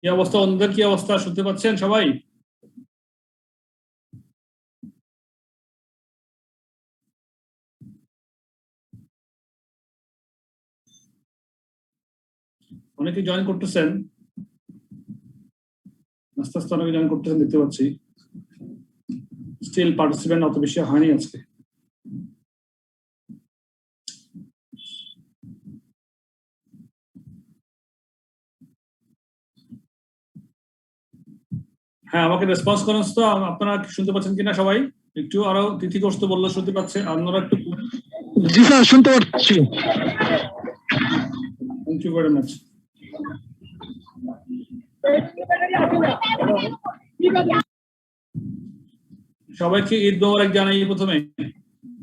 কি অবস্থা অন্যদের, কি অবস্থা, শুনতে পাচ্ছেন সবাই? অনেকে জয়েন করতেছেন, আস্তে আস্তে অনেকে জয়েন করতেছেন দেখতে পাচ্ছি। স্টিল পার্টিসিপেন্ট অত বেশি হয়নি আজকে। হ্যাঁ, আমাকে রেসপন্স করেন তো, আপনারা শুনতে পাচ্ছেন কিনা সবাই? একটু আরো তিথিগ্রস্ত বললে শুনতে পাচ্ছে, আপনারা একটু। জি স্যার, শুনতে পাচ্ছি। Thank you very much. সবাইকে ঈদ মোবারক জানাই প্রথমে।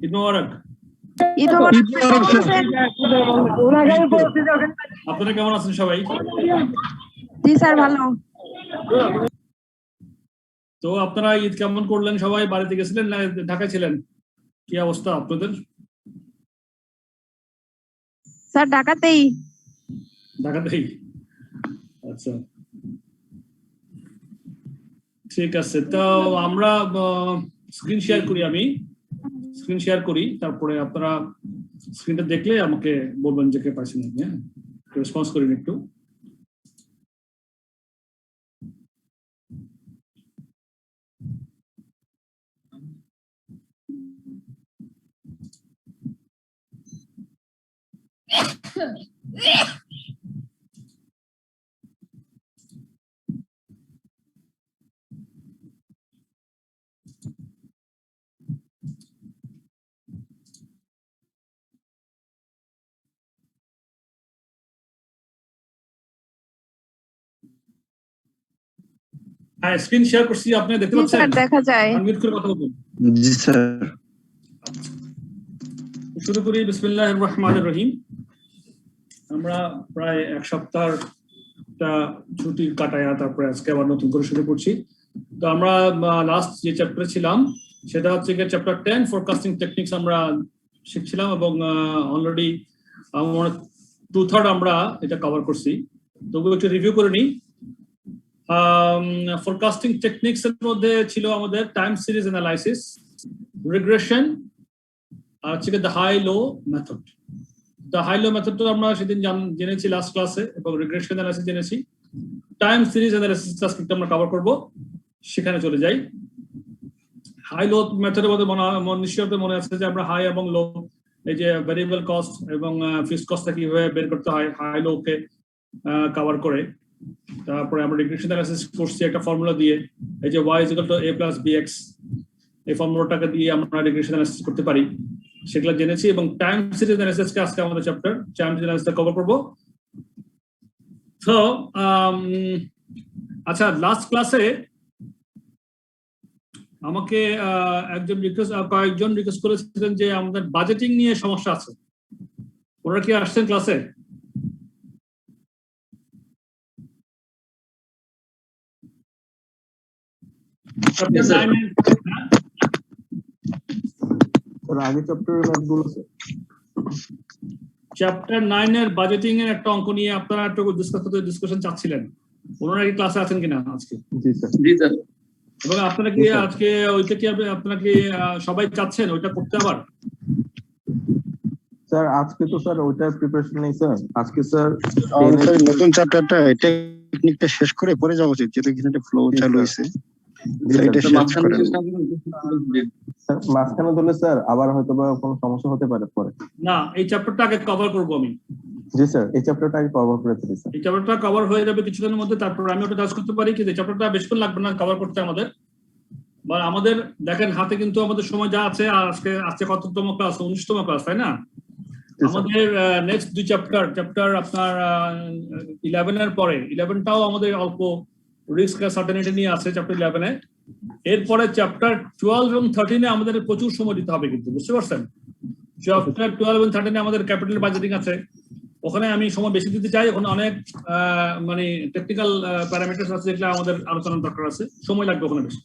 ঈদ মোবারক। আপনারা কেমন আছেন সবাই? জি স্যার, ভালো। তো আপনারা ঈদ কেমন করলেন? সবাই বাড়িতে গেছিলেন না ঢাকায় ছিলেন? কি অবস্থা আপনাদের? স্যার ঢাকাতেই। ঢাকাতেই, আচ্ছা ঠিক আছে। তো আমরা স্ক্রিন শেয়ার করি, আমি স্ক্রিন শেয়ার করি, তারপরে আপনারা স্ক্রিনটা দেখলে আমাকে বলবেন যে কে পাইছেন। হ্যাঁ, রেসপন্স করেন একটু। হ্যাঁ, স্ক্রিন শেয়ার করছি, আপনি দেখতে পাচ্ছেন? স্যার দেখা যায়। আনমিউট করে কথা বলুন। জি স্যার। শুরু করি। বিসমিল্লাহির রহমানির রহিম। আমরা প্রায় এক সপ্তাহ ছুটি কাটায়া তারপরে আজকে আবার নতুন করে শুরু করছি। তো আমরা লাস্ট যে চ্যাপ্টারে ছিলাম সেটা হচ্ছে চ্যাপ্টার 10 ফোরকাস্টিং টেকনিক্স আমরা শিখছিলাম, এবং অলরেডি 2/3 আমরা এটা কভার করছি। তবু একটু রিভিউ করে নিই। ফোরকাস্টিং টেকনিক্স এর মধ্যে ছিল আমাদের টাইম সিরিজ অ্যানালাইসিস, রিগ্রেশন, আর হচ্ছে the high low method. The high low মেথডটা আমরা সেদিন জেনেছি লাস্ট ক্লাসে, এবং রিগ্রেশন অ্যানালাইসিস জেনেছি। টাইম সিরিজ অ্যানালাইসিস আজকে আমরা কভার করব, সেখানে চলে যাই। হাই লো মেথডের মধ্যে নিশ্চয়ই মনে আছে যে আমরা হাই এবং লো, এই যে ভ্যারিয়েবল কস্ট এবং ফিক্সড কস্টটা কিভাবে বের করতে হয় হাই লো কে কভার করে। তারপরে আমরা রিগ্রেশন অ্যানালাইসিস করছি একটা ফর্মুলা দিয়ে, এই যে y = a + bx, এই ফর্মুলাটাকে দিয়ে আমরা রিগ্রেশন অ্যানালাইসিস করতে পারি, সেগুলো জেনেছি। এবং টাইম সিরিজ অ্যানালাইসিসকে আজকে আমাদের chapter time series analysis cover করব। তো আচ্ছা, লাস্ট ক্লাসে আমাকে কয়েকজন রিকোয়েস্ট করেছিলেন যে আমাদের বাজেটিং নিয়ে সমস্যা আছে। ওরা কি আসছেন ক্লাসে? চ্যাপ্টার 9 এর বাজেটিং এর একটা অঙ্ক নিয়ে আপনারা একটু ডিসকাশন চাচ্ছিলেন। ওনারা কি ক্লাসে আছেন কিনা আজকে? জি স্যার। জি স্যার। এবং আপনারা কি আজকে ওইটা কি আপনারা কি সবাই চাচ্ছেন ওইটা করতে? আবার স্যার আজকে তো স্যার ওইটার প্রিপারেশন নেই স্যার। আজকে স্যার নতুন চ্যাপ্টারটা টেকনিকটা শেষ করে পরে যাওয়া উচিত, যেহেতু এখানে ফ্লো চালু হয়েছে। মাঝখানে ধরলে স্যার আবার হয়তো বা কোনো সমস্যা হতে পারে পরে। না, এই চ্যাপ্টারটা আগে কভার করব আমি। জি স্যার, এই চ্যাপ্টারটা আগে কভার করে ফেলি স্যার। এই চ্যাপ্টারটা কভার হয়ে যাবে কিছুদিনের মধ্যে, তারপর আমি ওটা টাচ করতে পারি। কিন্তু এই চ্যাপ্টারটা বেশিক্ষণ লাগবে না কভার করতে আমাদের। বা আমাদের দেখেন হাতে কিন্তু আমাদের সময় যা আছে, আর আজকে কততম ক্লাস? 19তম ক্লাস, তাই না? আমাদের নেক্সট দুই চ্যাপ্টার আপনার 11 এর পরে, 11টাও আমাদের অল্প রিস্ক আর সার্টেনিটি নিয়ে আছে চ্যাপ্টার 11 এ। এরপরে চ্যাপ্টার 12 এবং 13 এ আমাদের প্রচুর সময় দিতে হবে, কিন্তু বুঝতে পারছেন? চ্যাপ্টার 12 এবং 13 এ আমাদের ক্যাপিটাল বাজেটিং আছে, ওখানে আমি সময় বেশি দিতে চাই। ওখানে অনেক মানে টেকনিক্যাল প্যারামিটারস আছে যেগুলো আমাদের আলোচনার দরকার আছে, সময় লাগবে ওখানে বেশি।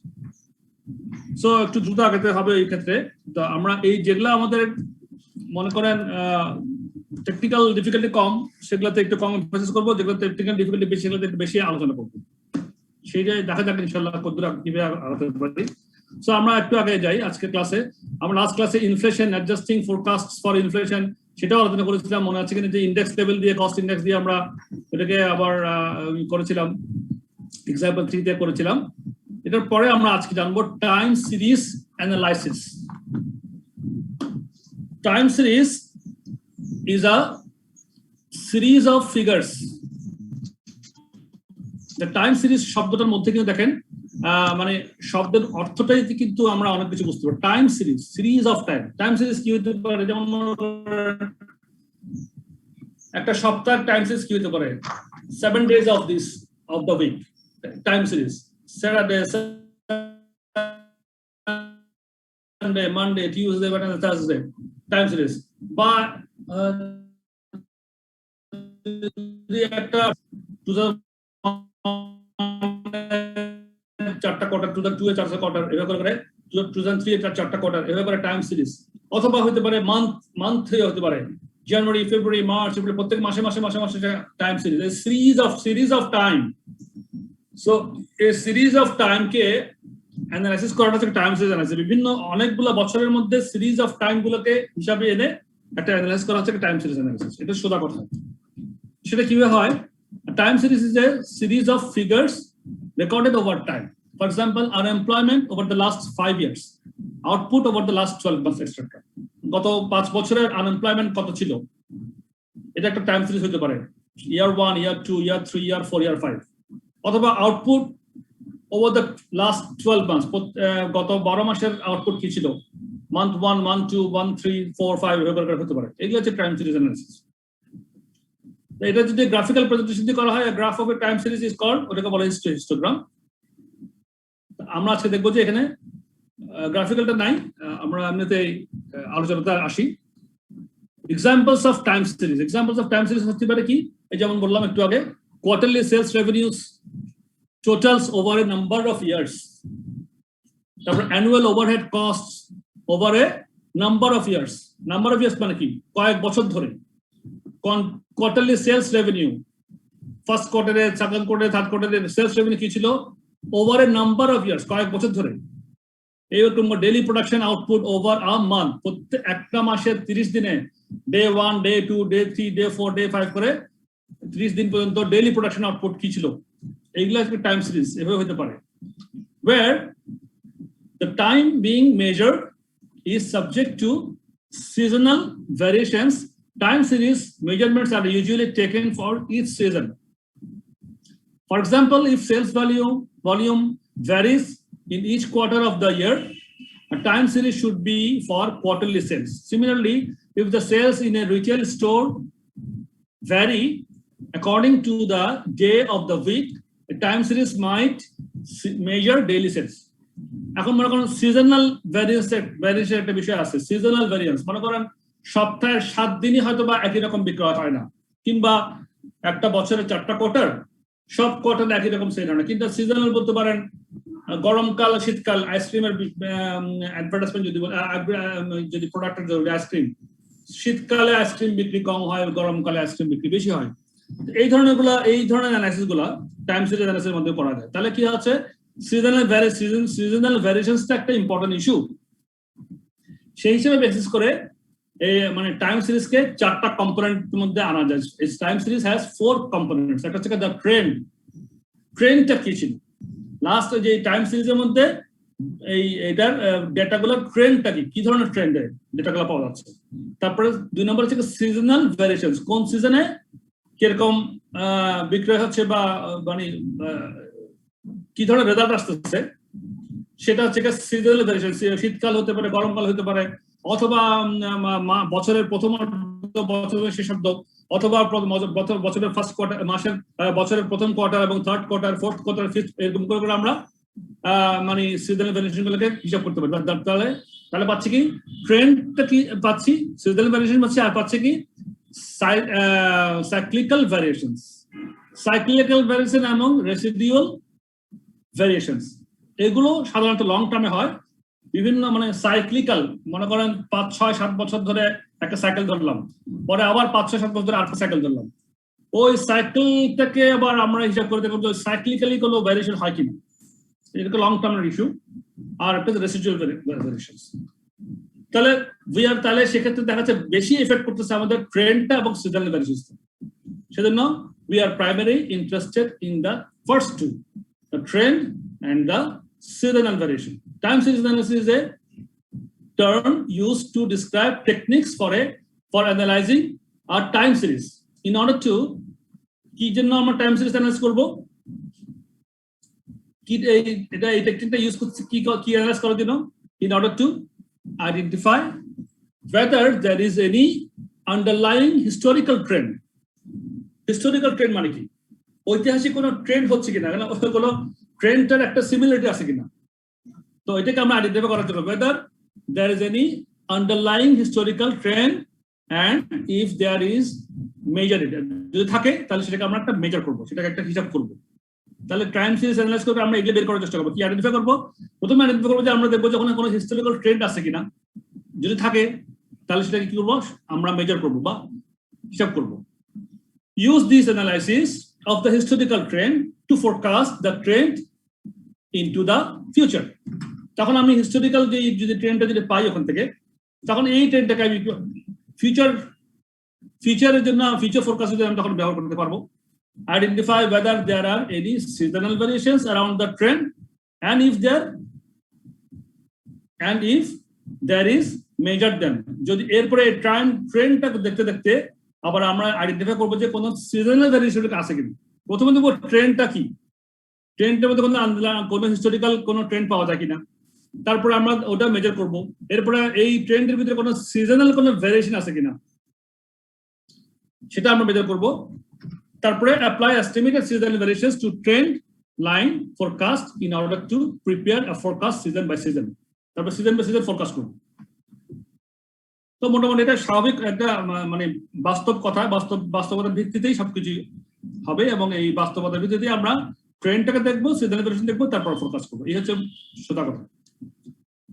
সো একটু দ্রুত আগাতে হবে এই ক্ষেত্রে। তো আমরা এই যেগুলো আমাদের মনে করেন টেকনিক্যাল ডিফিকাল্টি কম সেগুলোতে একটু কম এমফাসিস করবো, যেগুলো টেকনিক্যাল ডিফিকাল্টি বেশি সেগুলোতে একটু বেশি আলোচনা করবো। সেইটাই দেখা যাক ইনশাআল্লাহ কতদূর কিভাবে আগাতে পারি। সো আমরা একটু আগে যাই আজকের ক্লাসে। আমরা লাস্ট ক্লাসে inflation, adjusting forecast for inflation সেটাও আলোচনা করেছিলাম। মনে আছে কিনা যে ইন্ডেক্স লেভেল দিয়ে, কস্ট ইন্ডেক্স দিয়ে আমরা এটাকে আবার করেছিলাম, এক্সাম্পল 3 তে করেছিলাম। এটার পরে আমরা আজকে জানবো time series analysis. Time series is a series of figures. The time series শব্দটার মধ্যে কিন্তু দেখেন মানে শব্দের অর্থটাই কিন্তু আমরা অনেক কিছু বুঝতে পারি। Time series, series of time. Time series কি হতে পারে? যেমন একটা সপ্তাহ টাইম সিরিজ কি হতে পারে? 7 days of this of the week time series. Saturday, Sunday, Monday, Tuesday, Wednesday, Thursday time series. বা একটা 4টা কোয়ার্টার, 2002 এর 4টা কোয়ার্টার, এভাবে করে 2003 এর 4টা কোয়ার্টার, এভাবে করে টাইম সিরিজ। অথবা হতে পারে মান্থ হতে পারে জানুয়ারি, ফেব্রুয়ারি, মার্চ, এপ্রিল, প্রত্যেক মাসে মাসে মাসে মাসে time series. Series of time. So এই সিরিজ অফ টাইম কে অ্যানালাইসিস করাটা হচ্ছে টাইম সিরিজ অ্যানালাইসিস। বিভিন্ন অনেকগুলো বছরের মধ্যে সিরিজ অফ টাইম গুলোকে হিসাবে এনে একটা অ্যানালাইসিস করা হচ্ছে টাইম সিরিজ অ্যানালাইসিস। এটা সোজা কথা। সেটা কিভাবে হয়? Time series is a series of figures recorded over time. For example, unemployment over the last 5 years, output over the last 12 months, etc. গত 5 বছরের আনএমপ্লয়মেন্ট কত ছিল, এটা একটা টাইম সিরিজ হতে পারে। ইয়ার 1, ইয়ার 2, ইয়ার 3, ইয়ার 4, ইয়ার 5। অথবা output over the last 12 months, গত 12 মাসের আউটপুট কি ছিল, মান্থ 1, মান্থ 2, মান্থ 3, 4, 5 এভাবে হতে পারে। এগুলো হচ্ছে টাইম সিরিজ অ্যানালিসিস। এটা যদি গ্রাফিক্যাল প্রেজেন্টেশন দিয়ে করা হয়, graph of a time series is called, ওটাকে বলা হয় হিস্টোগ্রাম। আমরা আজকে দেখবো যে এখানে গ্রাফিক্যালটা নাই, আমরা এমনিতে আলোচনাতে আসি। Examples of time series. Examples of time series হতে পারে কি, এই যেমন বললাম একটু আগে, quarterly sales revenues totals over a number of years. তারপর annual overhead costs over a number of years. Number of years মানে কি, কয়েক বছর ধরে। কোয়ার্টারলি সেলস রেভিনিউ, ফার্স্ট কোয়ার্টারে, সেকেন্ড কোয়ার্টারে, থার্ড কোয়ার্টারে সেলস রেভিনিউ কি ছিল, over a number of years, কয়েক বছর ধরে। এইরকম daily production output over a month, প্রত্যেক একটা মাসের 30 দিনে, day 1, day 2, day 3, day 4, day 5 করে 30 দিন পর্যন্ত ডেইলি প্রোডাকশন আউটপুট কি ছিল। এইগুলো হচ্ছে টাইম সিরিজ। এভাবে হতে পারে, where the time being measured is subject to seasonal variations. Time series measurements are usually taken for each season. For example, if sales volume varies in each quarter of the year, a time series should be for quarterly sales. Similarly, if the sales in a retail store vary according to the day of the week, a time series might measure daily sales. এখন মনে করেন seasonal variance একটা বিষয় আছে। Seasonal variance মনে করেন সপ্তাহের 7 দিনই হয়তো বা একই রকম বিক্রয় হয় না, কিংবা একটা বছরের 4টা কোয়ার্টার, সব কোয়ার্টার একই রকম সেল হয় না। কিন্তু সিজনাল বলতে পারেন গরমকাল, শীতকাল, আইসক্রিমের অ্যাডভার্টাইজমেন্ট যদি প্রোডাক্টের জরুরি আইসক্রিম, শীতকালে আইসক্রিম বিক্রি কম হয়, গরমকালে আইসক্রিম বিক্রি বেশি হয়। এই ধরনের অ্যানালাইসিস গুলা টাইম সিরিজ অ্যানালাইসিসের মধ্যে করা যায়। তাহলে কি হচ্ছে, সিজনাল ভ্যারিয়েশনসটা একটা ইম্পর্টেন্ট ইস্যু। সেই হিসেবে বেসিস করে মানে টাইম সিরিজকে 4টা কম্পোনেন্টের মধ্যে আনা যায়। Time series has 4 components. একটা হচ্ছে দ্য ট্রেন্ডটা কি ছিল লাস্ট যে টাইম সিরিজের মধ্যে, এইটার ডেটাগুলোর ট্রেন্ডটা কি ধরনের ট্রেন্ডে ডেটাগুলো পাওয়া যাচ্ছে। তারপরে 2 নম্বর হচ্ছে সিজনাল ভ্যারিয়েশনস, কোন সিজনে কিরকম বিক্রয় হচ্ছে বা মানে কি ধরনের রেজাল্ট আসতেছে, সেটা হচ্ছে সিজনাল ভ্যারিয়েশন। শীতকাল হতে পারে, গরমকাল হতে পারে, অথবা বছরের প্রথম বছরের শেষার্ধ, অথবা বছরের ফার্স্ট কোয়ার্টার, মাসের বছরের প্রথম কোয়ার্টার এবং third quarter, fourth quarter, fifth, এরকম করে আমরা মানে সিজনাল ভ্যারিয়েশন গুলোকে হিসাব করতে পারি। তাহলে পাচ্ছি কি, ট্রেন্ডটা কি পাচ্ছি, সিজনাল ভ্যারিয়েশন পাচ্ছি, আর পাচ্ছি কি সাইক্লিক্যাল ভ্যারিয়েশন এবং রেসিডিউয়াল ভ্যারিয়েশনস। এগুলো সাধারণত লং টার্মে হয়, বিভিন্ন মানে সাইক্লিক্যাল, মনে করেন 5, 6, 7 বছর ধরে একটা সাইকেল ধরলাম, পরে আবার 5, 6, 7 বছর ধরে আরেকটা সাইকেল ধরলাম, ওই সাইকেলটাকে আবার আমরা হিসাব করে দেখব সাইক্লিক্যালি কোনো ভ্যারিয়েশন হয় কিনা। এটা লং টার্মের ইস্যু, আর একটা রেসিডুয়াল ভ্যারিয়েশনস। তাহলে সেক্ষেত্রে দেখা যাচ্ছে বেশি এফেক্ট করতেছে আমাদের ট্রেন্ডটা এবং সিজনাল ভ্যারিয়েশনস। সেজন্য we are primarily interested in the first two, the trend and the seasonal variation. Time series analysis is a term used to describe techniques for analyzing our time series. In order to কি জন্য আমরা time series analyse করব, কি এটা এই টেকনিকটা use করছি কি অ্যানালাইজ করার জন্য? In order to identify whether there is any underlying historical trend. Historical trend মানে কি? ঐতিহাসিক কোনো ট্রেন্ড হচ্ছে কিনা, কোনো ট্রেন্ডটার একটা সিমিলারিটি আছে কিনা। তো এটাকে আমরা আইডেন্টিফাই করার জন্য whether there is any underlying historical trend and if there is measure it, যদি থাকে তাহলে সেটাকে আমরা একটা মেজার করব, সেটাকে একটা হিসাব করব। তাহলে টাইম সিরিজ অ্যানালাইজ করে আমরা এগুলো বের করার চেষ্টা করব। কি আইডেন্টিফাই করব? প্রথমে আইডেন্টিফাই করব যে আমরা দেখব যখন কোনো হিস্টোরিক্যাল ট্রেন্ড আছে কিনা, যদি থাকে তাহলে সেটাকে কি করব, আমরা মেজার করব বা হিসাব করব। Use this analysis of the historical trend to forecast the trend into the future. তখন আমি হিস্টোরিক্যাল যে যদি ট্রেন্ডটা যদি পাই ওখান থেকে, তখন এই ট্রেন্ডটাকে আমি ফিউচারের জন্য ফিউচার ফোরকাস্ট আমি তখন ব্যবহার করতে পারবো। Identify whether there are any seasonal variations around the trend and if there is measure them. যদি এরপরে ট্রেন্ডটা দেখতে দেখতে আবার আমরা আইডেন্টিফাই করবো যে কোনো সিজনাল ভ্যারিয়েশন আছে কিনা। প্রথমে দেখবো ট্রেন্ডটা কি, ট্রেন্ডের মধ্যে কোনো হিস্টোরিক্যাল কোনো ট্রেন্ড পাওয়া যায় কিনা, তারপরে আমরা ওটা মেজার করব। এরপরে এই ট্রেন্ডের ভিতরে কোনো সিজনাল কোনো ভ্যারিয়েশন আছে কিনা সেটা আমরা মেজার করব। তারপরে apply estimated seasonal variations to trend line forecast in order to prepare a forecast season by season. তারপর সিজন বাই সিজন ফোরকাস্ট করব। তো মোটামুটি এটা স্বাভাবিক একটা মানে বাস্তব কথা, বাস্তবতার ভিত্তিতেই সবকিছু হবে এবং এই বাস্তবতার ভিত্তিতে আমরা ট্রেন্ডটাকে দেখবো, সিজনাল ভ্যারিয়েশন দেখবো, তারপর ফোরকাস্ট করবো। এই হচ্ছে সোজা কথা।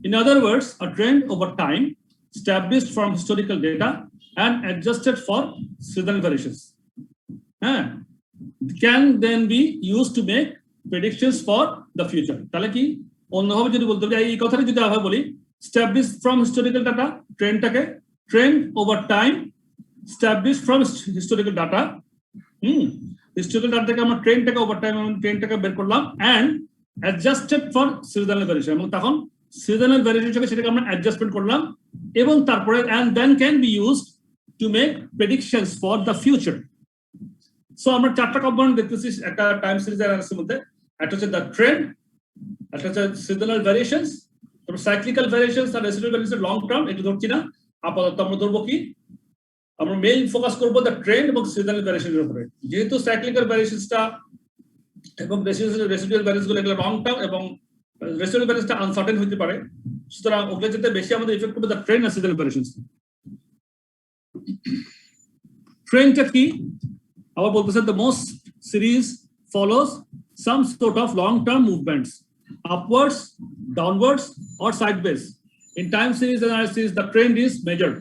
In other words, a trend over time established from historical data and adjusted for seasonal variations can then be used to make predictions for the future. তাহলে কি অন্যভাবে যদি বলতে পারি, এই কথাটা যদি আমরা বলি, established from historical data, trend over time established from historical data, historical data থেকে আমরা ট্রেন্ডটাকে ওভার টাইম ট্রেন্ডটাকে বের করলাম and adjusted for seasonal variation, এবং তখন সিজনাল ভ্যারিয়েশন থেকে সেটাকে আমরা অ্যাডজাস্টমেন্ট করলাম এবং তারপরে and then can be used to make predictions for the future. So আমরা চারটা কম্পোনেন্ট দেখতেছি একটা টাইম সিরিজ অ্যানালাইসিসের মধ্যে। একটা হচ্ছে দ্য ট্রেন্ড, একটা হচ্ছে সিজনাল ভ্যারিয়েশনস, তারপর সাইক্লিক্যাল ভ্যারিয়েশনস আর রেসিডুয়াল ভ্যারিয়েশন লং টার্ম। এটা ধরছি না আপাতত, আমরা ধরবো কি, আমরা মেইন ফোকাস করবো দ্য ট্রেন্ড এবং সিজনাল ভ্যারিয়েশনের উপরে। যেহেতু সাইক্লিক্যাল ভ্যারিয়েশনসটা এবং রেসিডুয়াল ভ্যারিয়েশনগুলো এগুলো লং টার্ম এবং রেসিডুয়াল ভ্যারিয়েশনটা আনসার্টেন হতে পারে, সুতরাং ওগুলো যেতে বেশি আমাদের ইফেক্ট করবে দ্য ট্রেন্ড আর সিজনাল ভ্যারিয়েশনস। ট্রেন্ডটা কি আবার বলতেছে, the most series follows some sort of long-term movements, upwards, downwards, or sideways. In time series analysis, the trend is measured.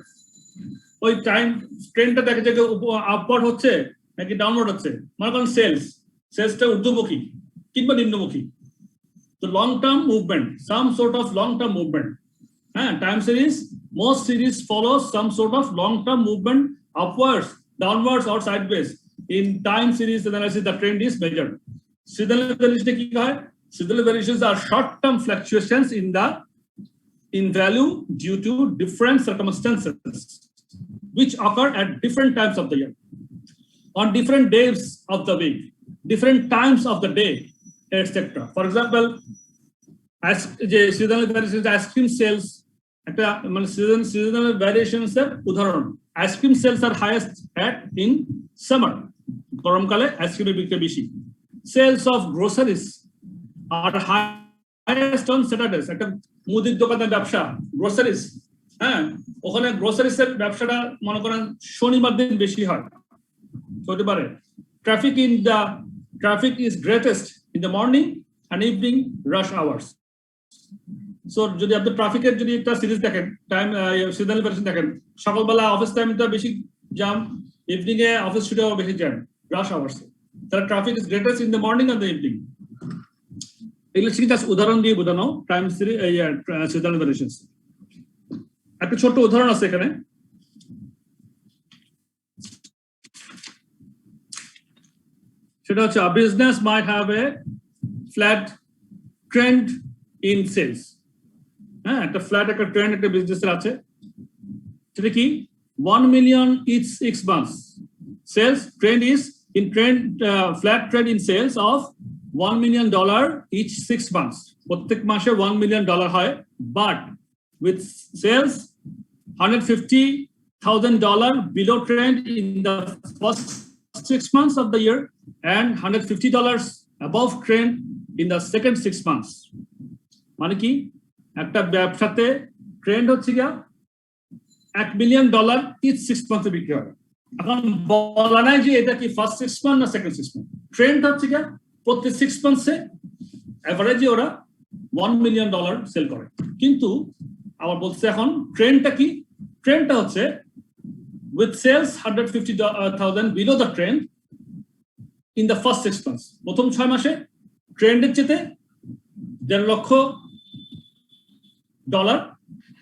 ওই টাইম ট্রেন্ডটা দেখা যায় আপওয়ার্ড হচ্ছে নাকি ডাউনওয়ার্ড হচ্ছে। মনে করেন সেলসটা ঊর্ধ্বমুখী কিংবা নিম্নমুখী। তো long-term movement, some sort of long-term movement. Time series, most series follows some sort of long-term movement, upwards, downwards, or sideways. In time series analysis, the trend is measured. Seasonal variation কি হয়? Seasonal variations are short-term fluctuations in value due to different circumstances which occur at different times of the year, on different days of the week, different times of the day, etc. For example, as যে seasonal variations, ice-cream sales একটা মানে seasonal variations এর উদাহরণ। Ice-cream sales are highest in summer, গরমকালে আইসক্রিমের বিক্রি বেশি। Sales of groceries আর হাইয়েস্ট অন স্যাটারডেজ। একটা মুদির দোকানের ব্যবসা গ্রোসারিজ, ওখানে গ্রোসারিজ এর ব্যবসাটা মনে করেন শনিবার দিন বেশি হয়, হতে পারে। Traffic is greatest in the morning and evening rush hours. So যদি আপনি ট্রাফিকের যদি একটা সিরিজ দেখেন, টাইম সিজনাল ভ্যারিয়েশন দেখেন, সকালবেলা অফিস টাইমটা বেশি জ্যাম, ইভিনিং এ অফিস ছুটিও বেশি জ্যাম, রাশ আওয়ার্স। তাহলে traffic is greatest in the morning and the evening. এগুলো ঠিক আছে, উদাহরণ দিয়ে বোঝানো টাইম সিরিজ সিজনাল ভ্যারিয়েশন। একটা ছোট উদাহরণ আছে এখানে। সেটা হচ্ছে a business might have a flat trend in sales. হ্যাঁ, একটা ফ্ল্যাট একটা ট্রেন্ড একটা বিজনেসের আছে, সেটা কি 1 million each 6 months sales trend is in trend flat trend in sales of $1 million each 6 months. প্রত্যেক মাসে $1 million হয়, but with sales $150,000 below trend in the first 6 months of the year and $150 above trend in the second 6 months. মানে কি, একটা ব্যবসাতে trend হচ্ছে গিয়া $1 million each 6 months বিক্রি হয়। এখন বলা নাই যে এটা কি ফার্স্ট 6 মান্থ না সেকেন্ড 6 মান্থ, ট্রেন্ড হচ্ছে গিয়া প্রতি 6 মান্থসে এভারেজে ওরা $1 million সেল করে। কিন্তু আবার বলছে এখন ট্রেন্ডটা কি, ট্রেন্ডটা হচ্ছে with sales $150,000 below the trend in the first 6 months, প্রথম 6 মাসে ট্রেন্ডের চেয়ে $1.5 লক্ষ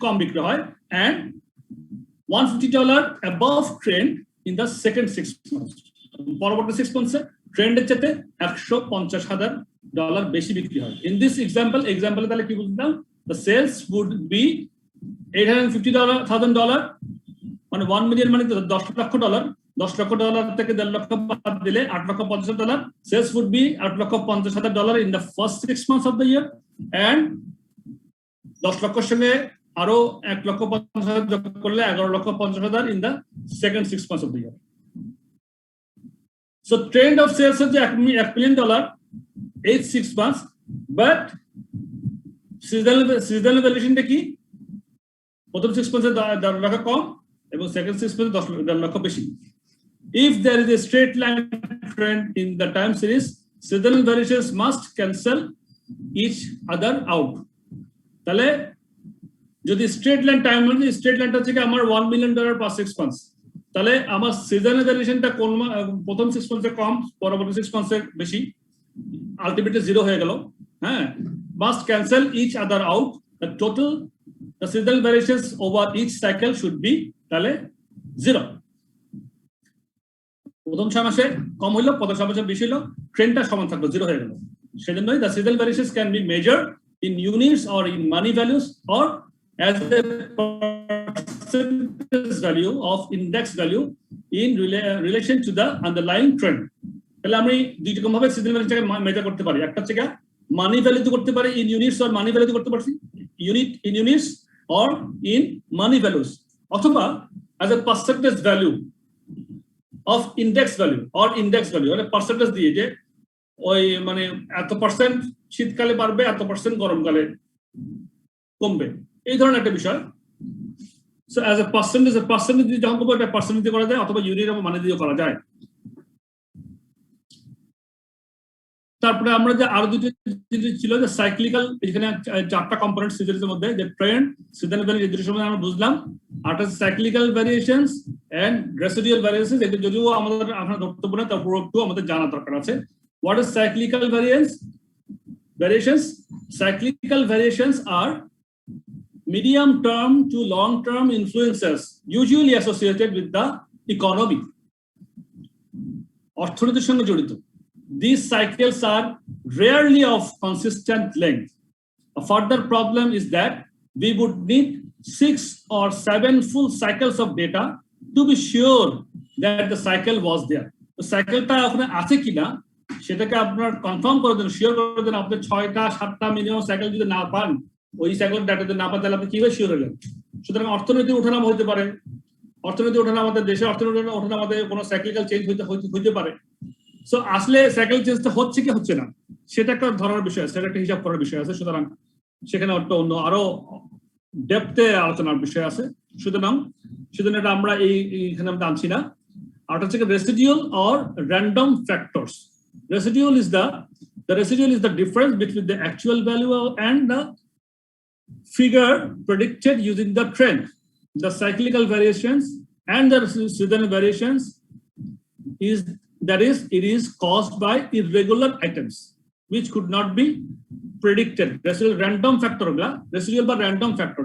কম বিক্রি হয়, and $150 above trend in the second 6 months, পরবর্তী 6 months ট্রেন্ডের চেয়ে $150,000 বেশি বিক্রি হয়। In this example তাহলে কি বুঝলাম, the sales would be $850,000, মানে 1 million মানে $10 লক্ষ, $10 লক্ষ থেকে $1.5 লক্ষ বাদ দিলে $8,50,000, sales would be $8,50,000 in the first 6 months of the year, and 10 লক্ষের সঙ্গে আরো $1,50,000 যোগ করলে $11,50,000 in the second 6 months of the year. So trend of sales হচ্ছে $1 million each 6 months, but seasonal valuationটা কি, প্রথম 6 months $1 লক্ষ কম এবং সেকেন্ড 6 months $1 লক্ষ বেশি। If there is a straight line trend in the time series, seasonal variations must cancel each other out. তাহলে যদি straight line time মানে স্ট্রেট লাইনটা হচ্ছে আমার $1 million পার 6 মান্থস, তাহলে আমার সিজনাল ভ্যারিয়েশনটা কোন প্রথম 6 মান্থসে কম পরবর্তী 6 মান্থসে বেশি, আলটিমেটলি 0 হয়ে গেল। হ্যাঁ, must cancel each other out, the total the seasonal variations over each cycle should be তাহলে 0। প্রথম 6 মাসে কম হইলো, প্রথম 6 মাসে বেশি হইলো, ট্রেন্ডটা সমান থাকলো, 0 হয়ে গেল। সেজন্যই the seasonal variations can be measured in units or in money values or as a percentage value of index value in relation to the underlying trend. তাহলে আমি দুইটা রকম ভাবে সিজনাল ভ্যারিয়েশনকে মেজার করতে পারি, একটা হচ্ছে মানি ভ্যালু করতে পারি in units or money value করতে পারছি unit in units or in money values, অথবা as a percentage value of index value or index value, মানে পার্সেন্টেজ দিয়ে যে ওই মানে এত পার্সেন্ট শীতকালে বাড়বে, এত পার্সেন্ট গরমকালে কমবে, এই ধরনের একটা বিষয়। সো অ্যাজ এ পার্সেন্টেজ যখন করবো এটা পার্সেন্টেজ দিয়ে করা যায়, অথবা ইউনিট এবং মানি দিয়ে করা যায়। তারপরে আমরা যে আরো দুটো জিনিস ছিল যে সাইক্লিক্যাল, এখানে 4টা কম্পোনেন্ট সিজনের মধ্যে, যে ট্রেন্ড, সিজনাল ভ্যারিয়েশন, এই দুটোর সময় আমরা বুঝলাম। আর cyclical variations and residual variations, এটা যদিও আমাদের আপনারা ধরতে পারেন, তারপর একটু আমাদের জানা দরকার আছে। What is cyclical variations? Cyclical variations are medium-term to long-term influences usually associated with the economy. অর্থনীতির সঙ্গে জড়িত। These cycles are rarely of consistent length. A further problem is that we would need 6 or 7 full cycles of data to be sure that the cycle was there. The cycleটা ওখানে আছে কিনা সেটাকে আপনার confirm করে দেন, sure করে দেন। আপনি 6টা 7টা minimum cycle যদি না পান, ওই সাইকেল ডাটা যদি না পান, তাহলে আপনি কিভাবে শিওর হলেন? সুতরাং অর্থনৈতিক ওঠানামা হতে পারে, অর্থনৈতিক ওঠানামা আমাদের দেশের অর্থনৈতিক ওঠানামাতে কোনো সাইক্লিক্যাল চেঞ্জ হইতে পারে। সো আসলে সাইকেল চেঞ্জটা হচ্ছে কি হচ্ছে না সেটা একটা ধরার বিষয় আছে, সেটা একটা হিসাব করার বিষয় আছে। সুতরাং সেখানে একটা অন্য আরো ডেপথে আলোচনার বিষয় আছে। সুতরাং এটা আমরা এইখানে আমরা আনছি না। আর হচ্ছে residual or random factors. Residual is the difference between the actual value and the figure predicted using the trend, the cyclical variations and the seasonal variations it is caused by irregular items which could not be predicted. Residual random factor residual বা random factor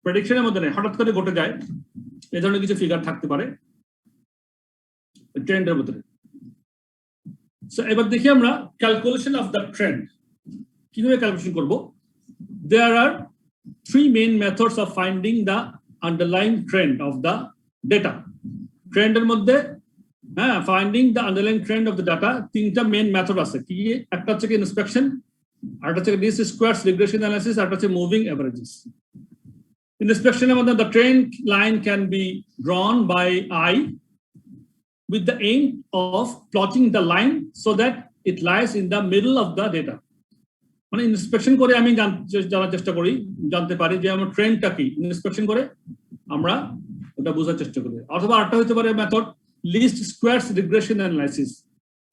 প্রেডিকশনের মধ্যে নেই, হঠাৎ করে ঘটে যায়, এই ধরনের কিছু ফিগার থাকতে পারে ট্রেন্ডের ভিতরে। সো এবার দেখি আমরা ক্যালকুলেশন অফ দ্য ট্রেন্ড কিভাবে ক্যালকুলেশন করব। There are three main methods of finding the underlying trend of the data. ট্রেন্ডের মধ্যে finding the underlying trend of the data তিনটা মেইন মেথড আছে। কি একটা হচ্ছে ইন্সপেকশন, আরেকটা হচ্ছে লিস্ট স্কোয়ারস রিগ্রেশন অ্যানালিসিস, আরেকটা হচ্ছে moving অ্যাভারেজেস। Inspection of the trend line can be drawn by eye with the aim of plotting the line so that it lies in the middle of the data. মানে inspection করে আমি জানার চেষ্টা করি, জানতে পারি যে আমার ট্রেন্ডটা কি, ইন্সপেকশন করে আমরা ওটা বোঝার চেষ্টা করি। অথবা আরেকটা হতে পারে method least squares regression analysis.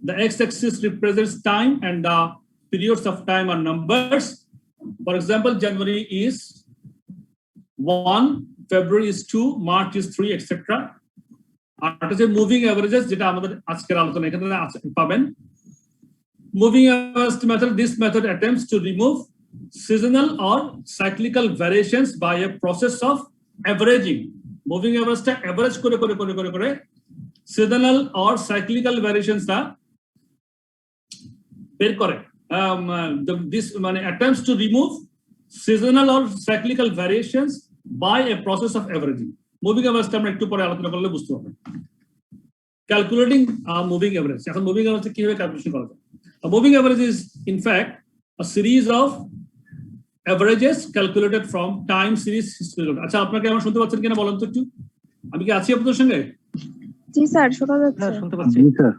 The x-axis represents time and the periods of time are numbers. For example, January is 1, February is 2, March is 3, etc. আর এটা হচ্ছে মুভিং অ্যাভারেজেস, যেটা আমাদের আজকের আলোচনা এখানে পাবেন। Moving average method, this method attempts to remove seasonal or cyclical variations by a process of averaging. Moving average টা average করে seasonal or cyclical variations টা বের করে। This মানে attempts to remove seasonal or cyclical variations by a process of averaging. Moving average টা আমরা একটু পরে আলোচনা করলে বুঝতে পারবেন। Calculating moving average, এখন moving average কিভাবে ক্যালকুলেশন করা যায়? A moving average is in fact a series of averages calculated from time series history. আচ্ছা, আপনাকে আমার শুনতে পাচ্ছেন কিনা বলেন তো একটু, আমি কি আছি আপনাদের সঙ্গে? জি স্যার, শোনা যাচ্ছে। শুনতে পাচ্ছি স্যার।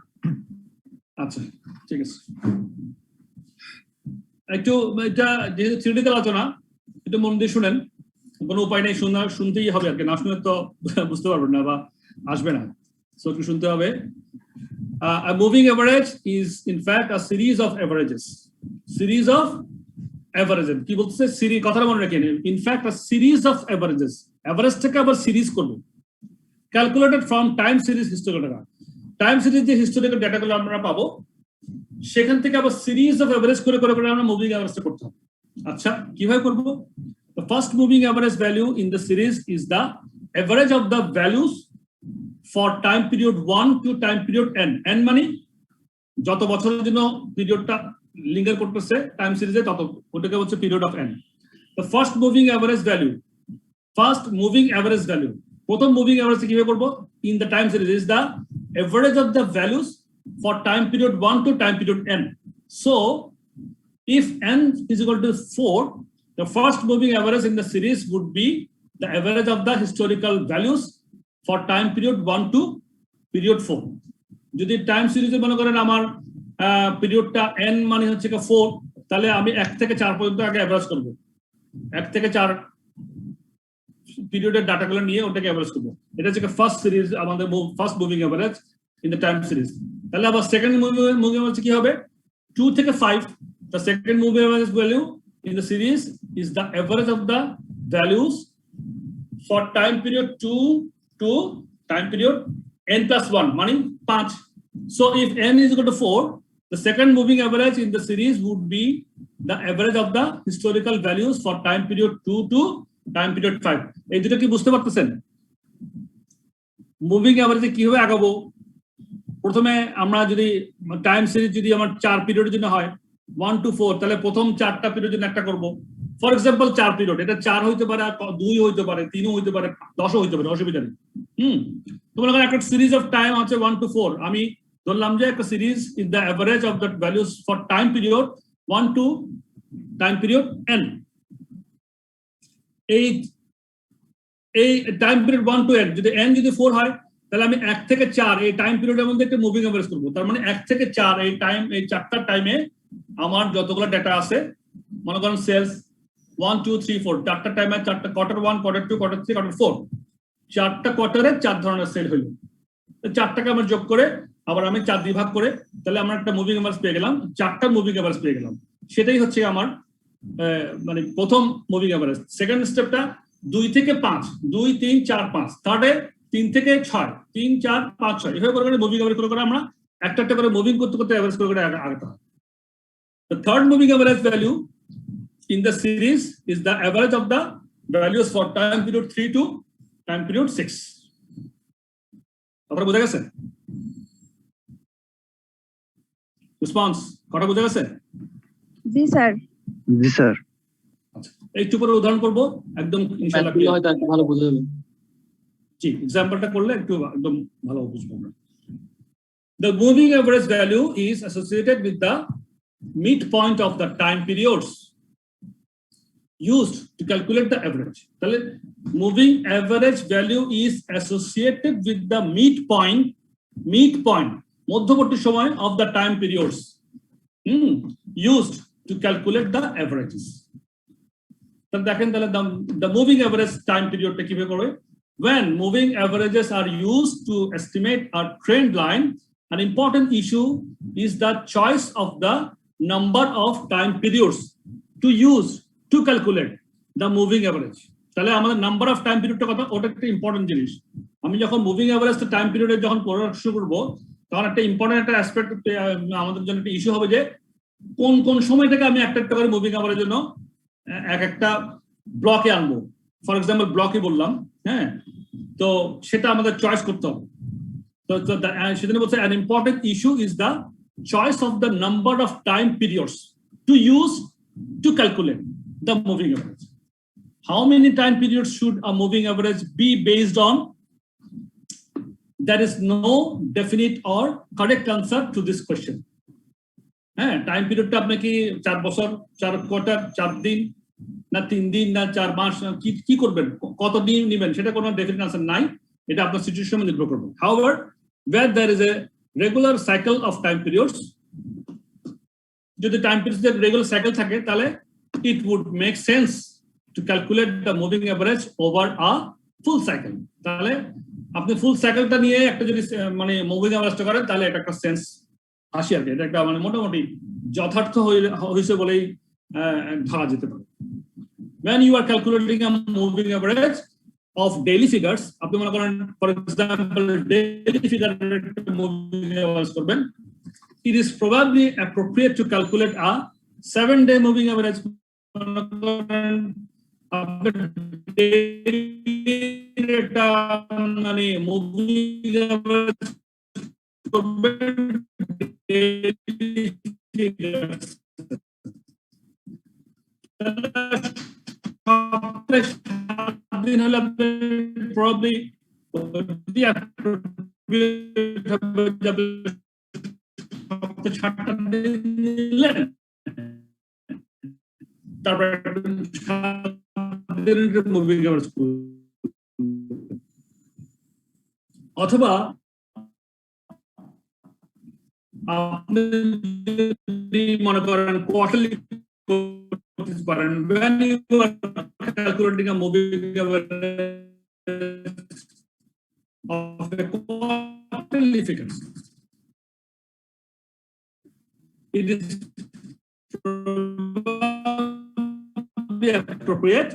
আচ্ছা, ঠিক আছে। একটু এটা যেহেতু থিওরিটিক্যাল আলোচনা, একটু মন দিয়ে শুনেন, কোনো উপায় নেই, শুনতেই হবে আর কি, না শুনে তো বুঝতে পারবেন না বা আসবে না, সো একটু শুনতে হবে। A moving average is in fact a series of averages. Series of averages কি বলতেছে, সিরিজ, কথাটা মনে রাখেন, in fact a series of averages, average থেকে আবার সিরিজ করব, calculated from time series historical data. Time series যে হিস্টোরিক্যাল ডেটাগুলো আমরা পাবো সেখান থেকে আবার সিরিজ অফ এভারেজ করে আমরা মুভিং এভারেজটা করতে হবে। আচ্ছা, কিভাবে করব? The first moving average value in the series is the average of the values for time period 1 to time period n. n মানে যত বছরের জন্য পিরিয়ডটা লিঙ্গার করতেছে টাইম সিরিজে, তত ওটাকে হচ্ছে period of n. The first moving average value, প্রথম মুভিং এভারেজ কিভাবে করব? In the time series is the average of the values for time period 1 to time period n. So if n is equal to 4, the first moving average in the series would be the average of the historical values for time period 1 to period 4. যদি time সিরিজে মনে করেন আমার পিরিয়ডটা n মানে হচ্ছে 4, তাহলে আমি 1 থেকে 4 পর্যন্ত আগে এভারেজ করব, 1 থেকে 4 পিরিয়ডের ডাটাগুলো নিয়ে ওটাকে এভারেজ করব। এটা হচ্ছে ফার্স্ট সিরিজ, আমাদের first moving average in the time series. তাহলে আবার সেকেন্ড মুভিং এভারেজ কি হবে? 2 থেকে 5, the second moving average value in the series is the average of the values for time period 2 to time period n plus 1, meaning 5. So if n is equal to 4, the second moving average in the series would be the average of the historical values for time period 2 to time period 5. এই দুটো কি বুঝতে পারতেছেন? Moving এভারেজে কিভাবে আগাবো? প্রথমে আমরা যদি টাইম সিরিজ যদি আমার 4 পিরিয়ডের জন্য হয় 1 to 4, তাহলে প্রথম 4টা পিরিয়ডের জন্য একটা করব। ফর এক্সাম্পল 4 পিরিয়ড, এটা 4 হইতে পারে, 2 হইতে পারে, 3 হইতে পারে, 10 হইতে পারে, অসুবিধা নেই। তোমার কাছে একটা সিরিজ অফ টাইম আছে 1 to 4, আমি ধরলাম যে একটা series is the average of the values for time period 1 to time period n. এই টাইম পিরিয়ড 1 to n, যদি n যদি 4 হয় তাহলে আমি 1 থেকে 4 এই টাইম পিরিয়ডের মধ্যে একটা মুভিং এভারেজ করব। তার মানে 1 থেকে 4 এই টাইম, এই 4টা টাইমে আমার যতগুলো ডেটা আছে, মনে করেন সেলস 1 2 3 4, 4টা টাইমে 4টা কোয়ার্টার 1 কোয়ার্টার 2 কোয়ার্টার 3 কোয়ার্টার 4, 4টা কোয়ার্টারে 4 ধরনের সেল হইল। তো 4টাকে আমরা যোগ করে আবার আমি 4 দিয়ে ভাগ করে, তাহলে আমরা একটা মুভিং এভারেজ পেয়ে গেলাম, 4টা মুভিং এভারেজ পেয়ে গেলাম। সেটাই হচ্ছে আমার মানে প্রথম মুভিং এভারেজ। সেকেন্ড স্টেপটা 2 থেকে 5, 2 3 4 5, থার্ডে 3 থেকে 6, 3 4 5 6, এভাবে করে মুভিং এভারেজ করে আমরা একটা একটা করে মুভিং করতে করতে এভারেজ করে আগাতে হয়। The third moving average value in the series is the average of the values for time period 3 to time period 6. কথা বোঝা গেছে? রেসপন্স কথা বোঝা গেছে? জি স্যার। জি স্যার। আচ্ছা, একটু পরে উদাহরণ করব, একদম ইনশাআল্লাহ হয়তো একটু ভালো বুঝা যাবে। জি, এক্সাম্পলটা করলে একটু একদম ভালো বুঝবো আমরা। The moving average value is associated with the midpoint of the time periods used to calculate the average. তাহলে moving average value is associated with the midpoint মধ্যবর্তী সময় of the time periods used to calculate the averages. তাহলে দেখেন, তাহলে the moving average time periodটা কিভাবে করবে? When moving averages are used to estimate a trend line, an important issue is the choice of the number of time periods to use to calculate the moving average. তাহলে আমাদের number of time পিরিয়ডটা কথা, ওটা একটা important জিনিস। আমি যখন moving average time পিরিয়ডে যখন পড়া শুরু করবো, তখন একটা ইম্পর্টেন্ট একটা অ্যাসপেক্ট আমাদের জন্য একটা ইস্যু হবে যে কোন কোন সময়টাকে আমি একটা একটা করে মুভিং এভারেজের জন্য এক একটা ব্লকে আনবো। ফর এক্সাম্পল ব্লকে বললাম, হ্যাঁ, তো সেটা আমাদের চয়েস করতে হবে। তো সেজন্য বলছে an important issue is the choice of the number of time periods to use to calculate the moving average. How many time periods should a moving average be based on? There is no definite or correct answer to this question. হ্যাঁ, time পিরিয়ডটা আপনি কি 4 বছর, 4 quarter, 4 দিন, না 3 দিন, না 4 মাস, কি করবেন, কত দিন নেবেন, সেটা কোনো ডেফিনিট আনসার নাই। এটা আপনার সিচুয়েশন নির্ভর করবে। However, where there is a regular cycle of time periods, যদি টাইম পিরিয়ডের রেগুলার সাইকেল থাকে, তাহলে it would make sense to calculate the moving average over a full cycle. তাহলে আপনি ফুল সাইকেলটা নিয়ে একটা যদি মানে মুভিং এভারেজটা করেন, তাহলে এটা একটা সেন্স আসে আর কি। এটা একটা মানে মোটামুটি যথার্থ হয়েছে বলেই ধরা যেতে পারে। When you are calculating a moving average of daily figures, আপনি মনে করেন ফর এক্সাম্পল ডেইলি ফিগারের মুভিং এভারেজ করবেন, it is probably appropriate to calculate a 7-day moving average. মানে মুভিং এভারেজ করবেন দিন হলে প্রবাবলি তারপরে মুভিং এভারেজ, অথবা আপনি যদি মনে করেন কোয়ার্টারলি করতে পারেন। when you are calculating a moving average of a quarterly figures, it is probably appropriate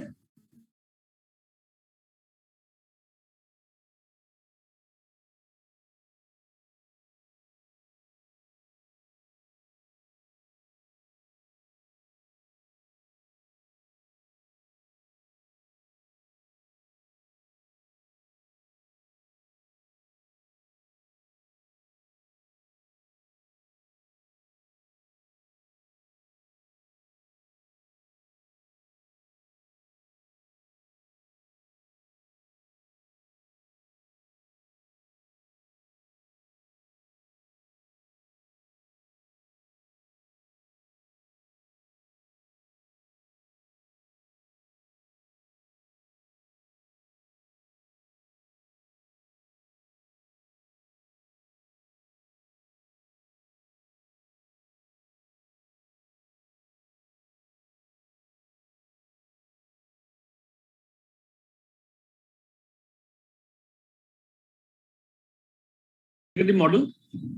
model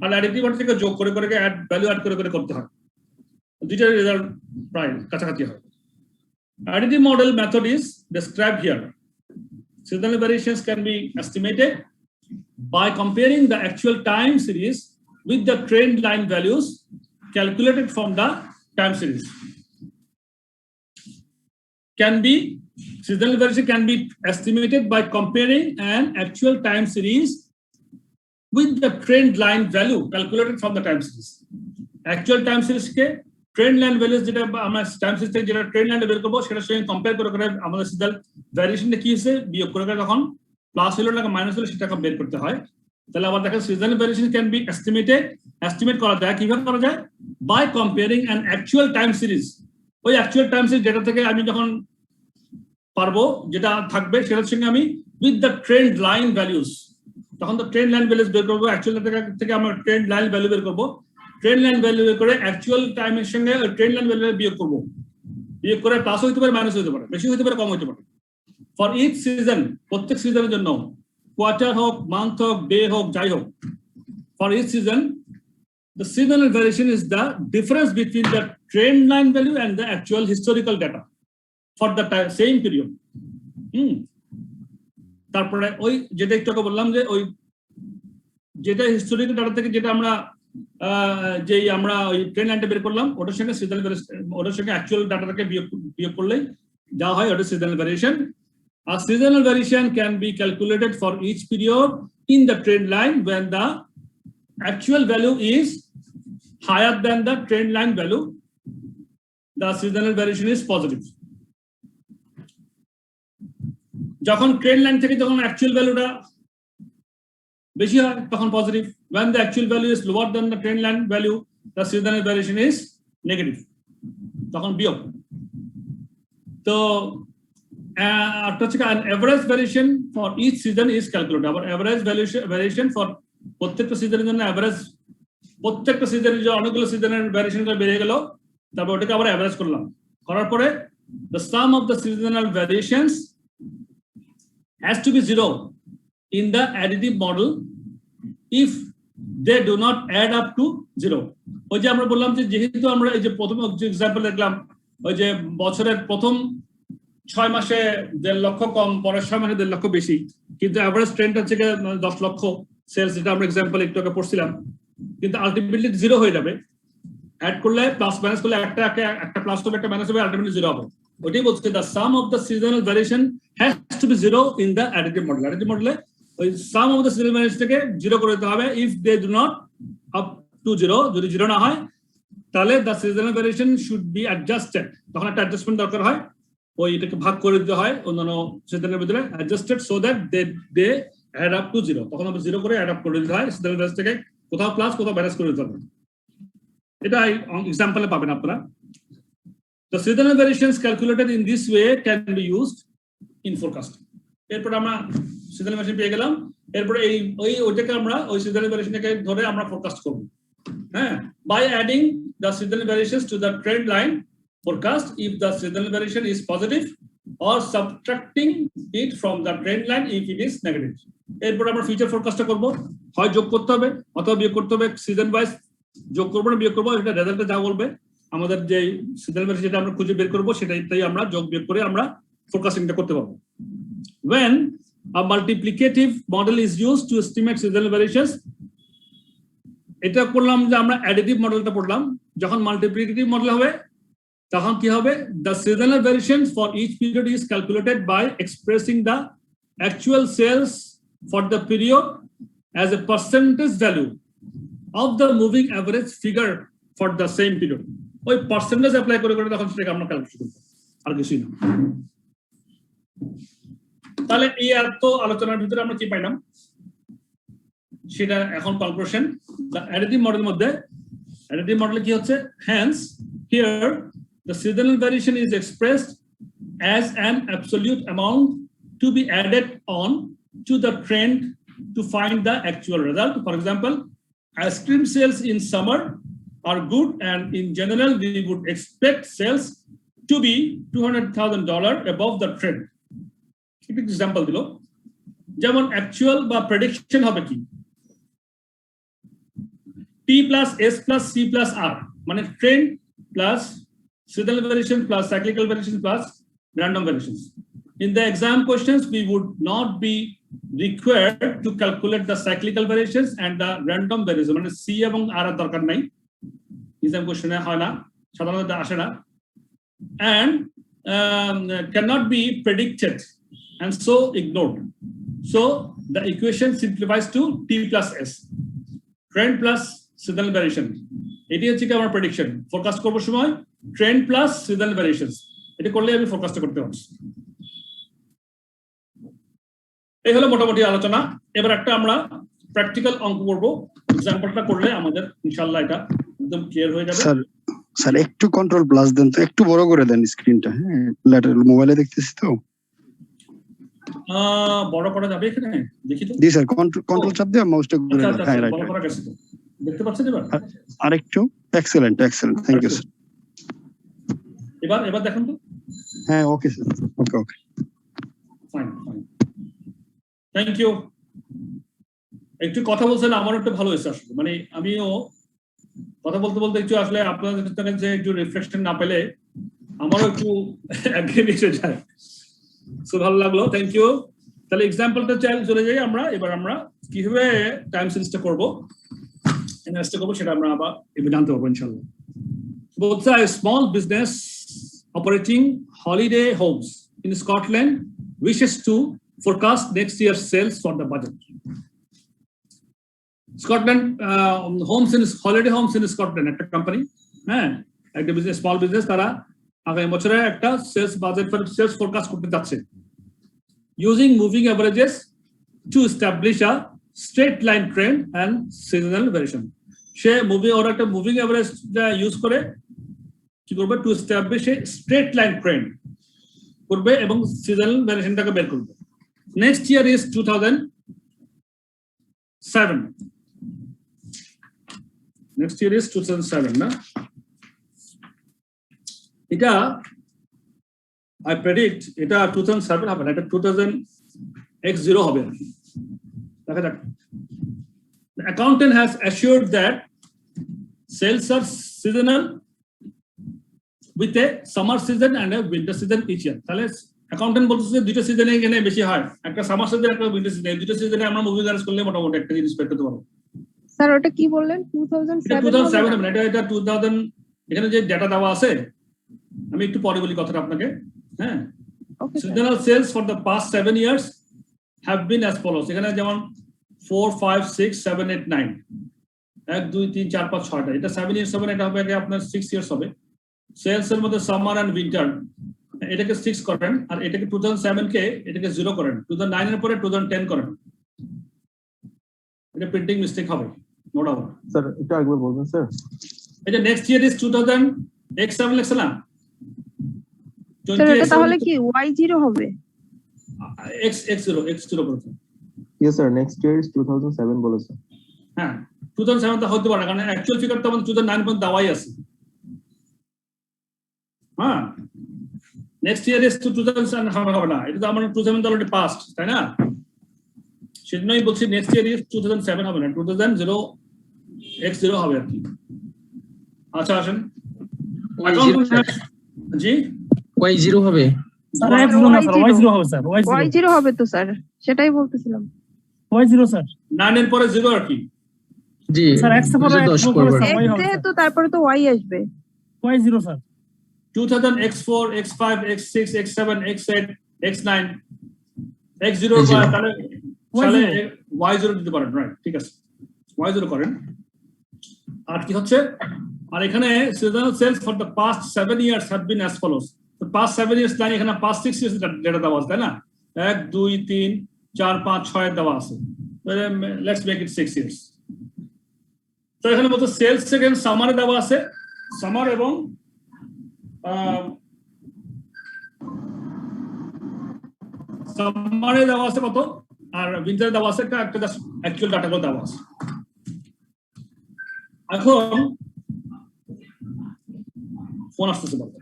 আর অ্যাডিটিভ মডেল থেকে যোগ করে করে অ্যাড ভ্যালু অ্যাড করে করে করতে হয়। দুইটার রেজাল্ট প্রায় কাছাকাছি হয়। Additive model method is described here. Seasonal variations can be estimated by comparing the actual time series with the trend line values calculated from the time series. Seasonal variation can be estimated by comparing an actual time series with the trend line value calculated from the time series. Actual time series ke trend line values যেটা আমরা time series থেকে যেটা trend লাইনে বের করব সেটার সঙ্গে compare করে আমাদের সিজনাল ভ্যারিয়েশনটা কি হচ্ছে বিয়োগ করে যখন প্লাস হলো না মাইনাস হলো সেটাকে বের করতে হয়। তাহলে আবার দেখেন seasonal variation can be estimate করা যায় কিভাবে করা যায় by comparing an actual time series. ওই অ্যাকচুয়াল টাইম সিরিজ যেটা থেকে আমি যখন পারবো যেটা থাকবে সেটার সঙ্গে আমি with the trend line values তখন তো ট্রেন্ড লাইন ভ্যালুস বের করবো অ্যাকচুয়াল থেকে আমরা ট্রেন্ড লাইন ভ্যালু বের করবো ট্রেন্ড লাইন ভ্যালু বের করে অ্যাকচুয়াল টাইমের সঙ্গে ট্রেন্ড লাইন ভ্যালু বিয়োগ করবো বিয়োগ করে প্লাস হতে পারে মাইনাস হতে পারে বেশি হতে পারে কম হতে পারে ফর ইচ সিজন প্রত্যেক সিজনের জন্য কোয়ার্টার হোক মান্থ হোক ডে হোক যাই হোক for each season the seasonal variation is the difference between the trend line value and the actual historical data for the same period. তারপরে ওই যেটা একটু আগে বললাম যে ওই যেটা হিস্টোরিক্যাল ডাটা থেকে যেটা আমরা আমরা ওই ট্রেন্ড লাইনটা বের করলাম ওটার সঙ্গে সিজনাল ওটার সঙ্গে অ্যাকচুয়াল ডাটাটাকে বিয়োগ করলেই যা হয় ওটা seasonal variation. A seasonal variation can be calculated for each period in the trend line when the actual value is higher than the trend line value. The seasonal variation is positive. যখন trend line থেকে যখন actual ভ্যালুটা বেশি হয় তখন positive when the actual value is lower than the trend line value the seasonal variation is negative তখন বিয়োগ। তো an average variation for each season is calculated. Our average variation for প্রত্যেকটা সিজনের জন্য এভারেজ প্রত্যেকটা সিজনের যে অনেকগুলো সিজনের ভ্যারিয়েশনটা বেড়ে গেল তারপর ওটাকে আবার এভারেজ করলাম করার পরে the sum of the seasonal variations has to be zero in the additive model if they do not add up to zero. ওই যে আমরা বললাম যে যেহেতু আমরা এই যে প্রথম এক্সাম্পল দেখলাম ওই যে বছরের প্রথম 6 মাসে 1.5 লক্ষ কম পরের 6 মাসে 1.5 লক্ষ বেশি কিন্তু এভারেজ ট্রেন্ড হচ্ছে 10 লক্ষ সেলস যেটা আমরা এক্সাম্পল একটু আগে পড়ছিলাম কিন্তু আলটিমেটলি জিরো হয়ে যাবে অ্যাড করলে প্লাস মাইনাস করলে একটা প্লাস হবে একটা মাইনাস হবে আলটিমেটলি জিরো হবে। ওইটাই বলছে the sum of the seasonal variation has to be zero in the additive model. Additive মডেলে ওই সাম অফ দ্য সিজনাল ভ্যারিয়েশনটাকে জিরো করে দিতে হবে if they do not up to zero যদি জিরো না হয় তাহলে the seasonal variation should be adjusted তখন একটা অ্যাডজাস্টমেন্ট দরকার হয় ওই এটাকে ভাগ করে দিতে হয় অন্যান্য সিজনের ভিতরে adjusted so that they add up to zero তখন আমরা জিরো করে অ্যাড আপ করে দিতে হয় সিজনাল ভ্যারিয়েশন থেকে কোথাও প্লাস কোথাও মাইনাস করে দিতে হবে। এটা এক্সাম্পলে পাবেন আপনারা। The seasonal variations calculated in this way can be used in forecasting. এরপর আমরা সিজনাল ভ্যারিয়েশন পেয়ে গেলাম এরপর ওইটাকে আমরা ওই সিজনাল ভ্যারিয়েশনটাকে ধরে আমরা ফোরকাস্ট করব হ্যাঁ by adding the seasonal variations to the trend line forecast if the seasonal variation is positive or subtracting it from the trend line if it is negative. এরপর আমরা ফিউচার ফোরকাস্টটা করব হয় যোগ করতে হবে অথবা বিয়োগ করতে হবে সিজন ওয়াইজ যোগ করব না বিয়োগ করব এটা রেজাল্টে যা বলবে আমাদের যে সিজনাল ভ্যারিয়েশন যেটা আমরা খুঁজে বের করব সেটাই আমরা যোগ বিয়োগ করে আমরা ফোরকাস্টিংটা করতে পারবো। When a multiplicative model is used to estimate seasonal variations এটা করলাম যে আমরা অ্যাডিটিভ মডেলটা পড়লাম যখন মাল্টিপ্লিকেটিভ মডেল হবে তখন কি হবে the seasonal variations for each period is calculated by expressing the actual sales for the period as a percentage value of the moving average figure for the same period. ওই percentage apply করে তখন সেটাকে আমরা calculate করব আর কিছুই না। তাহলে এই এত আলোচনার ভিতরে আমরা কি পাইলাম সেটা এখন ক্যালকুলেশন দ্য অ্যাডিটিভ মডেলের মধ্যে অ্যাডিটিভ মডেলে কি হচ্ছে hence here the seasonal variation is expressed as an absolute amount to be added on to the trend to find the actual result. For example, ice cream sales in summer are good and in general we would expect sales to be $200,000 above the trend. Keep example below. যেমন actual বা prediction হবে কি T plus S plus C plus R মানে trend plus seasonal variation plus cyclical variation plus random variations. In the exam questions, we would not be required to calculate the cyclical variations and the random variations. মানে C এবং R এর দরকার নাই, exam question এ হয় না, সাধারণত আসে না, and cannot be predicted and so ignored. So the equation simplifies to T plus S, trend plus seasonal variation. এটি হচ্ছে কি আমার prediction, forecast করব সময় trend plus seasonal variations, এটা করলে আমি forecast করতে পারছি। এই হলো মোটামুটি আলোচনা। এবার একটা আমরা প্র্যাকটিক্যাল অঙ্ক করব, এক্সাম্পলটা করলে আমাদের ইনশাআল্লাহ এটা একদম ক্লিয়ার হয়ে যাবে। স্যার একটু কন্ট্রোল প্লাস দেন তো, একটু বড় করে দেন স্ক্রিনটা। হ্যাঁ, মোবাইলে দেখতেছি তো। বড় করা যাবে এখানে, দেখি তো। জি স্যার, কন্ট্রোল চাপ দিয়ে মাউসটা ঘুরে দেন। হ্যাঁ, রাইট, বড় করা গেছে তো, দেখতে পাচ্ছেন এবার? আরেকটু, এক্সেলেন্ট, থ্যাংক ইউ স্যার। এবার দেখুন তো। হ্যাঁ, okay sir, okay, fine, thank you. একটু কথা বলছেন, আমারও একটু ভালো হয়েছে আসলে, মানে আমিও কথা বলতে বলতে একটু আসলে আপনাদের কাছে একটু রিফ্রেশমেন্ট না পেলে আমারও একটু একঘেয়েমি এসে যায়। সো ভালো লাগলো, থ্যাংক ইউ। তাহলে এক্সাম্পলটা চলে যাই আমরা। এবার আমরা কিভাবে টাইম সিরিজটা করবো, ইনভেস্ট করবো, সেটা আমরা আবার এবার জানতে পারবো ইনশাআল্লাহ। Both a small business operating holiday homes in Scotland wishes to forecast next year's sales for the budget. Scotland holiday homes in Scotland একটা কোম্পানি, হ্যাঁ, একটা বিজনেস, স্মল বিজনেস, তারা আগামী বছরে একটা sales budget for sales forecast করতে যাচ্ছে using moving averages to establish a straight line trend and seasonal variation. সে ওরা একটা মুভিং অ্যাভারেজ ইউজ করে কি করবে, to establish a straight line trend করবে এবং সিজনাল ভেরিয়েশনটাকে বের করবে। Next year is 2007, next year is 2007 না, এটা I predict এটা 2007 হবে না, এটা 2000x0 হবে। দেখা যাক। The accountant has assured that sales are seasonal with a summer season and a winter season each year. তাহলে অ্যাকাউন্টেন্ট বলতেছে দুটো সিজনে এখানে বেশি হয়, একটা সামার সিজন একটা উইন্টার সিজন, দুটো সিজনে আমরা মুভি গার্স করলে মোটামুটি একটা জিনিস পেতে পারবো। স্যার ওটা কি বললেন? 2007 হবে না, এটা 2000, এখানে যে ডেটা দেওয়া আছে আমি একটু পরে বলি কথাটা আপনাকে। হ্যাঁ, seasonal sales for the past 7 years have been as follows. এখানে যেমন 4, 5, 6, 7, 8, 9, 1, 2, 3, 4, 5, 6টা, এটা 7 years হবে না, এটা হবে আপনার 6 years হবে। সেলস এর মধ্যে সামার এন্ড উইন্টার এটাকে 6 করেন, আর এটাকে 2007 কে এটাকে 0 করেন, 2009 এর পরে 2010 করেন। এটা প্রিন্টিং মিস্টেক হবে, নো ডাউট। স্যার এটা একবার বলবেন স্যার। এটা নেক্সট ইয়ার ইজ 2000x7 লিখছে না, স্যার এটা তাহলে কি y0 হবে? x0 বলতে। Yes sir, next year is 2007 বলেছে। হ্যাঁ, 2007 টা হতে পারে, কারণ অ্যাকচুয়াল ফিগার তো আমাদের 2009 পর্যন্ত দেওয়াই আছে। হ্যাঁ, নেক্সট ইয়ার ইজ 2007 হবে না, এটা তো আমার 2007 অলরেডি পাস্ট, তাই না? সেজন্যই বলছি নেক্সট ইয়ার ইজ 2007 হবে না, 2000x0 হবে আর কি। আচ্ছা আসেন, জি y0 হবে স্যার y0 হবে তো স্যার, সেটাই বলতেছিলাম। y0 স্যার, 9 এর পরে 0 আর কি? জি স্যার x এর পরে 10 করবেন। x তো তারপরে তো y আসবে। y0 sir, 2000x4, x5, x6, x7, x8, x9, x0 তাহলে y0 দিতে পারেন, রাইট? ঠিক আছে, y0 করেন। আর কি হচ্ছে, আর এখানে seasonal sales for the past 7 years have been as follows. The past 7 years line এখানে past 6 years ডেটা দেওয়া আছে, তাই না? 1, 2, 3, 4, 5, 6 দেওয়া আছে। Let's make it 6 years. তো এখানে বলতে সেলস সেকেন্ড সামারে দেওয়া আছে, সামার এবং সামারে দেওয়া আছে কত, আর উইন্টারে দেওয়া আছে একটা অ্যাকচুয়াল ডাটাগুলো দেওয়া আছে। এখন ফোন আসতেছে বলতে,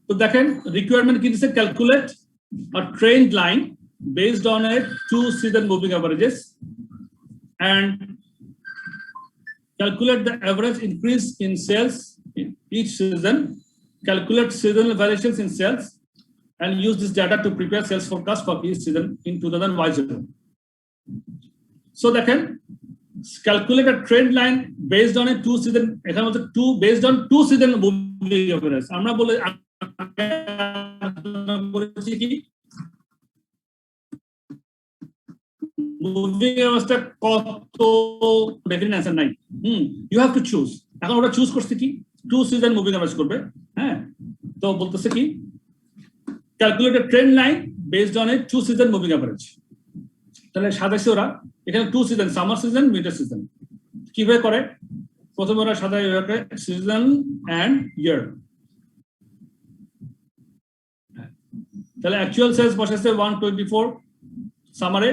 তো দেখেন রিকোয়ারমেন্ট কি দিচ্ছে, calculate a trend line based on A 2 season moving averages and calculate the average increase in sales in each season calculate seasonal variations in sales and use this data to prepare sales forecast for each season in 2010. So দেখেন calculate a trend line based on a two season, এখানে হচ্ছে based on two season moving average. আমরা বলেছি কি moving অ্যাভারেজটা কত definite answer নাই। You have to choose. এখন ওটা চুজ করছে কি টু সিজন মুভিং অ্যাভারেজ করবে। হ্যাঁ, তো বলতেছে কি calculate a trend line based on a two season moving average. তাহলে সাজাইছে ওরা এখানে two season, summer season, winter season. কিভাবে করে? প্রথমে ওরা সাজায় সিজন অ্যান্ড ইয়ার। তাহলে অ্যাকচুয়াল সেলস বসেছে 124 সামারে,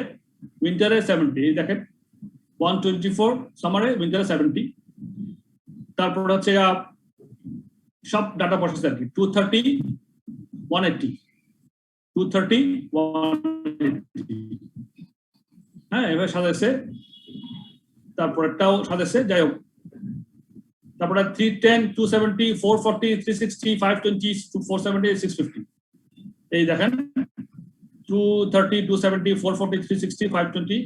উইন্টারে 70। দেখেন 124 সামারে, উইন্টারে 70। তারপর হচ্ছে সব ডাটা বসেছে আর কি 230 180 230 180। হ্যাঁ, এবার সাজাইছে। তারপরটাও সাজাইছে, যাই হোক। তারপরে 310 270 440 360 520 470 650। এই দেখেন 230 270 440 360 520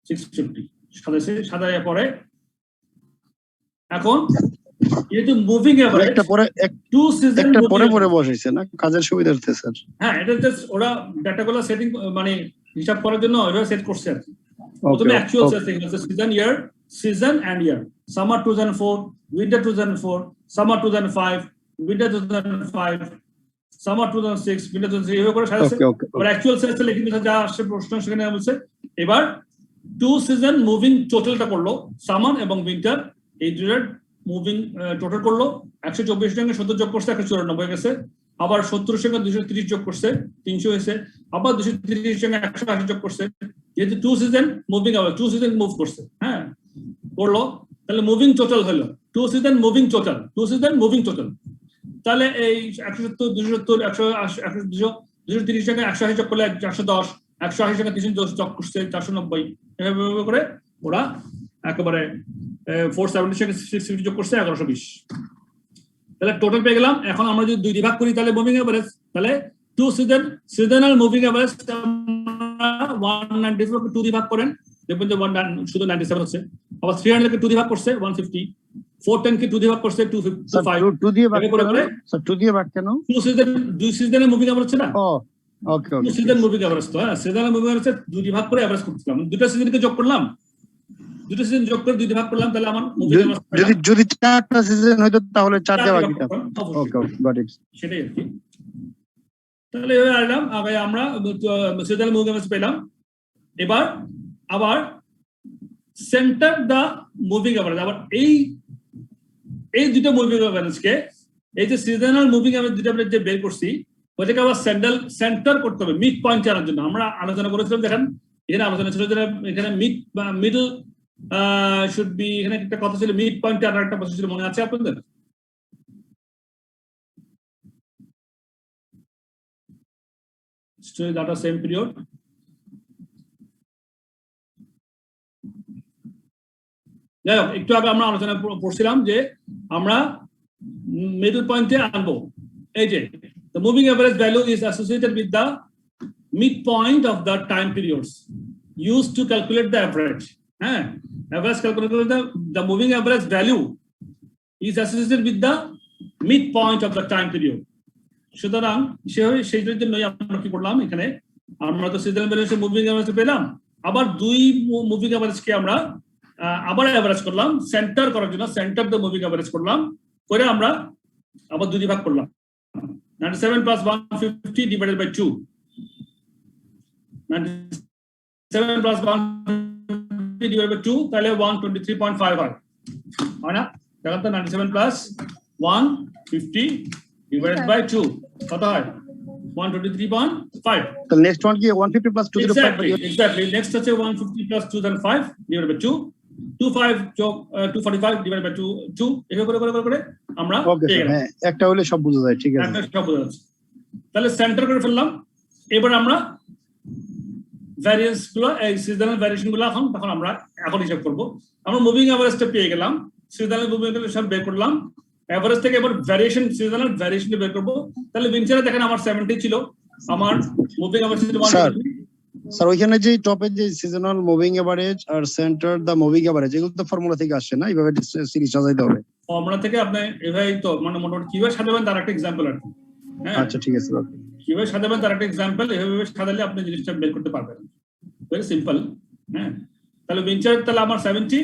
650 সাজাইছে। সাজাইয়া পরে এখন যেহেতু মুভিং এভারেজ একটা পরে টু সিজন একটা পরে বসাইছে না কাজের সুবিধার্থে স্যার। হ্যাঁ, এটা জাস্ট ওরা ডাটাগুলো সেটিং মানে হিসাব করার জন্য ওরা সেট করছে আর কি। প্রথমে অ্যাকচুয়াল সেটিং হচ্ছে season year, season and year. Summer 2004, winter 2004, summer 2005, winter 2005, summer 2006, winter 2006 এভাবে করে সাজাচ্ছে। আর অ্যাকচুয়াল সেলস লিখে দিয়েছে যা আসছে প্রশ্ন সেখানে বলছে। এবার টু সিজন মুভিং টোটালটা করলো, সামার এবং উইন্টার এই দুটোর মুভিং টোটাল করলো। 124 সঙ্গে 70 যোগ করছে 194 হয়ে গেছে। আবার 70 সঙ্গে 230 যোগ করছে 300 হয়েছে। আবার 230 সঙ্গে 180 যোগ করছে। যেহেতু টু সিজন মুভিং আবার টু সিজন মুভ করছে, হ্যাঁ করলো, তাহলে মুভিং টোটাল হলো two season moving total, two season moving total. তাহলে এই 170 270 180 230 সঙ্গে 180 যোগ করলে 410, 180 সঙ্গে 310 যোগ করছে 490। এভাবে করে ওরা একেবারে 470 সঙ্গে 650 যোগ করছে 1120। তাহলে টোটাল পেয়ে গেলাম। এখন আমরা যদি দুই ভাগ করি তাহলে মুভিং এভারেজ, তাহলে two season seasonal moving average 194 কে 2 দিয়ে ভাগ করেন, দেখবেন যে শুধু 97 হচ্ছে। আবার 300 কে 2 দিয়ে ভাগ করছে 150, 410 কে 2 দিয়ে ভাগ করছে 255। 2 দিয়ে ভাগ করে স্যার 2 দিয়ে ভাগ কেন? টু সিজন দুই সিজনের মুভিং এভারেজ না। ওকে টু সিজন মুভিং এভারেজ তো, হ্যাঁ সিজনাল মুভিং এভারেজ 2 দিয়ে ভাগ করে এভারেজ করতেছিলাম। দুটো সিজনকে যোগ করলাম, দুটো সিজন যোগ করে 2 দিয়ে ভাগ করলাম, তাহলে আমার মুভিং এভারেজ যদি 4টা সিজন হইতো তাহলে 4 দিয়ে ভাগ দিতাম। ওকে গট ইট। সেটাই আর কি। তাহলে এভাবে আসলাম, আগে আমরা সিজনাল মুভিং এভারেজ পেলাম। এবার আবার সেন্টার দা মুভিং এভারেজ, আবার এই দুটো মুভিং এভারেজকে এই যে সিজনাল মুভিং এভারেজ দুটো আমরা যে বের করছি ওটাকে আবার সেন্টার করতে হবে মিড পয়েন্ট আনার জন্য। আমরা আলোচনা করেছিলাম, দেখেন এখানে আলোচনা ছিল যে এখানে মিডল শুড বি, এখানে একটা কথা ছিল মিড পয়েন্ট আনার একটা কথা ছিল, মনে আছে আপনাদের? Data same period. যাই হোক, একটু আগে আমরা আলোচনা করছিলাম যে আমরা মিডল পয়েন্টে আনবো। এই যে the moving average value is associated with the midpoint of the time periods used to calculate the average. হ্যাঁ, average calculate the moving average value is associated with the midpoint of the time period. সুতরাং সেইটার জন্যই আমরা কি করলাম, এখানে আমরা তো সিজনাল ভ্যারিয়েন্স মুভিং এভারেজ পেলাম, আবার দুই মুভিং এভারেজকে আমরা আবার এভারেজ করলাম সেন্টার করার জন্য, সেন্টার দ্য মুভিং এভারেজ করলাম, করে আমরা আবার 2 দিয়ে ভাগ করলাম। 97 plus 150 divided by 2, 97 plus 150 divided by 2 তাহলে 123.5 হয় না? দেখেন তো 97 plus 150 divided by 2 কত হয়? 123.5। তো নেক্সট ওয়ান কি 150 plus 205? এক্স্যাক্টলি নেক্সট হচ্ছে 150 plus 2005 divided by 2, 25 যোগ 245 divided by 2 এভাবে করে আমরা পেয়ে গেলাম। হ্যাঁ, একটা হলে সব বোঝা যায়, ঠিক আছে, একটা সব বোঝা যাচ্ছে। তাহলে সেন্টার করে ফেললাম। এবার আমরা ভ্যারিয়েন্স গুলো, এই সিজনাল ভ্যারিয়েশন গুলো তখন আমরা এখন হিসাব করব। আমরা মুভিং এভারেজটা পেয়ে গেলাম, সিজনাল মুভিং এভারেজ সব বের করলাম, এভারেজ থেকে এবার ভ্যারিয়েশন, সিজনাল ভ্যারিয়েশন বের করবো। তাহলে উইন্টারে দেখেন আমার 70 ছিল, আমার মুভিং এভারেজ ছিল স্যার 123। স্যার ওইখানে যে টপে যে সিজনাল মুভিং এভারেজ আর সেন্টার দা মুভিং এভারেজ এগুলো তো ফর্মুলা থেকে আসছে না, এইভাবে সিরিজ সাজাইতে হবে। ফর্মুলা থেকে আপনি এভাবেই তো মানে মোটামুটি কিভাবে সাজাবেন তার একটা এক্সাম্পল আর কি। হ্যাঁ, আচ্ছা ঠিক আছে ওকে। কিভাবে সাজাবেন তার একটা এক্সাম্পল, এভাবে সাজালে আপনি জিনিসটা বের করতে পারবেন। Very simple. হ্যাঁ, তাহলে উইন্টার তাহলে আমার 70,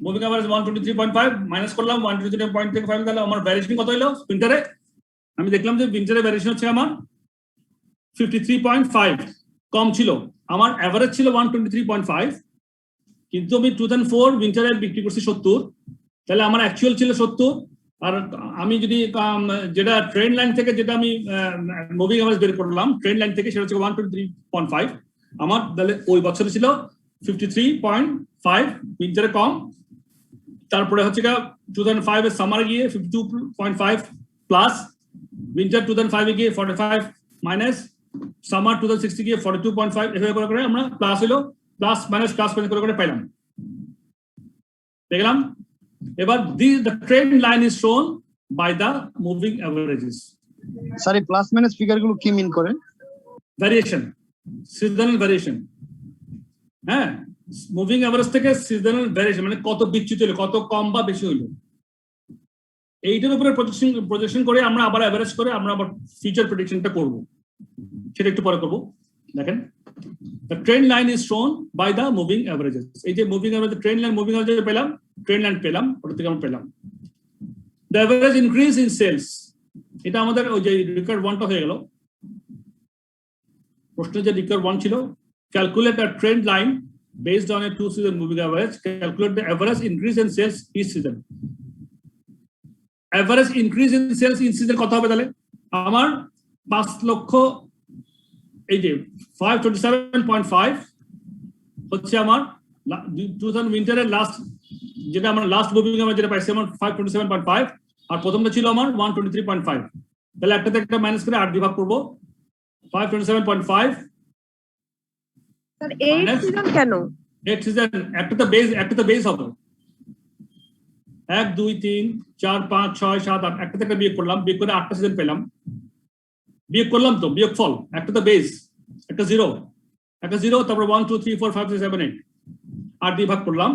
মুভিং এভারেজ 123.5 মাইনাস করলাম 123.5, তাহলে আমার ভ্যারিয়েশন কত হলো উইন্টারে? আমি দেখলাম যে উইন্টারে ভ্যারিয়েশন হচ্ছে আমার 53.5, কম ছিল। আমার এভারেজ ছিল 123.5, কিন্তু আমি 2004 উইন্টারে বিক্রি করছি 70, তাহলে আমার অ্যাকচুয়াল ছিল 70। আর আমি যদি যেটা ট্রেন লাইন থেকে যেটা আমি মুভিং এভারেজ বের করলাম ট্রেন লাইন থেকে, সেটা হচ্ছে 123.5, আমার তাহলে ওই বছরে ছিল 53.5, উইন্টারে কম। তারপরে হচ্ছে 2005 এর সামারে গিয়ে 52.5 প্লাস, উইন্টার 2005 এ গিয়ে 45 মাইনাস, সামার 2006 গিয়ে 42.5, এভাবে করে আমরা প্লাস হলো প্লাস মাইনাস করে পাইলাম, দেখলাম। এবার the trend line is shown by the moving averages. Sir এই প্লাস মাইনাস ফিগার গুলো কি মিন করে? Variation, seasonal variation. হ্যাঁ, মুভিং এভারেজ থেকে সিজনাল ভ্যারিয়েশন মানে কত বিচ্যুত হলো, কত কম বা বেশি হইলো, এইটার উপরে প্রজেকশন করে আমরা আবার এভারেজ করে আমরা আবার ফিউচার প্রেডিকশনটা করব, সেটা একটু পরে করব। দেখেন, the trend line is shown by the moving averages. এই যে moving average, trend line moving average পেলাম, ট্রেন্ড লাইন পেলাম, ওটা থেকে আমরা পেলাম the average increase in sales। এটা আমাদের ওই যে রিকর্ড 1টা হয়ে গেল। প্রশ্ন যে রিকর্ড 1 ছিল, calculate a trend line based on a 2-season moving average, calculate the average increase in sales each season। average increase in sales each season কত হবে? তাহলে আমার 5 লক্ষ, এই যে 527.5 হচ্ছে আমার 2000 উইন্টারের লাস্ট, যেটা আমার লাস্ট মুভিং এভারেজ যেটা পাইছি আমার 527.5, আর প্রথমটা ছিল আমার 123.5। তাহলে একটা থেকে একটা মাইনাস করে 8 বিভাগ করব, 527.5 স্যার 8 সিজন কেন? 8 সিজন, একটা তো বেস হবে। 1 2 3 4 5 6 7 8, একটা থেকে বিয়োগ করলাম, বিয়োগ করে 8টা সিজন পেলাম, বিয়োগ করলাম তো বিয়োগফল, একটা তো বেস, একটা জিরো, তারপর 1 2 3 4 5 6 7 8, 8 দিয়ে ভাগ করলাম,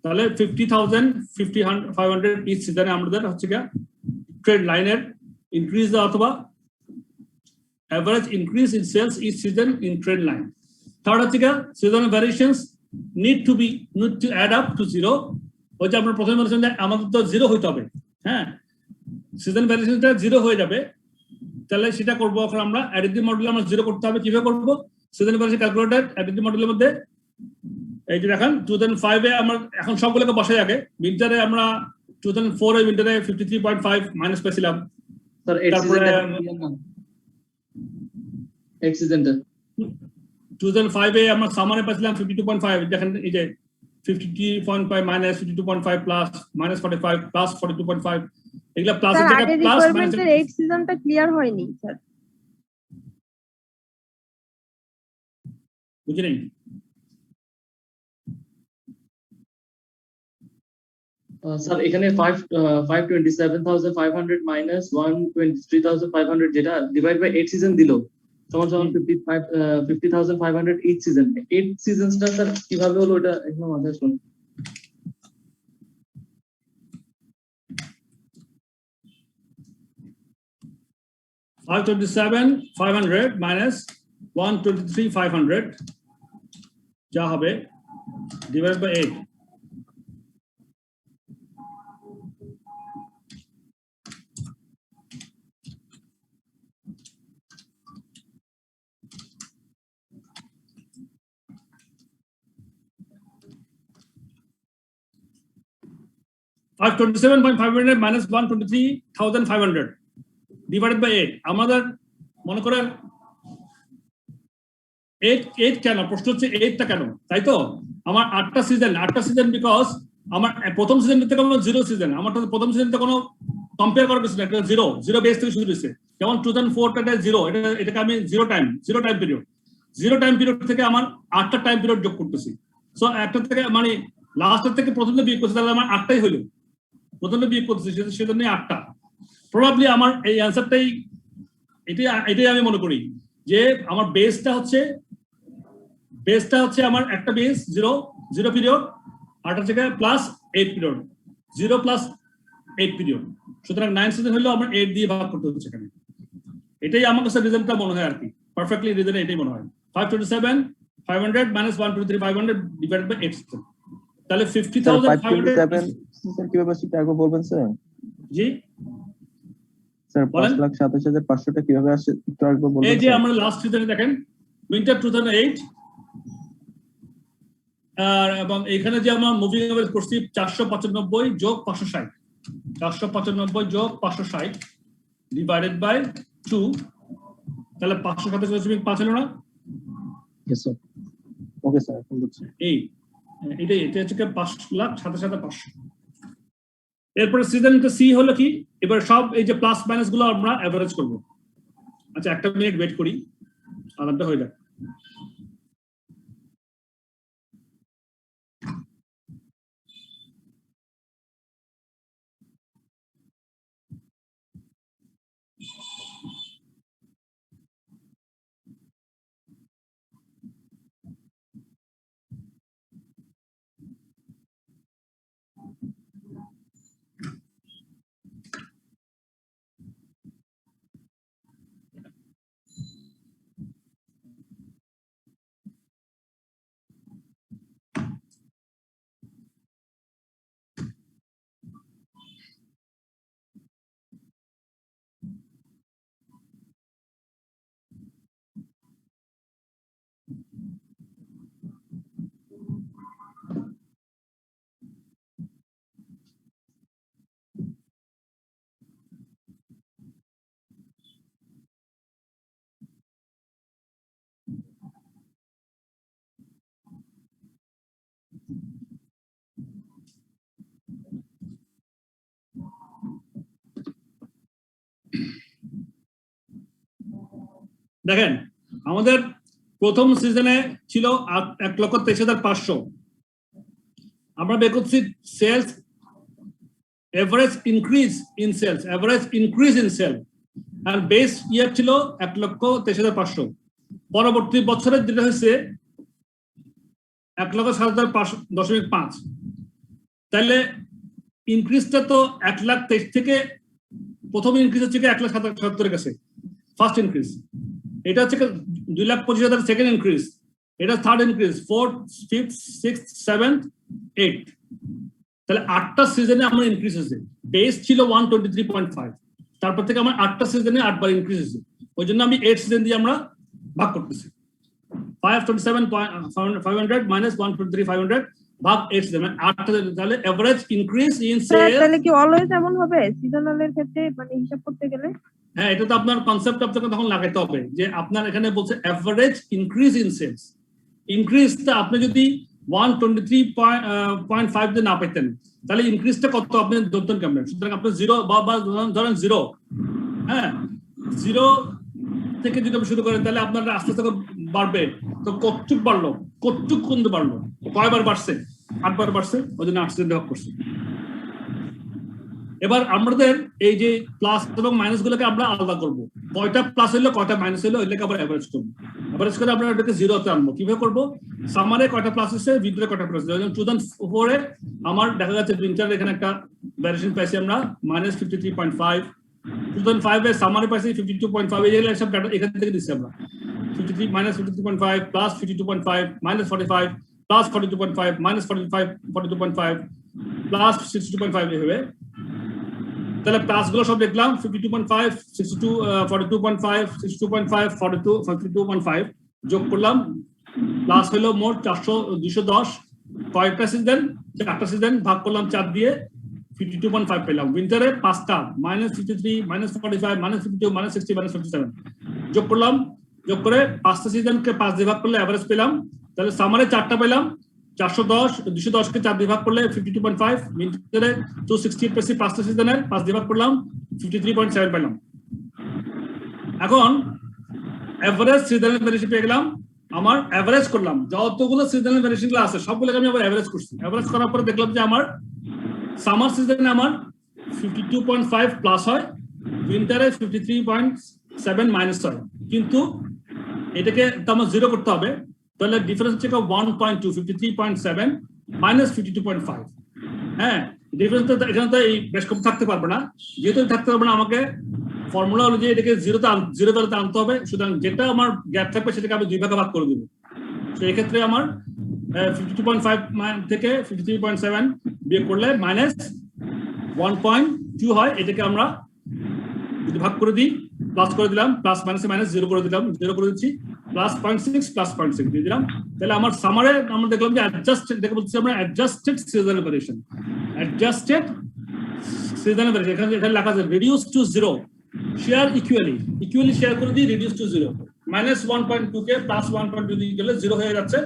তাহলে 50,000 500 ইচ সিজনে আমাদের হচ্ছে গিয়া ট্রেড লাইনের ইনক্রিজ অথবা average increase in sales each season in trend line. Third হচ্ছে গিয়া seasonal variations need to add up to zero. ওই যে আপনার প্রথমে বলেছেন যে আমাদের তো জিরো হইতে হবে। হ্যাঁ, সিজন ভ্যারিয়েশনটা জিরো হয়ে যাবে, তাহলে সেটা করবো এখন আমরা অ্যাডিটিভ মডেলে আমরা জিরো করতে হবে। কিভাবে করবো? সিজন ভ্যারিয়েশন ক্যালকুলেটর অ্যাডিটিভ মডেলের মধ্যে এই যে দেখেন 2005 এ আমরা এখন সবগুলোকে বসাই আগে। উইন্টারে আমরা 2004 এ উইন্টারে 53.5 মাইনাস পেয়েছিলাম। স্যার তারপরে এক্স সিজনটা 2005 এ আমরা সামারে পেয়েছিলাম 52.5, দেখেন এই যে 53.5 মাইনাস 52.5 প্লাস মাইনাস 45 প্লাস 42.5, এগুলা প্লাস এর জায়গায় প্লাস মাইনাস। 8 সিজনটা ক্লিয়ার হয়নি স্যার, বুঝি নাই। স্যার এখানে 527,500 মাইনাস 123,500 যেটা ডিভাইড বাই 8 সিজন দিল সমান 50,500 ইচ সিজন। 8 সিজনসটা স্যার কিভাবে হলো এটা একদম মাথায় আসলো না। 527,500 মাইনাস 123,500 যা হবে divide by 8। $527,500 minus 123,500 divided by 8। আমাদের মনে করেন 8 কেন? প্রশ্ন হচ্ছে 8টা কেন, তাই তো? আমার 8টা সিজন বিকজ আমার প্রথম সিজনটা থেকে কোনো জিরো সিজন, আমার প্রথম সিজনটা কোনো কম্পেয়ার করার কিছু না, একটা জিরো বেস থেকে শুরু হয়েছে। যেমন 2004টা জিরো, এটাকে আমি জিরো টাইম পিরিয়ড থেকে আমার 8টা টাইম পিরিয়ড যোগ করতেছি। সো একটা থেকে মানে লাস্টের থেকে প্রথমটা বিয়োগ করছি, তাহলে আমার 8টাই হইলো। প্রথমে বিয়োগ করতেছি সেজন্য 8টা। প্রবাবলি আমার এই অ্যান্সারটাই এটাই আমি মনে করি যে আমার বেসটা হচ্ছে আমার একটা বেস 0 পিরিয়ড, আরটা থেকে প্লাস 8 পিরিয়ড, 0 প্লাস 8 পিরিয়ড। সুতরাং 9 সিজন হলো আমার 8 দিয়ে ভাগ করতে হচ্ছে এখানে। এটাই আমার কাছে রিজনটা মনে হয় আর কি, পারফেক্টলি রিজন এটাই মনে হয়। 527 500 minus 123 500 divided by 8 সিজন, তাহলে 50,500 স্যার কিভাবে আসছে একবার বলবেন স্যার? জি স্যার বলেন। 5,27,500 টা কিভাবে আসছে একটু একবার বলবেন? এই যে আমরা লাস্ট সিজনে দেখেন উইন্টার 2008 আর এবং এখানে যে আমরা মুভিং এভারেজ করছি 495 যোগ 560, 495 যোগ 560 ডিভাইডেড বাই 2, তাহলে 527.5 হলো না? Yes sir. ওকে স্যার, এখন বুঝছি। এটা হচ্ছে 5,27,500। এরপরে সিজনটা সি হলো কি, এবার সব এই যে প্লাস মাইনাস গুলো আমরা এভারেজ করব। আচ্ছা একটা মিনিট ওয়েট করি, আলাদা হয়ে যাক। দেখেন আমাদের প্রথম সিজনে ছিল 1,23,500, আমরা বের করছি sales average increase in sales, আর বেস ইয়ার ছিল 1,23,500। পরবর্তী বছরের যেটা হয়েছে 1,07,500.5, তাহলে ইনক্রিজটা তো 1,23,000 থেকে প্রথম ইনক্রিজ হচ্ছে 1,77,000 কাছে ফার্স্ট ইনক্রিজ, এটা হচ্ছে 2,25,000 সেকেন্ড ইনক্রিজ, এটা third increase, 4th 5th 6th 7th 8th, তাহলে 8টা সিজনে আমার ইনক্রিজ হয়েছে। বেস ছিল 123.5, তারপর থেকে আমার 8টা সিজনে 8 বার ইনক্রিজ হয়েছে, ওই জন্য আমি 8 সিজন দিয়ে আমরা ভাগ করতেছি। 527,500 minus 123,500 ভাগ 8 সিজন, 8টা, তাহলে এভারেজ ইনক্রিজ ইন সেলস। তাহলে কি অলওয়েজ এমন হবে সিজনালের ক্ষেত্রে, মানে হিসাব করতে গেলে? হ্যাঁ, এটা তো আপনার কনসেপ্ট আপনাকে তখন লাগাইতে হবে যে আপনার এখানে বলছে এভারেজ ইনক্রিজ ইন সেলস। ইনক্রিজটা আপনি যদি 123.5 দিয়ে না পেতেন তাহলে ইনক্রিজটা কত আপনি ধরতেন কেমন? সুতরাং আপনি 0 বা ধরেন 0, হ্যাঁ 0 থেকে যদি আপনি শুরু করেন তাহলে আপনার আস্তে আস্তে বাড়বে। তো কতটুক বাড়লো, কতটুক কোনটা বাড়লো, কয়বার বাড়ছে? 8 বার বাড়ছে, ওই জন্য 8 সিজন ভাগ করছে। এবার আমাদের এই যে প্লাস এবং মাইনাস গুলোকে আমরা আলাদা করবো, কয়টা প্লাস হইলো কয়টা মাইনাস হইলো এগুলোকে আবার এভারেজ করবো। এভারেজ করে আমরা এটাকে 0-তে আনবো। কিভাবে করবো? সামারে কয়টা প্লাস হচ্ছে, ভিতরে কয়টা প্লাস। 2004-এ আমার দেখা যাচ্ছে উইন্টার এখানে একটা ভ্যারিয়েশন পাইছি আমরা -53.5, 2005-এ সামারে পাইছি 52.5, এই যে সব ডাটা এখান থেকে দিচ্ছি আমরা। 53 -53.5 প্লাস 52.5 -45 প্লাস 42.5 -45 42.5 প্লাস 62.5 এভাবে। তাহলে প্লাস গুলো সব দেখলাম 52.5 62 42.5 62.5 42 52.5 যোগ করলাম, প্লাস হলো মোট 210। কয়টা সিজন? 4টা সিজন, ভাগ করলাম 4 দিয়ে 52.5 পেলাম। উইন্টারে 5টা -53 -45 -52 -60 -57 যোগ করলাম, যোগ করে 5টা সিজনকে 5 দিয়ে ভাগ করলে এভারেজ পেলাম। তাহলে সামারে 4টা পেলাম, 410 210 কে 4 দিয়ে ভাগ করলে 52.5, উইন্টারে 260 পেয়েছি 5টা সিজনের 5 দিয়ে ভাগ করলাম 53.7 পেলাম। এখন এভারেজ সিজনাল ভ্যারিয়েশন পেয়ে গেলাম। আমার এভারেজ করলাম যতগুলো সিজনাল ভ্যারিয়েশন গুলো আছে সবগুলোকে আমি আবার এভারেজ করছি। এভারেজ করার পরে দেখলাম যে আমার সামার সিজনে আমার 52.5 প্লাস হয়, উইন্টারে 53.7 মাইনাস হয়, কিন্তু এটাকে তো আমার জিরো করতে হবে, তাহলে ডিফারেন্স হচ্ছে 1.2, 53.7 মাইনাস 52.5। হ্যাঁ, ডিফারেন্স এখানে তো এই বেশ কম থাকতে পারবে না, যেহেতু থাকতে পারবে না আমাকে ফর্মুলা অনুযায়ী এটাকে জিরো ভ্যালুতে আনতে হবে। সুতরাং যেটা আমার গ্যাপ থাকবে সেটাকে আমি 2 ভাগে ভাগ করে দেবো। সেই ক্ষেত্রে আমার 52.5 থেকে 53.7 বিয়োগ করলে মাইনাস 1.2 হয়, এটাকে আমরা যদি ভাগ করে দিই প্লাস করে দিলাম, প্লাস মাইনাসে মাইনাস জিরো করে দিলাম, জিরো করে দিচ্ছি, প্লাস 0.6 প্লাস 0.6 দিয়ে দিলাম। তাহলে আমার সামারে আমরা দেখলাম যে অ্যাডজাস্টেড, দেখে বলছি আমরা adjusted seasonal variation, adjusted seasonal variation. এখানে লেখা আছে reduce to zero, share equally share করে দিই, reduce to zero, minus 1.2 k plus 1.2 দিয়ে গেলে জিরো হয়ে যাচ্ছে।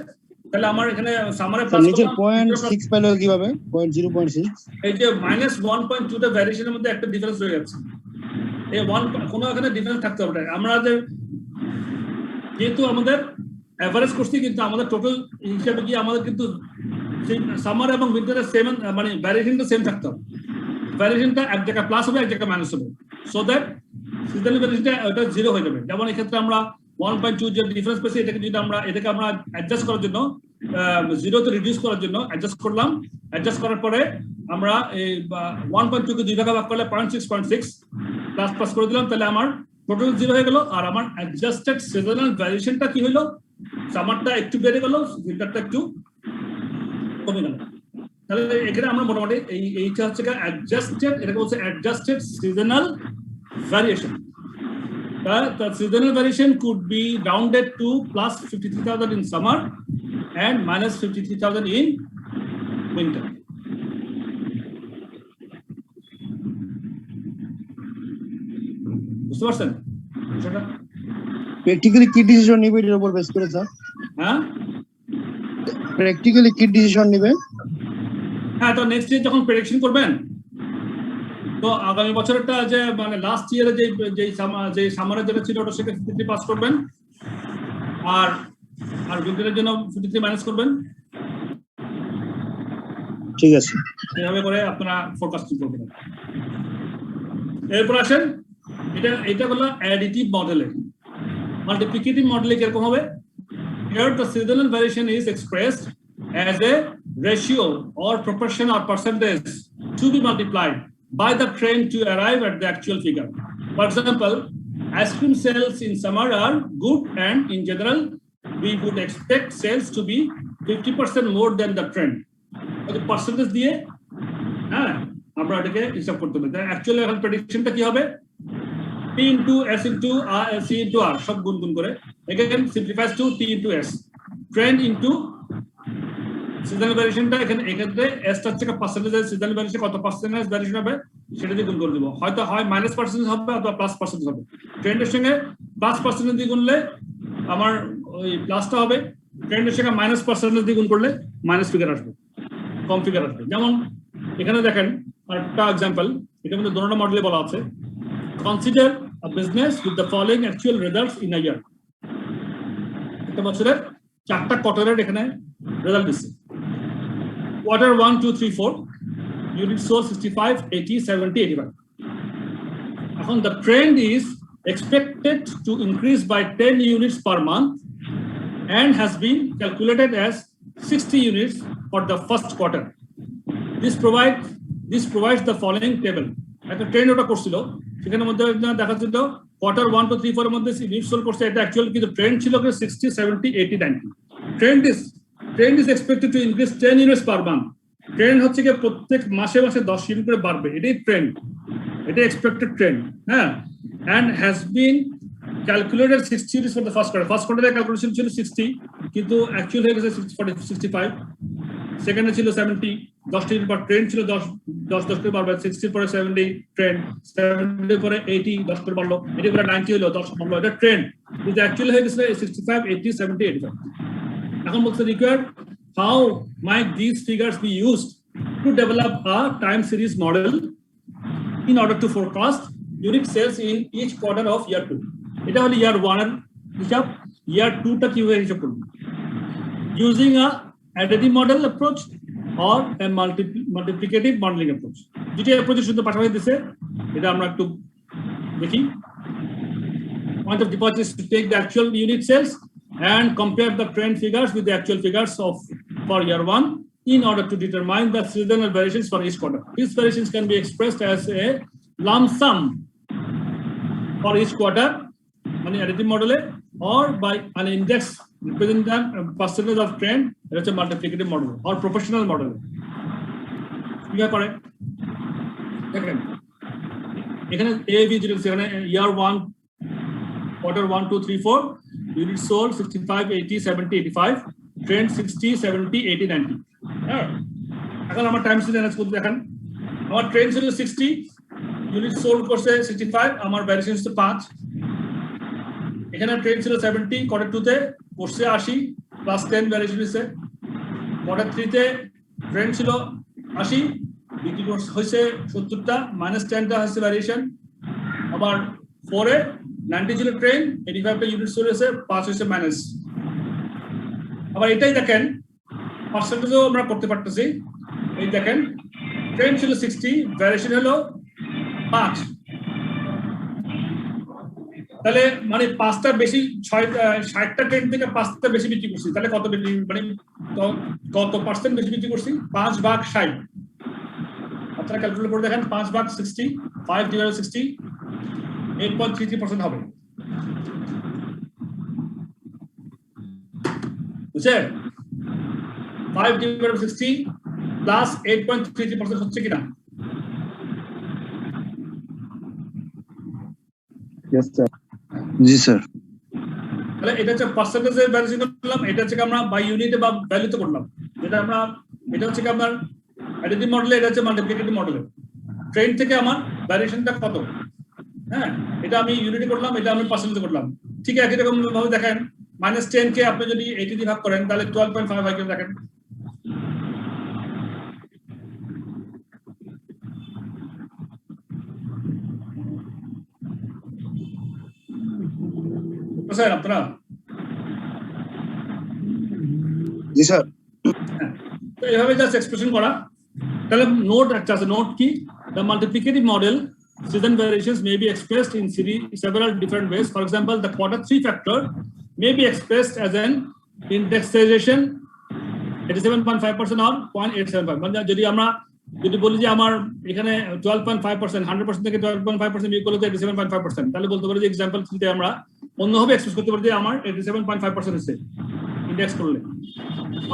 তাহলে আমার এখানে সামারে প্লাস নিচে 0.6 পেলো কিভাবে? 0.6 এই যে মাইনাস 1.2 টা ভ্যারিয়েশনের মধ্যে একটা ডিফারেন্স হয়ে যাচ্ছে, এই কোনো এখানে ডিফারেন্স থাকতে হবে না। আমরা যেহেতু আমাদের এভারেজ করছি, কিন্তু আমাদের টোটাল হিসাবে কি আমাদের কিন্তু সামার এবং উইন্টারের সেম, মানে ভ্যারিয়েশনটা সেম থাকতে হবে। ভ্যারিয়েশনটা এক জায়গায় প্লাস হবে, এক জায়গায় মাইনাস হবে, সো দ্যাট সিজনাল ভ্যারিয়েশনটা ওটা জিরো হয়ে যাবে। যেমন এই ক্ষেত্রে আমরা 1.2 যে ডিফারেন্স পেয়েছি, এটাকে যদি আমরা অ্যাডজাস্ট করার জন্য, জিরোতে রিডিউস করার জন্য অ্যাডজাস্ট করলাম। অ্যাডজাস্ট করার পরে আমরা এই 1.2 কে 2 ভাগে ভাগ করলে 0.6 প্লাস প্লাস করে দিলাম, তাহলে আমার টোটাল জিরো হয়ে গেল। আর আমার অ্যাডজাস্টেড সিজনাল ভ্যারিয়েশনটা কি হলো, সামারটা একটু বেড়ে গেল, উইন্টারটা একটু কমে গেল। তাহলে এখানে আমরা মোটামুটি এইটা হচ্ছে অ্যাডজাস্টেড, এটাকে বলছে adjusted seasonal variation. The seasonal variation could be rounded to plus 53,000 in summer and minus 53,000 in winter. বুঝতে পারছেন? প্র্যাকটিক্যালি কি ডিসিশন নিবে এর উপর বেস করে স্যার? হ্যাঁ, প্র্যাকটিক্যালি কি ডিসিশন নিবে? হ্যাঁ, তো নেক্সট ইয়ার যখন প্রেডিকশন করবেন, তো আগামী বছরটা যে মানে লাস্ট ইয়ারে যে সামারে যেটা ছিল ওটা সেটা 53 পাস করবেন, আর উইন্টারের জন্য 53 মাইনাস করবেন। ঠিক আছে, এভাবে করে আপনারা ফোরকাস্টিং করবেন। এরপর আসেন, এটা হলো অ্যাডিটিভ মডেলে। মাল্টিপ্লিকেটিভ মডেলে কিরকম হবে? Here the seasonal variation is expressed as a ratio or proportion or percentage to be multiplied by the trend to arrive at the actual figure. For example, ice cream sales in summer are good, and in general, we would expect sales to be 50% more than the trend. The percentage দিয়ে হ্যাঁ আমরা এটাকে হিসাব করতে হবে। Actually এখন প্রেডিকশনটা কি হবে? T into S into R, C into R সব গুণ করে, again simplifies to T into S, trend into seasonal ভ্যারিয়েশনটা। এক্ষেত্রে এসটা হচ্ছে পার্সেন্টেজ, সিজনাল ভ্যারিয়েশন কত পার্সেন্টেজ ভ্যারিয়েশন হবে সেটা দিয়ে গুণ করে দেবো। হয়তো হয় মাইনাস পার্সেন্টেজ হবে অথবা প্লাস পার্সেন্টেজ হবে। ট্রেন্ডের সঙ্গে প্লাস পার্সেন্টেজ দিয়ে গুনলে আমার ওই প্লাসটা হবে, ট্রেন্ডের সঙ্গে মাইনাস পার্সেন্টেজ দিয়ে গুণ করলে মাইনাস ফিগার আসবে, কম ফিগার আসবে। যেমন এখানে দেখেন আরেকটা এক্সাম্পল, এটার মধ্যে দুটো মডেলে বলা আছে, consider a business with the following actual results in a year. একটা বছরের 4টা কোয়ার্টারের এখানে রেজাল্ট দিচ্ছে। Quarter 1, 2, 3, 4, units sold 65, 80, 70, 85. Now the trend is expected to increase by 10 units per month and has been calculated as 60 units for the first quarter. This provides the following table. একটা trend ওটা করছিল, সেখানে মধ্যে দেখা যেত quarter 1 to 3, 4 এর মধ্যে unit soul করছে, এটা অ্যাকচুয়ালি কিন্তু ট্রেন্ড ছিল 60, 70, 80, 90. Trend is expected to increase 10 units per month. Trend হচ্ছে কি প্রত্যেক মাসে 10 ইউনিট করে বাড়বে, এটাই ট্রেন্ড, এটা এক্সপেক্টেড ট্রেন্ড। হ্যাঁ, and has been calculated 60 units for the first quarter. First quarter calculation ছিল 60, কিন্তু অ্যাকচুয়াল হয়ে গেছে 65। সেকেন্ডে ছিল 70, 10 ইউনিট পর ট্রেন্ড ছিল 10 করে বাড়বে, 60 পরে 70 ট্রেন্ড, 70 পরে 80, 10 করে বাড়লো, 80 পরে 90 হলো, 10 বাড়লো, এটা ট্রেন্ড। কিন্তু অ্যাকচুয়ালি হয়ে গেছে 65, 80, 70, 85। এখন বলছে required how might these figures be used to develop a time series model in order to forecast unit sales in each quarter of year 2. এটা হলো year 1 এর হিসাব, year 2 টা কিভাবে হিসাব করব? Using a additive model approach or a multiplicative modelling approach. যেটা অ্যাপ্রোচের শুধু পাশাপাশি দিছে, এটা আমরা একটু দেখি। Point of departure is to take the actual unit sales and compare the trend figures with the actual figures of for year 1 in order to determine the seasonal variations for each quarter. These variations can be expressed as a lump sum for each quarter, মানে additive model, or by an index representing the percentage of trend, that's a multiplicative model or proportional model. কি করে দেখেন এখানে A B যেটা এখানে year 1 quarter 1 2 3 4 units sold 65 80 70 85 trend 60 70 80 90. হ্যাঁ, এখন আমার টাইম সিরিজ অ্যানালাইসিস করতে দেখেন আমার ট্রেন্ড ছিল 60, ইউনিট সোল্ড করছে 65, আমার ভ্যারিয়েশন হচ্ছে 5। এখানে ট্রেন্ড ছিল 70, কোয়ার্টার 2 তে করছে 80 প্লাস 10 ভ্যারিয়েশন হচ্ছে। কোয়ার্টার 3 তে ট্রেন্ড ছিল 80, বিক্রি হয়েছে 70টা, মাইনাস 10টা হচ্ছে ভ্যারিয়েশন। আবার 4 এ 90 ছিল ট্রেন্ড, 85টা ইউনিট সোল্ড হয়েছে, 5 হচ্ছে মাইনাস। আবার এটাই দেখেন পার্সেন্টেজও আমরা করতে পারতেছি। এই দেখেন ট্রেন্ড ছিল 60, ভ্যারিয়েশন হলো 5, তাহলে মানে 5টা বেশি 60টা ট্রেন্ড থেকে 5টা বেশি বিক্রি করছি, তাহলে কত বেশি মানে কত পার্সেন্ট বেশি বিক্রি করছি? 5 ভাগ 60। আপনারা ক্যালকুলেট করে দেখেন 5 ভাগ 60, 5 ডিভাইডেড 60 8.33% হবে, বুঝছেন? 5 divided by 60 plus 8.33% হচ্ছে কিনা? Yes, sir. জি স্যার। তাহলে এটা হচ্ছে পার্সেন্টেজের ভ্যারিয়েশন করলাম, এটা হচ্ছে আমরা বাই ইউনিটে বা ভ্যালুতে করলাম। যেটা আমরা এটা হচ্ছে আপনার অ্যাডিটিভ মডেলে, এটা হচ্ছে মাল্টিপ্লিকেটিভ মডেলে। ট্রেন্ড থেকে আমার ভ্যারিয়েশনটা কত, হ্যাঁ এটা আমি ইউনিটে করলাম, এটা আমি পার্সেন্টেজে করলাম। ঠিক একই রকম ভাবে দেখেন -10 কে আপনি যদি 80 দিয়ে ভাগ করেন তাহলে 12.5 হয় কিনা দেখেন। স্যার আপনারা জি স্যার। তো এইভাবে জাস্ট এক্সপ্রেশন করা। তাহলে নোট একটা আছে, নোট কি? The multiplicative model season variations may be expressed in several different ways. For example, the quarter 3 factor may be expressed as an indexation 87.5% or 0.875. মানে যদি আমরা যদি বলি যে আমার এখানে 12.5% 100% থেকে 12.5% বিয়োগ করলে 87.5%, তাহলে বলতে পারি যে এক্সাম্পল 3 তে আমরা অন্যভাবে এক্সপ্রেস করতে পারি যে আমার 87.5% হচ্ছে ইন্ডেক্স করলে।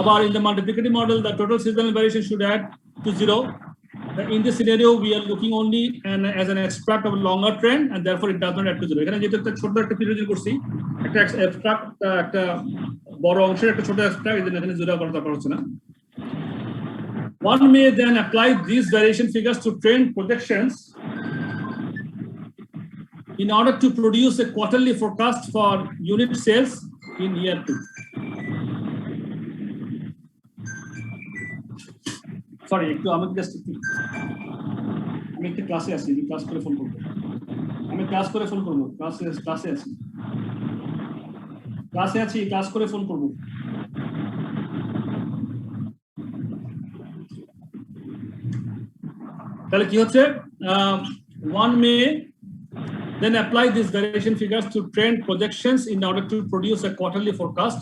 আবার in the multiplicative model the total seasonal variation should add to 0. In this scenario we are looking only as an extract of a longer trend and therefore it does not add to 0. এখানে যেটা একটা ছোট একটা period করছি, একটা extract একটা বড় অংশের একটা ছোট এক্সট্রাক্ট, এখানে 0 করা দরকার হচ্ছে না। One may then apply these variation figures to trend projections in order to produce a quarterly forecast for unit sales in year 2. Sorry, একটু আমি জাস্ট আমি একটা ক্লাসে আছি, ক্লাস করে ফোন করব। আমি ক্লাস করে ফোন করব, ক্লাসে আছি, ক্লাস করে ফোন করব। তাহলে কি হচ্ছে? One may then apply these variation figures to trend projections in order to produce a quarterly forecast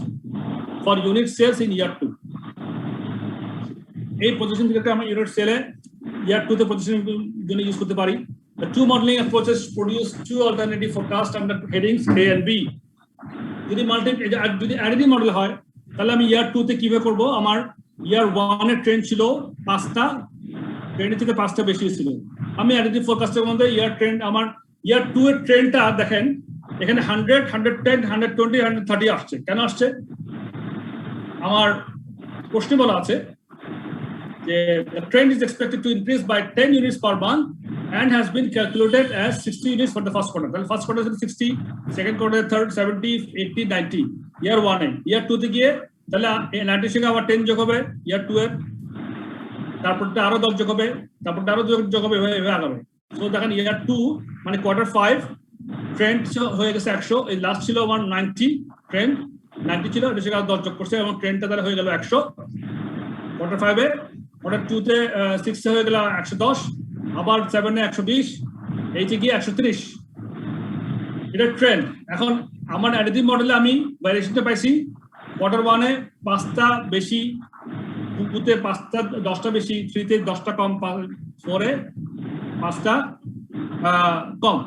for unit sales in year 2. এই পজিশন থেকে আমরা ইউনিট সেলে ইয়ার 2 তে পজিশন জন্য ইউজ করতে পারি। The two modeling approaches produce two alternative forecast under headings A and B. যদি additive model হয় তাহলে আমি ইয়ার 2 তে কিভাবে করব? আমার ইয়ার 1 এর ট্রেন্ড ছিল 5টা, ট্রেন্ড থেকে 5টা বেশি ছিল। আমি অ্যাডিটিভ ফোরকাস্টের মধ্যে ইয়ার ট্রেন্ড আমার ইয়ার 2 এর ট্রেন্ডটা দেখেন এখানে 100 110 120 130 আসছে। কেন আসছে? আমার প্রশ্নে বলা আছে যে the trend is expected to increase by 10 units per month and has been calculated as 60 units for the first quarter. তাহলে first quarter 60, second quarter third 70 80 90, ইয়ার 1 এ ইয়ার 2 তে গিয়ে তাহলে 90 সঙ্গে আবার 10 যোগ হবে ইয়ার 2 এর, তারপরটা আরো 10 যোগ হবে, তারপরটা আরো যোগ হবে, এভাবে আগাবে। সো দেখেন ইয়ার 2 মানে কোয়ার্টার 5 ট্রেন্ড হয়ে গেছে 100, এই লাস্ট ছিল 190 ট্রেন্ড 90 ছিল, এটা সঙ্গে 10 যোগ করছে এবং ট্রেন্ডটা তাহলে হয়ে গেল 100 কোয়ার্টার 5 এ। ওটা 2 তে 6 হয়ে গেল 110, আবার 7 এ 120, 8 এ গিয়ে 130। এটা ট্রেন্ড। এখন আমার অ্যাডিটিভ মডেলে আমি ভ্যারিয়েশনটা পাইছি কোয়ার্টার 1 এ 5টা বেশি, 2 তে 5টা 10টা বেশি, 3 তে 10টা কম, 4 এ 5টা কম।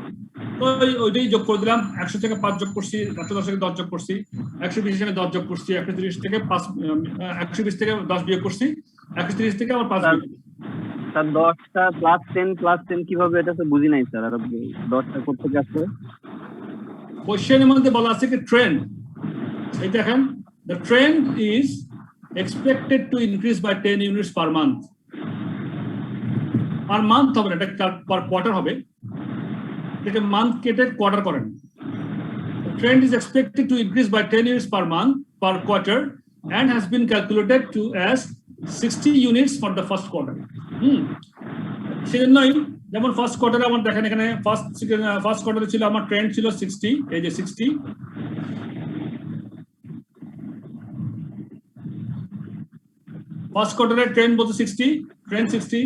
তো ওইটাই যোগ করে দিলাম, 100 থেকে 5 যোগ করছি, 110 থেকে 10 যোগ করছি, 120 থেকে 10 যোগ করছি, 130 থেকে 5, 120 থেকে 10 বিয়োগ করছি, 130 থেকে আবার 5 বিয়োগ। স্যার 10টা +10 কিভাবে, এটা তো বুঝি নাই স্যার। আর 10টা করতে যাচ্ছে কোশ্চেনের মধ্যে বলা আছে কি ট্রেন্ড। এই দেখেন, the trend is expected to increase by 10 units per month. per month হবে না, এটা per quarter হবে। এটাকে মান্থ কেটে কোয়ার্টার করেন। Trend is expected to increase by 10 units per month per quarter and has been calculated to as 60 units for the first quarter. সেজন্যই যেমন first কোয়ার্টারে আমার দেখেন এখানে ফার্স্ট কোয়ার্টারে ছিল আমার ট্রেন্ড ছিল 60, এই যে 60। ফার্স্ট কোয়ার্টারে ট্রেন্ড বলতে 60, ট্রেন্ড 60,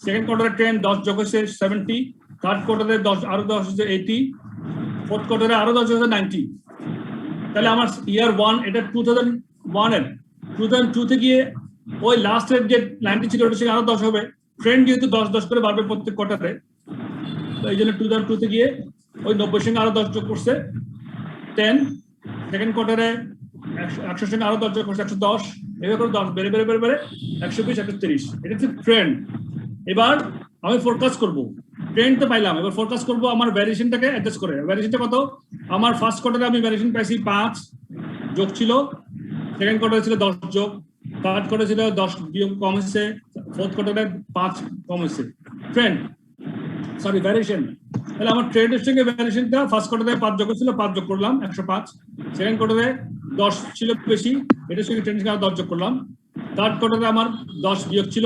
সেকেন্ড কোয়ার্টারে ট্রেন্ড 10 যোগ হয়েছে 70, থার্ড কোয়ার্টারে 10 আরো 10 হচ্ছে 80, ফোর্থ কোয়ার্টারে আরো 10 হচ্ছে 90। তাহলে আমার ইয়ার 1 এটা 2001 এর 2002 তে গিয়ে ওই লাস্টের যে 90 ছিল ওটা থেকে আরো 10 হবে। ট্রেন্ড যেহেতু 10 করে বাড়বে প্রত্যেক কোয়ার্টারে, তো এই জন্য 2002 তে গিয়ে ওই 90 সঙ্গে আরো 10 যোগ করছে 10, সেকেন্ড কোয়ার্টারে 100 সঙ্গে আরো 10 যোগ করছে 110, এভাবে করে 10 বেড়ে 120, 130। এটা হচ্ছে ট্রেন্ড। এবার আমি ফোরকাস্ট করব, ট্রেন্ড তো পাইলাম, এবার ফোরকাস্ট করব আমার ভ্যারিয়েশনটাকে অ্যাডজাস্ট করে। ভ্যারিয়েশনটা কত? আমার ফার্স্ট কোয়ার্টারে আমি ভ্যারিয়েশন পাইছি 5 যোগ ছিল, সেকেন্ড কোয়ার্টারে ছিল 10 যোগ, থার্ড কোয়ার্টারে ছিল 10 বিয়োগ কম হয়েছে, ফোর্থ কোয়ার্টারে 5 কম হয়েছে। Trend sorry variation. তাহলে আমার ট্রেন্ডের সঙ্গে ভ্যারিয়েশনটা ফার্স্ট কোয়ার্টারে 5 যোগ ছিল, 5 যোগ করলাম 105, সেকেন্ড কোয়ার্টারে 10 ছিল বেশি, এটার সঙ্গে ট্রেন্ডের সঙ্গে 10 যোগ করলাম, থার্ড কোয়ার্টারে আমার 10 বিয়োগ ছিল,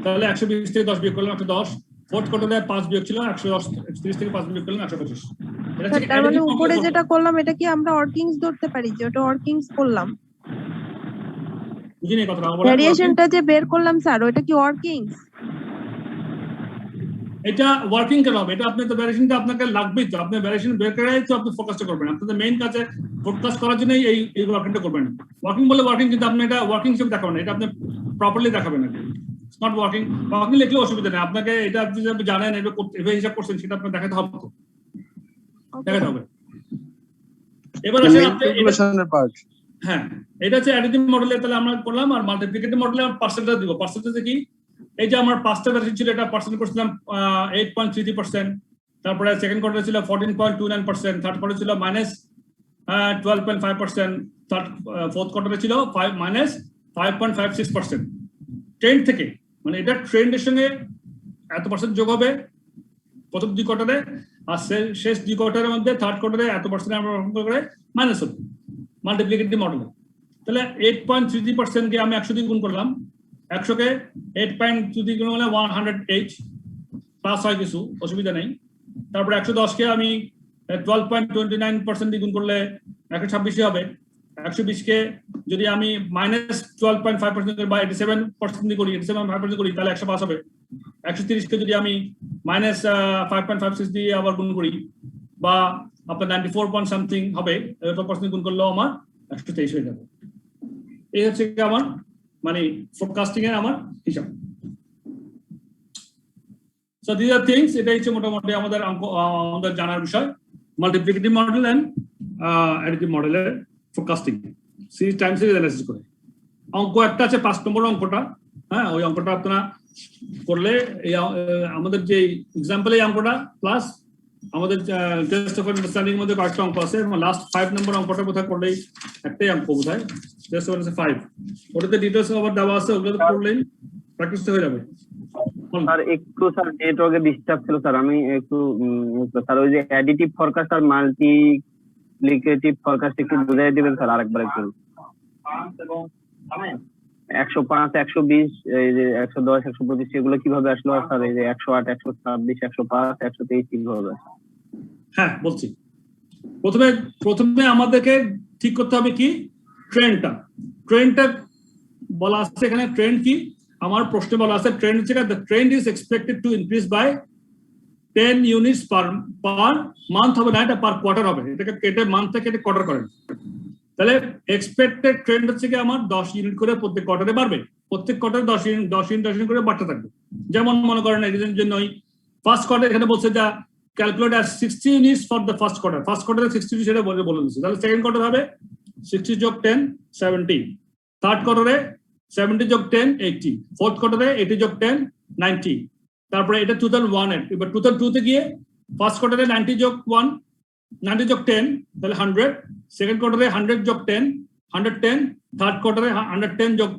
তাহলে 120 থেকে 10 বিয়োগ করলাম 110, ফোর্থ কোয়ার্টারে 5 বিয়োগ ছিল 110, 30 থেকে 5 বিয়োগ করলাম 125। এটা থেকে তার মানে উপরে যেটা করলাম এটা কি আমরা ওয়ার্কিংস ধরতে পারি যে ওটা ওয়ার্কিংস করলাম? বুঝিনি কথাটা বলা। ভ্যারিয়েশনটা যে বের করলাম স্যার ওটা কি ওয়ার্কিংস? এটা ওয়ার্কিং কেন হবে? এটা আপনি তো ভ্যারিয়েশনটা আপনাকে লাগবেই, তো আপনি ভ্যারিয়েশন বের করাই তো আপনি ফোকাসটা করবেন। আপনাদের মেইন কাজে ফোকাস করার জন্য এই ওয়ার্কিংটা করবেন। ওয়ার্কিং বলে ওয়ার্কিং, কিন্তু আপনি এটা ওয়ার্কিং হিসেবে দেখাবেন না, এটা আপনি প্রপারলি দেখাবেন না। It's not working. ওয়ার্কিং লিখলে অসুবিধা নেই, আপনাকে এটা আপনি যদি জানেন এভাবে হিসাব করছেন সেটা আপনি দেখাতে হবে, তো দেখাতে হবে। এবার আসেন আপনি ক্যালকুলেশনের পার্ট। হ্যাঁ, এটা হচ্ছে অ্যাডিটিভ মডেলে তাহলে আমরা করলাম। আর মাল্টিপ্লিকেটিভ মডেলে আমরা পার্সেন্টেজ দিব। পার্সেন্টেজে কি? এই যে আমার 5টা ভ্যারিয়েশন ছিল, এটা পার্সেন্ট করছিলাম 8.33%, তারপরে সেকেন্ড কোয়ার্টারে ছিল 14.29%, থার্ড কোয়ার্টারে ছিল -12.5%, ফোর্থ কোয়ার্টারে ছিল -5.56%। ট্রেন্ড থেকে, মানে এটা ট্রেন্ডের সঙ্গে এত পার্সেন্ট যোগ হবে প্রথম 2 কোয়ার্টারে, আর শেষ 2 কোয়ার্টারের মধ্যে থার্ড কোয়ার্টারে এত পার্সেন্ট আমরা করে মাইনাস হবে মাল্টিপ্লিকেটিভ মডেলে। তাহলে 8.33% কে আমি 100 দিয়ে গুণ করলাম, 100 কে 8.2 দিয়ে গুণ করলে 108 প্লাস হয়, কিছু অসুবিধা নেই। তারপরে 110 কে আমি 12.29% দিয়ে গুণ করলে 126 হবে। 120 কে যদি আমি -12.5% বা 87% দিয়ে করি, 87.5% করি, তাহলে 105 হবে। 130 কে যদি আমি -5.56 দিয়ে আবার গুণ করি, বা আপনার 94 something হবে, 12% গুণ করলেও আমার 123 হয়ে যাবে। এই হচ্ছে আমার মানে ফোরকাস্টিং এর আমার হিসাব। সো দিস আর থিংস, এটা হচ্ছে মোটামুটি আমাদের জানার বিষয়, মাল্টিপ্লিকেটিভ মডেল এন্ড অ্যাডিটিভ মডেলের forecasting series time series analysis করে। অঙ্ক একটা আছে 5 নম্বর অঙ্কটা, হ্যাঁ ওই অঙ্কটা আপনারা করলে এই আমাদের যে এক্সাম্পল এই অঙ্কটা প্লাস আমাদের টেস্ট অফ আন্ডারস্ট্যান্ডিং এর মধ্যে কয়েকটা অঙ্ক আছে, এবং লাস্ট 5 নম্বর অঙ্কটা কোথায় করলেই একটাই অঙ্ক বোধহয় টেস্ট অফ 5, ওটাতে ডিটেইলস আবার দেওয়া আছে, ওগুলো করলেই প্র্যাকটিস হয়ে যাবে। স্যার একটু স্যার নেটওয়ার্কে ডিস্টার্ব ছিল স্যার, আমি একটু স্যার ওই যে অ্যাডিটিভ ফরকাস্ট আর মাল্টিপ্লিকেটিভ ফরকাস্ট একটু বুঝাই দিবেন স্যার আরেকবার একটু। 105, 120, এই যে 110, 125 এগুলো কিভাবে আসলো স্যার? এই যে 108, 126, 105, 123 কিভাবে? হ্যাঁ বলছি, প্রথমে আমাদেরকে ঠিক করতে হবে কি ট্রেন্ডটা বলা আছে এখানে। ট্রেন্ড কি? আমার প্রশ্নে বলা আছে ট্রেন্ড হচ্ছে the trend is expected to increase by 10 units per month হবে না, এটা পার কোয়ার্টার হবে, এটাকে কেটে মান্থ থেকে কেটে কোয়ার্টার করেন। তাহলে এক্সপেক্টেড ট্রেন্ড হচ্ছে কি আমার 10 ইউনিট করে প্রত্যেক কোয়ার্টারে বাড়বে, প্রত্যেক কোয়ার্টারে 10 ইউনিট করে বাড়তে থাকবে। যেমন মনে করেন এর জন্যই ফার্স্ট কোয়ার্টার এখানে বলছে যা calculate as 60 units for the first কোয়ার্টারে 60 সেটা বলে দিচ্ছে। তাহলে সেকেন্ড কোয়ার্টার হবে 60 যোগ 10 70, থার্ড কোয়ার্টারে 70 যোগ 10 80, ফোর্থ কোয়ার্টারে 80 যোগ 10 90, তারপরে এটা 2001 এর। এবার 2002 তে গিয়ে ফার্স্ট কোয়ার্টারে 90 যোগ 10 তাহলে 100, সেকেন্ড কোয়ার্টারে 100 যোগ 10 110, থার্ড কোয়ার্টারে 110 যোগ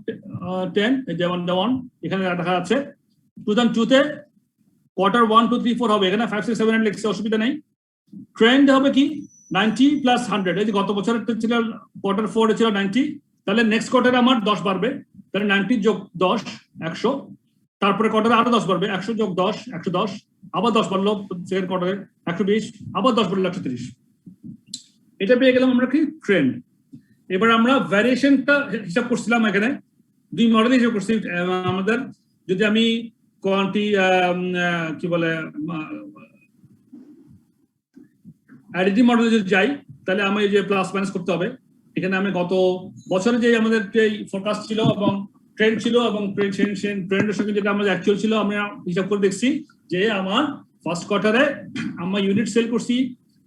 10 যেমন এখানে দেখা যাচ্ছে। 2002 তে কোয়ার্টার 1 2 3 4 হবে, এখানে 5 6 7 8 লিখছে, অসুবিধা নেই। ট্রেন্ড হবে কি 90 প্লাস 100, এই যে গত বছরের ছিল কোয়ার্টার 4 এ ছিল 90, তাহলে নেক্সট কোয়ার্টারে আমার 10 বাড়বে, তাহলে 90 যোগ 10 100, তারপরে কোয়ার্টারে আরো 10 বাড়বে, 100 যোগ 10 110, আবার 10 বাড়লো সেকেন্ড কোয়ার্টারে 120, আবার 10 বাড়লো 130। এটা পেয়ে গেলাম আমরা কি ট্রেন্ড। এবার আমরা ভ্যারিয়েশনটা হিসাব করছিলাম, এখানে দুই মডেল হিসাব করছি আমাদের। যদি আমি কোয়ান্টি কি বলে অ্যাডিটিভ মডেলে যদি যাই, তাহলে আমি যে প্লাস মাইনাস করতে হবে। এখানে আমি গত বছরে যে আমাদের যে ফোরকাস্ট ছিল এবং ট্রেন্ড ছিল এবং ট্রেন্ডের সঙ্গে যেটা আমাদের অ্যাকচুয়াল ছিল, আমরা হিসাব করে দেখছি যে আমার ফার্স্ট কোয়ার্টারে আমরা ইউনিট সেল করছি,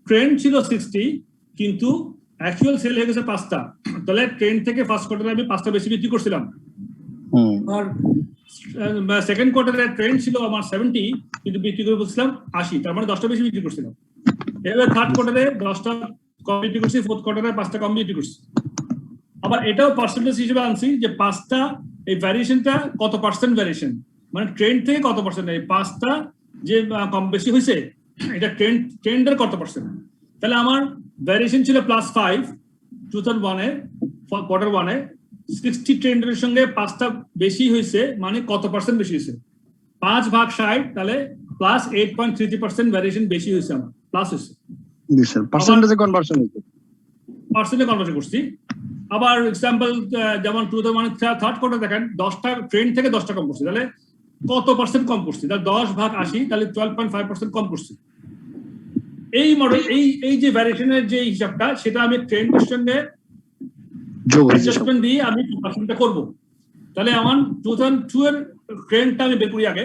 ট্রেন্ড ছিল 60 কিন্তু অ্যাকচুয়াল সেল হয়ে গেছে 5টা। তাহলে ট্রেন্ড থেকে ফার্স্ট কোয়ার্টারে আমি 5টা বেশি বিক্রি করছিলাম। আর সেকেন্ড কোয়ার্টারে ট্রেন্ড ছিল আমার 70 কিন্তু বিক্রি করে বলছিলাম 80, তার মানে 10টা বেশি বিক্রি করছিলাম। এবার থার্ড কোয়ার্টারে 10টা কম বিক্রি করছি, ফোর্থ কোয়ার্টারে 5টা কম বিক্রি করছি। আবার এটাও পার্সেন্টেজ হিসেবে আনছি যে 5টা এই ভ্যারিয়েশনটা কত পার্সেন্ট ভ্যারিয়েশন, মানে ট্রেন্ড থেকে কত পার্সেন্ট, এই 5টা যে কম বেশি হয়েছে এটা ট্রেন্ডের কত পার্সেন্ট। তাহলে আমার ভ্যারিয়েশন ছিল +5 2001 এ কোয়ার্টার 1 এ, 60 ট্রেন্ডের সঙ্গে 5টা বেশি হয়েছে, মানে কত পার্সেন্ট বেশি হয়েছে 5 ভাগ 60, তাহলে +8.33% ভ্যারিয়েশন বেশি হয়েছে, আমার প্লাস হয়েছে। জি স্যার, পার্সেন্টেজে কনভার্সন হচ্ছে, পার্সেন্টে কনভার্ট করছি। আবার এক্সাম্পল যেমন 2001 থার্ড কোয়ার্টার দেখেন 10টা ট্রেন্ড থেকে 10টা কম করছি, তাহলে কত পার্সেন্ট কম করছি, তাহলে 10 ভাগ 80, তাহলে 12.5% কম করছি। এই মডেল এই যে ভ্যারিয়েশনের যে হিসাবটা, সেটা আমি ট্রেন্ডের সঙ্গে অ্যাডজাস্টমেন্ট দিয়ে আমি পার্সেন্টটা করব। তাহলে আমার 2002 এর ট্রেন্ডটা আমি বের করি আগে।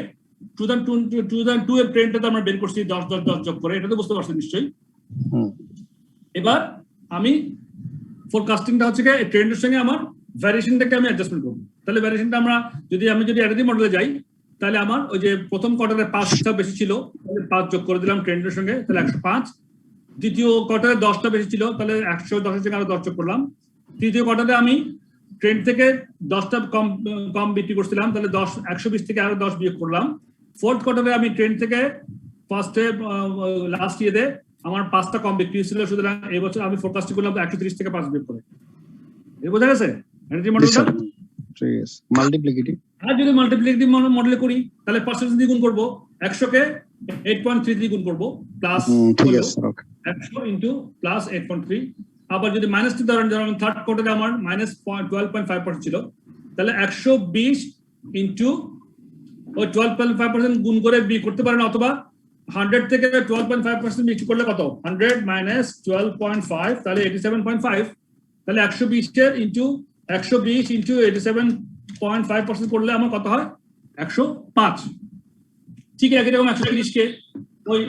2002 এর ট্রেন্ডটা আমরা বের করছি 10 10 10 যোগ করে, এটা তো বুঝতে পারছেন নিশ্চয়ই। এবার আমি ফোরকাস্টিংটা হচ্ছে কি ট্রেন্ডের সঙ্গে আমার ভ্যারিয়েশনটাকে আমি অ্যাডজাস্টমেন্ট করব। তাহলে ভ্যারিয়েশনটা আমরা যদি অ্যাডিটিভ মডেলে যাই, তাহলে আমার ওই যে প্রথম কোয়ার্টারে 5টা বেশি ছিল, তাহলে 5 যোগ করে দিলাম ট্রেন্ডের সঙ্গে, তাহলে 105। দ্বিতীয় কোয়ার্টারে 10টা বেশি ছিল, তাহলে 110 এর সঙ্গে আরো 10 যোগ করলাম। তৃতীয় কোয়ার্টারে আমি ট্রেন্ড থেকে 10টা কম বিক্রি করছিলাম, তাহলে 120 থেকে আরো 10 বিয়োগ করলাম। ফোর্থ কোয়ার্টারে আমি ট্রেন্ড থেকে ফার্স্টে লাস্ট ইয়েতে আমার 5টা কম বিক্রি ছিল, সুতরাং এই বছর আমি ফোরকাস্ট করলাম 130 থেকে 5 বিয়োগ করে। এই বোঝা গেছে অ্যাডিটিভ মডেলটা? ঠিক আছে, মাল্টিপ্লিকেটিভ। আর যদি মাল্টিপ্লিকেটিভ মডেলে করি, তাহলে পার্সেন্টেজ দিয়ে গুণ করব, 100 কে 8.33 গুণ করব, প্লাস ঠিক আছে স্যার, ওকে 100 ইনটু প্লাস 8.3। আবার যদি -2 ধরেন, যেমন থার্ড কোয়ার্টারে আমার -12.5% ছিল, তাহলে 120 ইনটু ওই 12.5% গুণ করে বি করতে পারেন, অথবা 100 থেকে 12.5% বিক্রি করলে কত, 100 মাইনাস 12.5, তাহলে 87.5। তাহলে 120 এর ইনটু 120 ইনটু 87.5% করলে আমার কত হয় 105। ঠিক একই রকম 130 কে ওই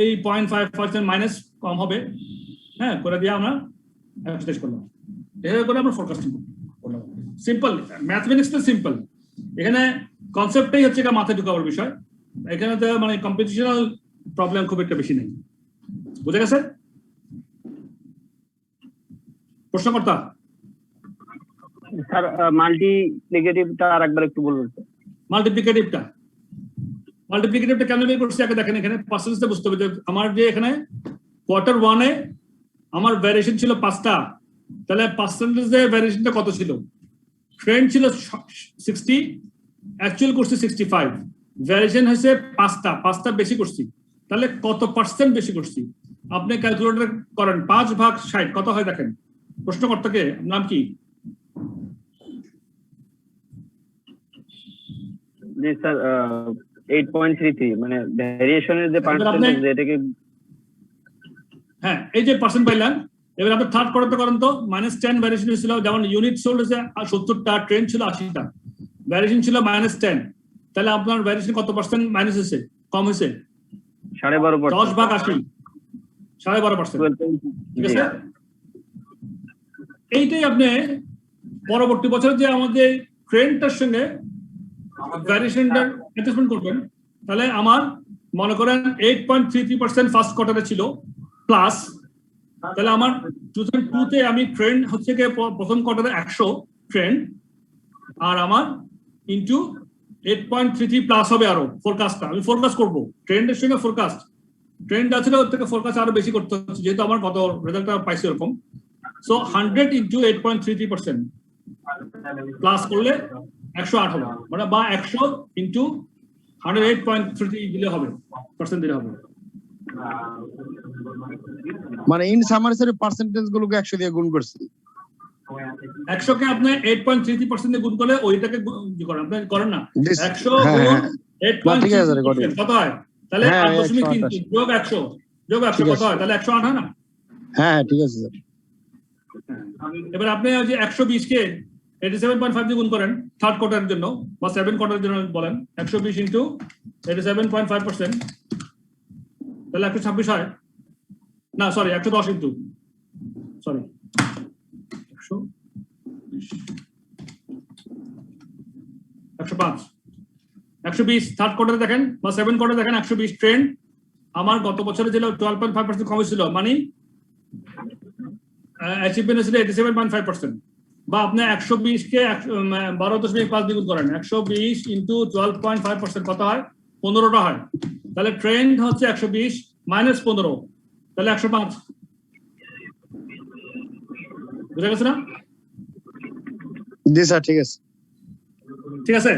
এই 0.5% মাইনাস কম হবে, হ্যাঁ, করে দিয়ে আমরা অ্যাডজাস্ট করলাম। এভাবে করে আমরা ফোরকাস্টিং করলাম। সিম্পল ম্যাথমেটিক্স তো সিম্পল, এখানে কনসেপ্টটাই হচ্ছে এটা মাথায় ঢুকাবার বিষয়। এখানে তো মানে কম্পিটিশনাল প্রবলেম খুব একটা বেশি নেই। বুঝে গেছে? প্রশ্নকর্তা স্যার মাল্টিপ্লিকেটিভটা আরেকবার একটু বলুন। মাল্টিপ্লিকেটিভটা কেন বের করছি আগে দেখেন। এখানে পার্সেন্টেজটা বুঝতে হবে যে আমার যে এখানে কোয়ার্টার 1 এ আমার ভ্যারিয়েশন ছিল 5টা, তাহলে পার্সেন্টেজে ভ্যারিয়েশনটা কত ছিল? ট্রেন্ড ছিল 60, অ্যাকচুয়াল করছি 65, ভ্যারিয়েশন হয়েছে 5টা বেশি করছি, তাহলে কত পার্সেন্ট বেশি করছি? আপনি ক্যালকুলেটর করেন, 5 ভাগ 60 কত হয় দেখেন। প্রশ্নকর্তাকে নাম কি? জি স্যার 8.33 মানে ভেরিয়েশনের যে পার্সেন্টেজ এটাকে হ্যাঁ এই যে পার্সেন্ট পাইলেন, এবার আপনি থার্ড কোয়ার্টারটা করেন তো, -10 ভ্যারিয়েশন ছিল, যেমন ইউনিট সোল্ড হচ্ছে 70টা, ট্রেন্ড ছিল 80টা, ভ্যারিয়েশন ছিল -10, তাহলে আপনার ভ্যারিয়েশন কত পার্সেন্ট মাইনাস হয়েছে, কম হয়েছে? 12.5%। 10/80, 12.5%। ঠিক আছে, এইটাই আপনি পরবর্তী বছর যে আমাদের ট্রেন্ডটার সঙ্গে ভ্যারিয়েশনটার অ্যাডজাস্টমেন্ট করবেন, তাহলে আমার মনে করেন 8.33% ফার্স্ট কোয়ার্টারে ছিল প্লাস, তাহলে আমার 2002 তে আমি ট্রেন্ড হচ্ছে গিয়ে প্রথম কোয়ার্টারে 100 ট্রেন্ড, আর আমার ইনটু 8.33 প্লাস হবে আরো ফোরকাস্টটা, আমি ফোরকাস্ট করবো ট্রেন্ডের সঙ্গে ফোরকাস্ট, ট্রেন্ড আছে ওর থেকে ফোরকাস্ট আরো বেশি করতে হচ্ছে, যেহেতু আমার কত রেজাল্টটা পাইছে এরকম। সো 100 ইনটু 8.33% প্লাস করলে 108 হবে, মানে বা 100 ইনটু 108.33 দিলে হবে, পার্সেন্ট দিলে হবে। মানে ইন সামারি স্যার পার্সেন্টেজ গুলোকে 100 দিয়ে গুণ করছি। 100 কে আপনি 8.33% দিয়ে গুণ করলে ওইটাকে করেন, আপনি করেন না 100 হ্যাঁ, গুণ হ্যাঁ। ঠিক আছে, 8.33% কত হয়? তাহলে হ্যাঁ, 8.3 যোগ 100 কত হয়? তাহলে 108 হয় না? হ্যাঁ ঠিক আছে স্যার। এবার আপনি ওই যে 120 কে 87.5 দিয়ে গুণ করেন থার্ড কোয়ার্টারের জন্য বা 7 কোয়ার্টারের জন্য বলেন, 120 ইনটু 87.5%, তাহলে 126 হয় না, সরি 110 ইনটু, সরি 105, 120 থার্ড কোয়ার্টারে দেখেন বা 7 কোয়ার্টারে দেখেন, 120 ট্রেন্ড আমার গত বছরে ছিল 12.5% কম ছিল, মানে অ্যাচিভমেন্ট ছিল 87.5%, বা আপনি 120 কে 12.5 দ্বিগুণ করেন, 120 ইনটু 12.5% কত হয়? 15টা হয়, তাহলে ট্রেন্ড হচ্ছে 120 মাইনাস 15, তাহলে 105। বুঝা গেছে না? জি স্যার ঠিক আছে। ঠিক আছে,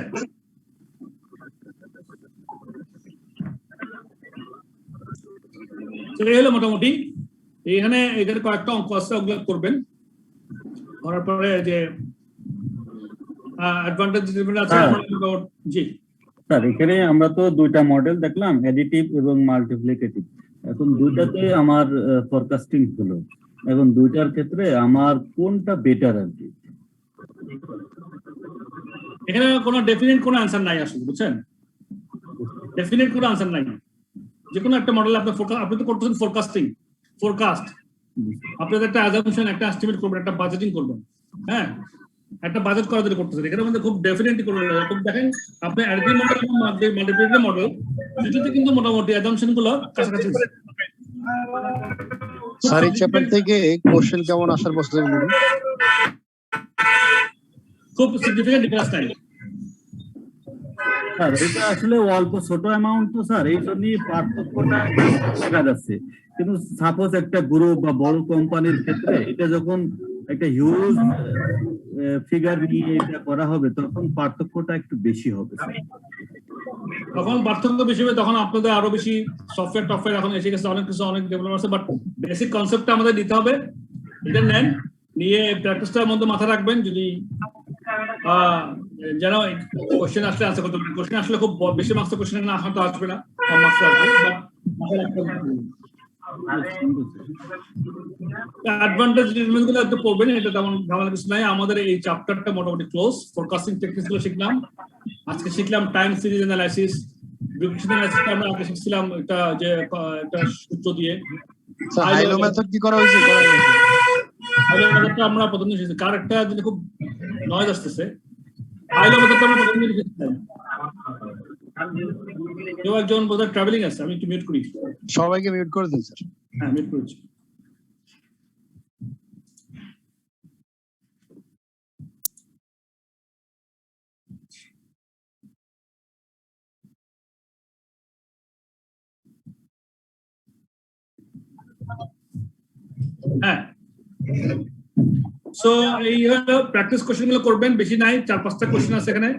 এই হলো মোটামুটি। এখানে কয়েকটা অঙ্ক আছে, ওগুলো করবেন, করার পরে যে অ্যাডভান্টেজ আছে জি স্যার এখানে আমরা তো দুইটা মডেল দেখলাম, অ্যাডিটিভ এবং মাল্টিপ্লিকেটিভ। এখন দুইটাতে আমার ফরকাস্টিং হলো, এখন দুইটার ক্ষেত্রে আমার কোনটা বেটার আর কি? এখানে কোনো ডেফিনিট কোনো অ্যানসার নাই আসলে, বুঝছেন? ডেফিনিট কোনো অ্যানসার নাই, যে কোনো একটা মডেল আপনি তো করতেছেন ফোরকাস্ট, আপনি একটা অ্যাজাম্পশন, একটা এস্টিমেট করবেন, একটা বাজেটিং করবেন, হ্যাঁ একটা বাজেট করার জন্য করতেছেন, এখানে মধ্যে খুব ডেফিনেটলি করবেন। এরকম দেখেন আপনি অ্যাডিটিভ মডেল এবং মাল্টিপ্লিকেটিভ মডেল দুটোতে কিন্তু মোটামুটি অ্যাজাম্পশন গুলো কাছাকাছি। স্যার এই চ্যাপ্টার থেকে কোশ্চেন কেমন আসার পসিবিলিটি? খুব সিগনিফিকেন্ট ডিফারেন্স নাই স্যার এটা আসলে অল্প ছোট অ্যামাউন্ট তো স্যার, এই জন্যই পার্থক্যটা দেখা যাচ্ছে। কিন্তু সাপোজ একটা গ্রুপ বা বড় কোম্পানির ক্ষেত্রে এটা যখন একটা হিউজ ফিগার নিয়ে এটা করা হবে, তখন পার্থক্যটা একটু বেশি হবে। তখন পার্থক্য বেশি হবে, তখন আপনাদের আরো বেশি সফটওয়্যার এখন এসে গেছে, অনেক কিছু, অনেক ডেভেলপ আছে, বাট বেসিক কনসেপ্টটা আমাদের দিতে হবে। এটা নেন, নিয়ে প্র্যাকটিসটার মধ্যে মাথা রাখবেন, যদি যেন কোশ্চেন আসলে আনসার করতে পারেন। কোশ্চেন আসলে খুব বেশি মার্কসের কোশ্চেন না, হয়তো আসবে না, কম মার্কস আসবে, বাট মাথা রাখতে হবে। অ্যাডভান্টেজ ডিসঅ্যাডভান্টেজ গুলো একটু পড়বেন, এটা তেমন ঝামেলা কিছু নাই। আমাদের এই চ্যাপ্টারটা মোটামুটি ক্লোজ। ফোরকাস্টিং টেকনিক্স গুলো শিখলাম, আজকে শিখলাম time series analysis. Regression analysis আমরা আগে শিখছিলাম এটা যে একটা সূত্র দিয়ে। স্যার হাইলো মেথড কি করা হয়েছে? হাইলো মেথডটা আমরা প্রথমে শিখেছি, কার একটা যদি খুব নয়েজ আসতেছে, হাইলো মেথডটা আমরা প্রথমে শিখেছিলাম। কেউ একজন বোধহয় ট্রাভেলিং আছে, আমি একটু মিউট করি। সবাইকে মিউট করে দিন স্যার। হ্যাঁ মিউট করেছি। হ্যাঁ, সো এই হলো প্র্যাকটিস কোশ্চেন গুলো করবেন, বেশি নাই, 4-5টা কোশ্চেন আছে এখানে।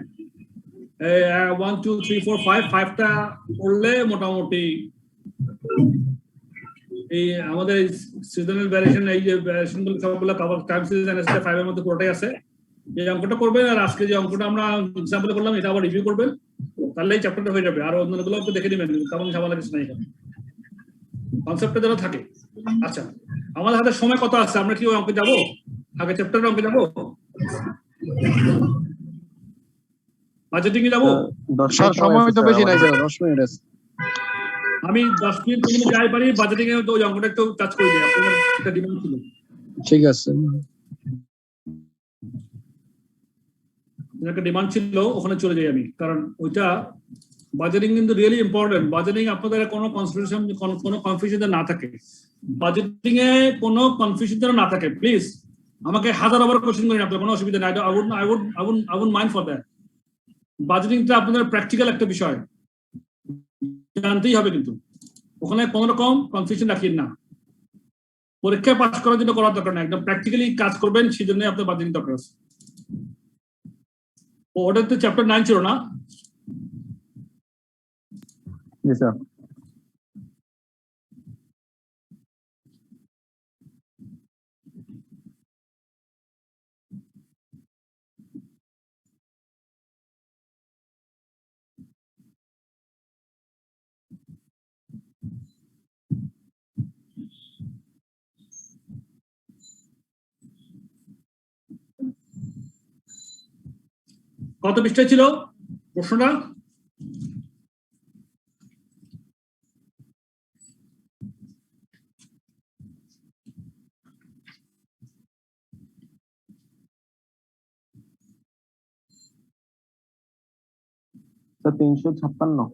1 2 3 4 5টা করলে মোটামুটি এই আমাদের সিজনাল ভ্যারিয়েশন, এই যে ভ্যারিয়েশন গুলো সবগুলো কভার, টাইম সিরিজ অ্যানালাইসিস 5 এর মধ্যে পুরোটাই আছে। এই অঙ্কটা করবেন, আর আজকে যে অঙ্কটা আমরা এক্সাম্পল করলাম এটা আবার রিভিউ করবেন, তাহলে এই চ্যাপ্টারটা হয়ে যাবে, আর অন্যগুলো একটু দেখে নেবেন, তেমন ঝামেলা কিছু নাই, কনসেপ্টটা যেন থাকে। আচ্ছা, আমাদের হাতে সময় কত আছে, আমরা কি ওই অঙ্কে যাবো, আগে চ্যাপ্টারের অঙ্কে যাবো, বাজেটিং এ যাবো? স্যার সময় তো বেশি নাই স্যার, 10 মিনিট আছে। আমি 10 মিনিট তুমি যাই পারি বাজেটিং এ, তো ওই অঙ্কটা একটু টাচ করে দিই, আপনাদের একটা ডিমান্ড ছিল। ঠিক আছে, একটা ডিমান্ড ছিল, ওখানে চলে যাই আমি, কারণ ওইটা বাজেটিং কিন্তু রিয়েলি ইম্পর্টেন্ট। বাজেটিং আপনাদের কোনো কনফিউশন না থাকে, বাজেটিং এ কোনো কনফিউশন না থাকে, প্লিজ আমাকে 1000 ওভার কোশ্চেন করেন, আপনার কোনো অসুবিধা নাই, I would mind for that. বাজেটিংটা আপনাদের প্র্যাকটিক্যাল একটা বিষয়, জানতেই হবে, কিন্তু ওখানে কোনো রকম কনফিউশন রাখিয়েন না। পরীক্ষায় পাস করার জন্য করার দরকার না, একদম প্র্যাকটিক্যালি কাজ করবেন, সেই জন্য আপনার বাজেটিং দরকার আছে। ওটার তো চ্যাপ্টার 9 ছিল না? জি স্যার। কত পৃষ্ঠায় ছিল প্রশ্নটা? স্যার 356।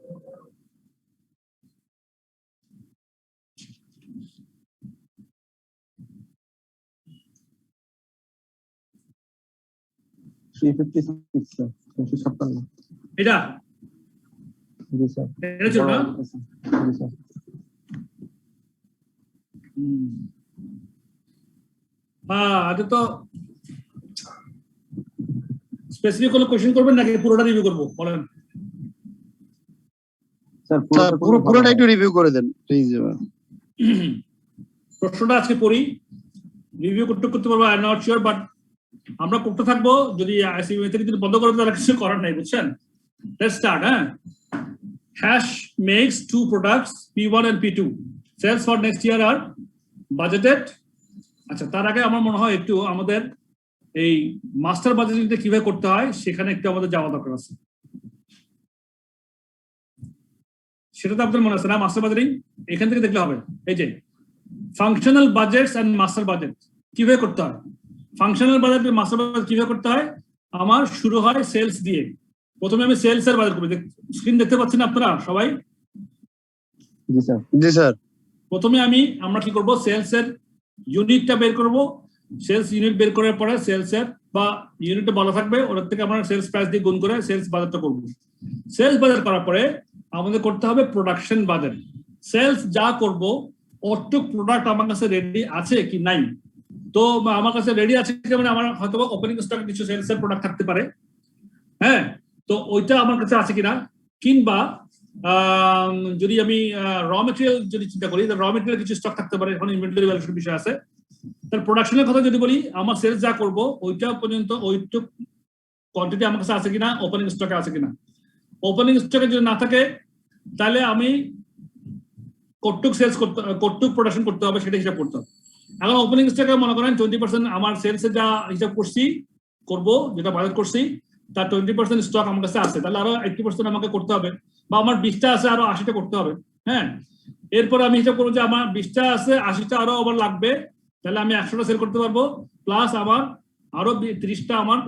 এটা জি স্যার। এটা ছিল না? জি স্যার। আগে তো স্পেসিফিক কোনো কোশ্চেন করবেন নাকি পুরোটা রিভিউ করবো বলেন? স্যার পুরোটা একটু রিভিউ করে দেন প্লিজ। প্রশ্নটা আজকে পড়ি, রিভিউ করতে পারবো, I am not sure, but আমরা করতে থাকবো। যদি আইসিবি মেথড যদি বন্ধ করে তাহলে কিছু করার নাই, বুঝছেন? Let's start. হ্যাঁ, hash makes 2 products P1 and P2, sales for next year are budgeted। আচ্ছা, তার আগে আমার মনে হয় একটু আমাদের এই মাস্টার বাজেটিংটা কিভাবে করতে হয় সেখানে একটু আমাদের যাওয়া দরকার আছে। সেটা তো আপনাদের মনে আছে না? মাস্টার বাজেটিং এখান থেকে দেখলে হবে। এই যে ফাংশনাল বাজেটস এন্ড মাস্টার বাজেট কিভাবে করতে হয়, ফাংশনাল বাজেট মাস্টার বাজেট কিভাবে করতে হয়। আমার শুরু হয় সেলস দিয়ে। প্রথমে আমি সেলস এর বাজেট করব। স্ক্রিন দেখতে পাচ্ছেন আপনারা সবাই? জি স্যার। জি স্যার। প্রথমে আমরা কি করব, সেলস এর ইউনিটটা বের করব। সেলস ইউনিট বের করার পরে সেলস এর বা ইউনিটটা বলা থাকবে, ওটার থেকে আমরা সেলস প্রাইস দিয়ে গুণ করে সেলস বাজেটটা করব। সেলস বাজেট করার পরে আমাদের করতে হবে প্রোডাকশন বাজেট। সেলস যা করব অতটুক প্রোডাক্ট আমার কাছে রেডি আছে কি নাই। তো আমার কাছে রেডি আছে কি, মানে আমার হয়তো ওপেনিং স্টক কিছু সেলস এর প্রোডাক্ট থাকতে পারে, হ্যাঁ, তো ওইটা আমার কাছে আছে কিনা। কিংবা যদি আমি র মেটেরিয়াল যদি চিন্তা করি, র মেটেরিয়াল কিছু স্টক থাকতে পারে, এখন ইনভেন্টরি ভ্যালুয়েশন বিষয় আছে। তার প্রোডাকশনের কথা যদি বলি, আমার সেলস যা করব ওইটা পর্যন্ত ওইটুক কোয়ান্টিটি আমার কাছে আছে কিনা, ওপেনিং স্টকে আছে কিনা। ওপেনিং স্টকে যদি না থাকে তাহলে আমি কতটুক সেলস করতে, কতটুক প্রোডাকশন করতে হবে সেটা হিসাব করতে হবে। এখন ওপেনিং স্টকে মনে করেন 20% আমার সেলসে যা হিসাব করছি করব, যেটা বাজেট করছি তার 20% স্টক আমার কাছে আছে, তাহলে আরো 80% আমাকে করতে হবে। বা আমার 20টা আছে, আরো 80টা করতে হবে। হ্যাঁ, এরপর আমি হিসাব করবো যে আমার 20টা আছে, 80টা আরো আবার লাগবে, তাহলে আমি 100টা সেল করতে পারবো। প্লাস আমার আরো 30টা আমার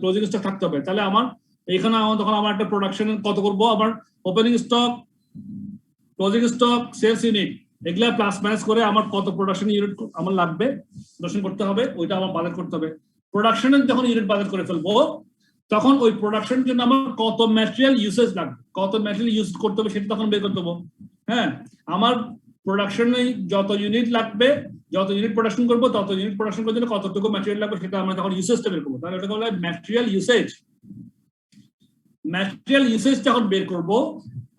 ক্লোজিং স্টক থাকতে হবে। তাহলে আমার এখানে তখন আমার একটা প্রোডাকশন কত করব, আমার opening stock, closing stock, sales unit, এগুলা প্লাস মাইনাস করে আমার কত প্রোডাকশন ইউনিট আমার লাগবে প্রোডাকশন করতে হবে, ওইটা আমার বাজেট করতে হবে। প্রোডাকশনের যখন ইউনিট বাজেট করে ফেলবো তখন ওই প্রোডাকশনের জন্য আমার কত ম্যাটেরিয়াল ইউসেজ লাগবে, কত ম্যাটেরিয়াল ইউজ করতে হবে সেটা তখন বের করতে হবে। হ্যাঁ, আমার প্রোডাকশনে যত ইউনিট লাগবে, যত ইউনিট প্রোডাকশন করবো, তত ইউনিট প্রোডাকশন করার জন্য কতটুকু ম্যাটেরিয়াল লাগবে সেটা আমরা তখন ইউসেজটা বের করবো। তাহলে এটা বলা হয় ম্যাটেরিয়াল ইউসেজ। ম্যাটেরিয়াল ইউসেজ যখন বের করবো,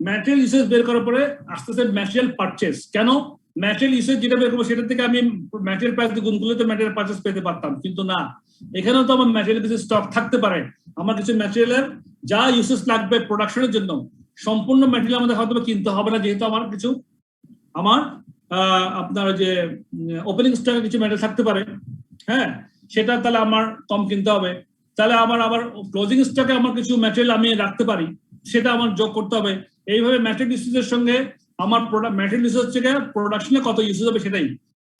ম্যাটেরিয়াল ইউসেজ বের করার পরে আস্তে আস্তে ম্যাটেরিয়াল পারচেজ। কেন? ম্যাটেরিয়াল ইউসেজ যেটা বের করবো সেটা থেকে আমি ম্যাটেরিয়াল প্রাইস গুণ করলে তো ম্যাটেরিয়াল পারচেজ পেতে পারতাম, কিন্তু না, এখানেও তো আমার ম্যাটেরিয়াল কিছু স্টক থাকতে পারে। আমার কিছু ম্যাটেরিয়ালের যা ইউসেস লাগবে প্রোডাকশনের জন্য সম্পূর্ণ ম্যাটেরিয়াল আমাদের হয়তো কিনতে হবে না, যেহেতু আমার কিছু আপনার যে ওপেনিং স্টকে কিছু ম্যাটেরিয়াল থাকতে পারে, হ্যাঁ, সেটা তাহলে আমার কম কিনতে হবে। তাহলে আবার ক্লোজিং স্টকে আমার কিছু ম্যাটেরিয়াল আমি রাখতে পারি, সেটা আমার যোগ করতে হবে। এইভাবে ম্যাটেরিয়াল ইউসেজের সঙ্গে আমার ম্যাটেরিয়াল ইউসেজ থেকে প্রোডাকশনে কত ইউসেজ হবে সেটাই,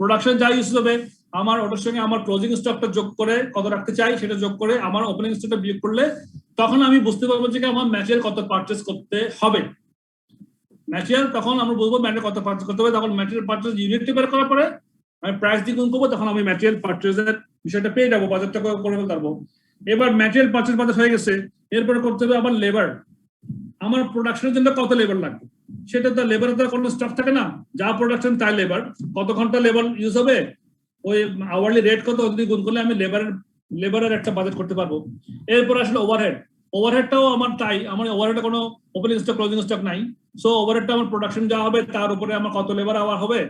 প্রোডাকশন যা ইউসেজ হবে আমার ওটার সঙ্গে আমার ক্লোজিং স্টকটা যোগ করে কত রাখতে চাই সেটা যোগ করে আমার ওপেনিং স্টকটা বিয়োগ করলে তখন আমি বুঝতে পারবো যে আমার ম্যাটেরিয়াল কত পারচেস করতে হবে। ম্যাটেরিয়াল তখন আমরা বুঝবো ম্যাটেরিয়াল কত পারচেস করতে হবে, তখন ম্যাটেরিয়াল পারচেস ইউনিটটি বের করার পরে আমি প্রাইস দিয়ে গুণ করবো, তখন আমি ম্যাটেরিয়াল পারচেসের বিষয়টা পেয়ে যাবো, বাজারটা করে ফেলতে পারবো। এবার ম্যাটেরিয়াল পারচেস হয়ে গেছে, এরপরে করতে হবে আবার লেবার। আমার প্রোডাকশনের জন্য কত লেবার লাগবে, সেটা তো লেবারের তো কোনো স্টক থাকে না, যা প্রোডাকশন তাই লেবার, কত ঘন্টা লেবার ইউজ হবে, ওই আওয়ারলি রেট কত যদি গুণ করলে আমি লেবারের একটা বাজেট করতে পারবো। এরপর আসলে ওভারহেডটাও আমার তাই, আমার ওভারহেডে কোনো ওপেনিং স্টক ক্লোজিং স্টক নাই, সো ওভারহেডটা আমার প্রোডাকশন যা হবে তার উপরে আমার কত লেবার আওয়ার হবে,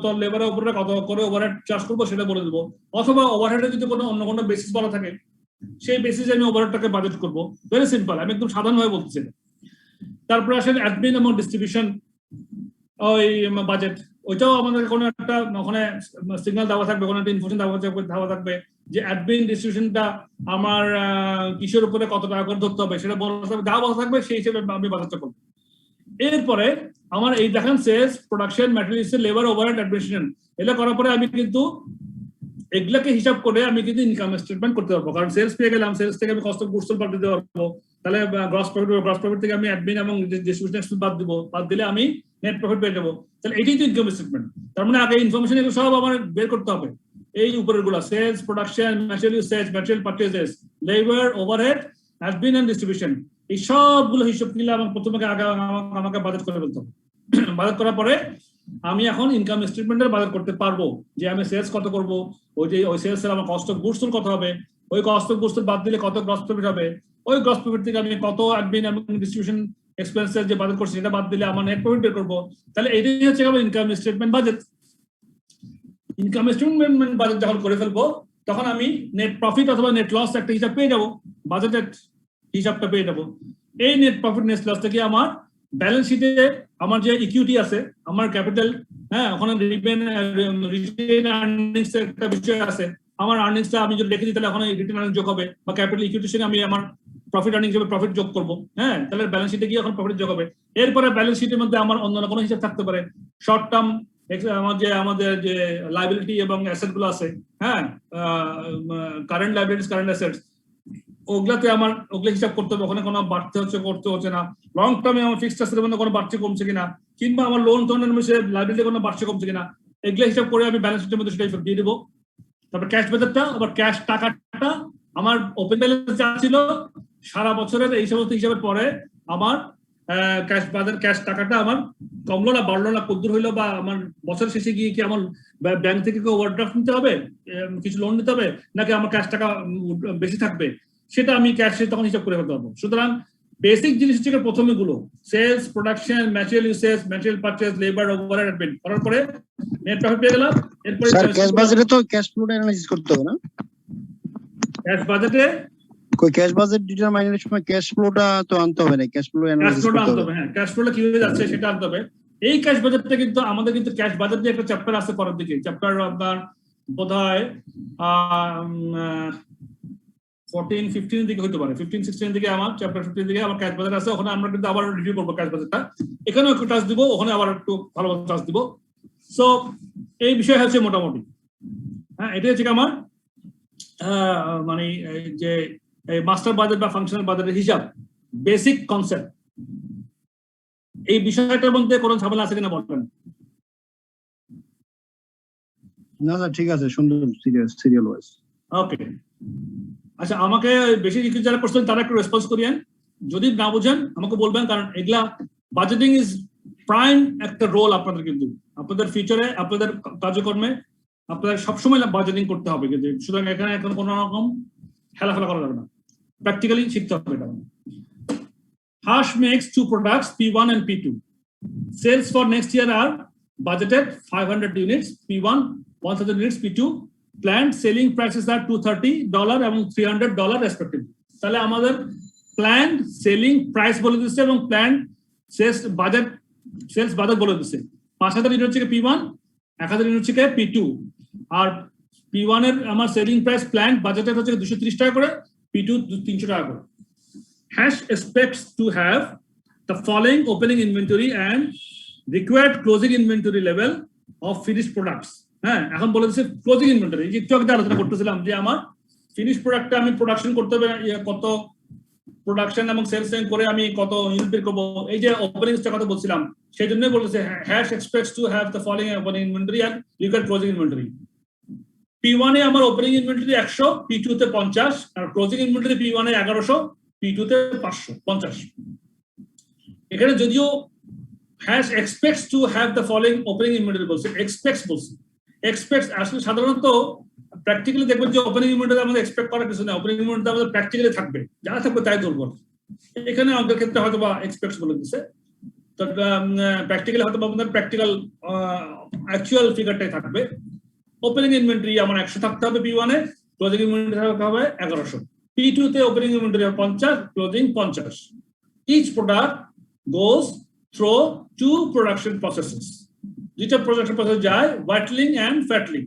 তো লেবারের উপরে কত করে ওভারহেড চার্জ করবো সেটা বলে দেবো। অথবা ওভারহেডে যদি অন্য কোনো বেসিস বলা থাকে সেই বেসিসে আমি ওভারহেডটাকে বাজেট করবো। ভেরি সিম্পল, আমি একদম সাধারণভাবে বলতেছি। তারপরে আসেন অ্যাডমিন এবং ডিস্ট্রিবিউশন ওই বাজেট, ওইটাও আমাদের কোনো একটা ওখানে সিগন্যাল দেওয়া থাকবে, কোনো একটা ইনফরমেশন দেওয়া থাকবে যে অ্যাডমিন ডিস্ট্রিবিউশনটা আমার কিসের উপরে কত টাকা করে ধরতে হবে সেটা বলা থাকবে, যা বলা থাকবে সেই হিসেবে আমি বাজেটটা করবো। এরপরে আমার এই দেখেন sales, production, materials, labour, overhead, administration, এটা করার পরে আমি কিন্তু এগুলাকে হিসাব করে আমি কিন্তু ইনকাম স্টেটমেন্ট করতে পারবো। কারণ সেলস পেয়ে গেলাম, সেলস থেকে আমি কস্ট অফ গুডস বাদ দিতে পারবো, তাহলে গ্রস প্রফিট থেকে আমি অ্যাডমিন এবং ডিস্ট্রিবিউশন এক্সপেন্স বাদ দিলে আমি নেট প্রফিট পেয়ে যাবো। তাহলে এটাই তো ইনকাম স্টেটমেন্ট। তার মানে আগে ইনফরমেশন এগুলো সব আমার বের করতে হবে, এই উপরের গুলা sales, production, material usage, material purchases, labour, overhead, admin and distribution, এই সবগুলো হিসাব নিলে আমার প্রথমে আমাকে বাজেট করে ফেলতে হবে। বাজেট করার পরে আমি এখন ইনকাম স্টেটমেন্টের বাজার করতে পারবো যে আমি সেলস কত করবো, ওই সেলস এর আমার কস্ট অফ গুডস কত হবে, ওই কস্ট অফ গুডস বাদ দিলে কত গ্রস প্রফিট হবে, ওই গ্রস প্রফিট থেকে আমি কত অ্যাডমিন এবং ডিস্ট্রিবিউশন এক্সপেন্সেস যে বাজেট করছি সেটা বাদ দিলে আমার নেট প্রফিট বের করবো। তাহলে এটাই হচ্ছে আমার income statement budget. Income statement budget যখন করে ফেলবো তখন আমি নেট প্রফিট অথবা নেট লস একটা হিসাব পেয়ে যাবো, বাজেটের হিসাবটা পেয়ে যাবো। এই নেট প্রফিট নেট লস থেকে আমার ব্যালেন্স শিটে আমার যে ইকুইটি আছে, আমার ক্যাপিটাল, হ্যাঁ, ওখানে রিটেন আর্নিংস একটা বিষয় আছে, আমার আর্নিংসটা আমি যদি রেখে দিই তাহলে ওখানে রিটেন আর্নিংস যোগ হবে, বা ক্যাপিটাল ইকুইটির সঙ্গে আমি আমার প্রফিট আর্নিং হিসেবে প্রফিট যোগ করবো, হ্যাঁ, তাহলে ব্যালেন্স শিটে গিয়ে এখন প্রফিট যোগ হবে। এরপরে ব্যালেন্স শিটের মধ্যে আমার অন্য কোনো হিসাব থাকতে পারে, শর্ট টার্ম আমাদের যে লাইবিলিটি এবং অ্যাসেট গুলো আছে, হ্যাঁ, কারেন্ট লাইবিলিটিস, কারেন্ট অ্যাসেটস, ওগুলাতে আমার ওগুলো হিসাব করতে হবে, ওখানে কোনো বাড়তে করতে হচ্ছে না, লং টার্মে আমার ফিক্সড অ্যাসেটের মধ্যে কোনো বাড়ছে কমছে কিনা, কিংবা আমার লোন টোনের মধ্যে লাইবিলিটি কোনো বাড়ছে কমছে কিনা, এগুলো হিসাব করে আমি ব্যালেন্স শিটের মধ্যে সেটা হিসাব দিয়ে দেবো। তারপর ক্যাশ বাজারটা, আবার ক্যাশ টাকাটা আমার ওপেন ব্যালেন্স যা ছিল সারা বছরের এই সমস্ত হিসাবের পরে আমার ক্যাশ টাকাটা আমার কমলো না বাড়লো না, কদ্দূর হইলো, বা আমার বছর শেষে গিয়ে কি আমার ব্যাংক থেকে ওভারড্রাফট নিতে হবে, কিছু লোন নিতে হবে, নাকি আমার ক্যাশ টাকা বেশি থাকবে, সেটা আমি ক্যাশে তখন হিসাব করে ফেলতে পারবো। সুতরাং বেসিক জিনিস হচ্ছে প্রথমে গুলো sales, production, material usage, material purchase, labour, overhead, admin করার পরে নেট প্রফিট পেয়ে গেলাম। এরপরে ক্যাশ বাজেটে তো ক্যাশ ফ্লোটা অ্যানালাইসিস করতে হবে না? ক্যাশ বাজেটে ক্যাশ বাজেট ডিটারমাইনের সময় ক্যাশ ফ্লোটা তো আনতে হবে না, ক্যাশ ফ্লো অ্যানালাইসিস করতে হবে। হ্যাঁ, ক্যাশ ফ্লোটা কিভাবে যাচ্ছে সেটা আনতে হবে। এই ক্যাশ বাজেটটা কিন্তু আমাদের কিন্তু ক্যাশ বাজেট দিয়ে একটা চ্যাপ্টার আছে পরের দিকে, চ্যাপ্টার আপনার বোধহয় 14-15 দিকে হতে পারে, 15-16 দিকে আমার চ্যাপ্টার 15 দিকে আমার ক্যাশ বাজেট আছে, ওখানে আমরা কিন্তু আবার রিভিউ করবো ক্যাশ বাজেটটা, এখানেও একটু টাচ দিব, ওখানে আবার একটু ভালো টাচ দিব। সো এই বিষয় হচ্ছে মোটামুটি, হ্যাঁ, এটাই হচ্ছে আমার মানে যে মাস্টার বাজেট বা ফাংশনাল বাজেটের হিসাব, বেসিক কনসেপ্ট। এই বিষয়টার মধ্যে কোনো ঝামেলা আছে কিনা বলবেন? না না, ঠিক আছে, সুন্দর, সিরিয়াল ওয়াইজ। ওকে, আচ্ছা, আমাকে বেশি যারা করছেন তারা একটু রেসপন্স করিয়েন, যদি না বুঝেন আমাকে বলবেন, কারণ এগুলা বাজেটিং ইজ প্রাইম একটা রোল আপনাদের, কিন্তু আপনাদের ফিউচারে আপনাদের কার্যক্রমে আপনাদের সবসময় বাজেটিং করতে হবে, কিন্তু সুতরাং এখানে এখন কোনো রকম খেলাফেলা করা যাবে না, প্র্যাকটিক্যালি শিখতে হবে এটা। Harsh makes 2 products, P1 and P2. Sales for next year are budgeted 500 units, P1 1000 units, P2. Planned selling prices are $230 and $300 respectively. তাহলে আমাদের প্ল্যান্ড সেলিং প্রাইস বলে দিচ্ছে এবং প্ল্যান্ড সেলস বাজেট বলে দিচ্ছে। 5,000 ইউনিট থেকে P1, 1,000 ইউনিট থেকে P2। আর P1 এর আমার সেলিং প্রাইস প্ল্যান্ড বাজেটের হচ্ছে 230 টাকা করে, P2 300 টাকা করে। Hash expects to have the following opening inventory and required closing inventory level of finished products। হ্যাঁ, এখন বলে দিচ্ছে ক্লোজিং ইনভেন্টরি। যে একটু আগে আলোচনা করতেছিলাম যে আমার ফিনিশ প্রোডাক্টটা আমি প্রোডাকশন করতে হবে, কত প্রোডাকশন এবং সেলস করে আমি কত ইউনিট বের করবো, এই যে ওপেনিং স্টক কথা বলছিলাম, সেই জন্যই বলেছে Hash expects to have the following opening inventory and required closing inventory. P1 এ আমার ওপেনিং ইনভেন্টরি 100, P2 তে 50, আর ক্লোজিং ইনভেন্টরি P1 এ 1100, P2 তে 550। এখানে যদিও hash expects to have the following opening inventory বলছে, এক্সপেক্টস বলছে। এক্সপেক্টস আসলে সাধারণত প্র্যাকটিক্যালি দেখবেন যে ওপেনিং ইনভেন্টরি আমাদের এক্সপেক্ট করার কিছু না, ওপেনিং ইনভেন্টরি আমাদের প্র্যাকটিক্যালি থাকবে, যা থাকবে তাই ধরবো। এখানে আমাদের ক্ষেত্রে হয়তো বা এক্সপেক্টস বলে দিচ্ছে, তো প্র্যাকটিক্যালি হয়তো আমাদের প্র্যাকটিক্যাল অ্যাকচুয়াল ফিগারটাই থাকবে। ওপেনিং ইনভেন্টরি আমার 100 থাকতে হবে P1 এ, ক্লোজিং ইনভেন্টরি থাকতে হবে 1100। P2 তে opening inventory 50, closing 50। Each product goes through 2 production processes. যেটা প্রোডাকশন প্রসেস যায়, whitling and fatling.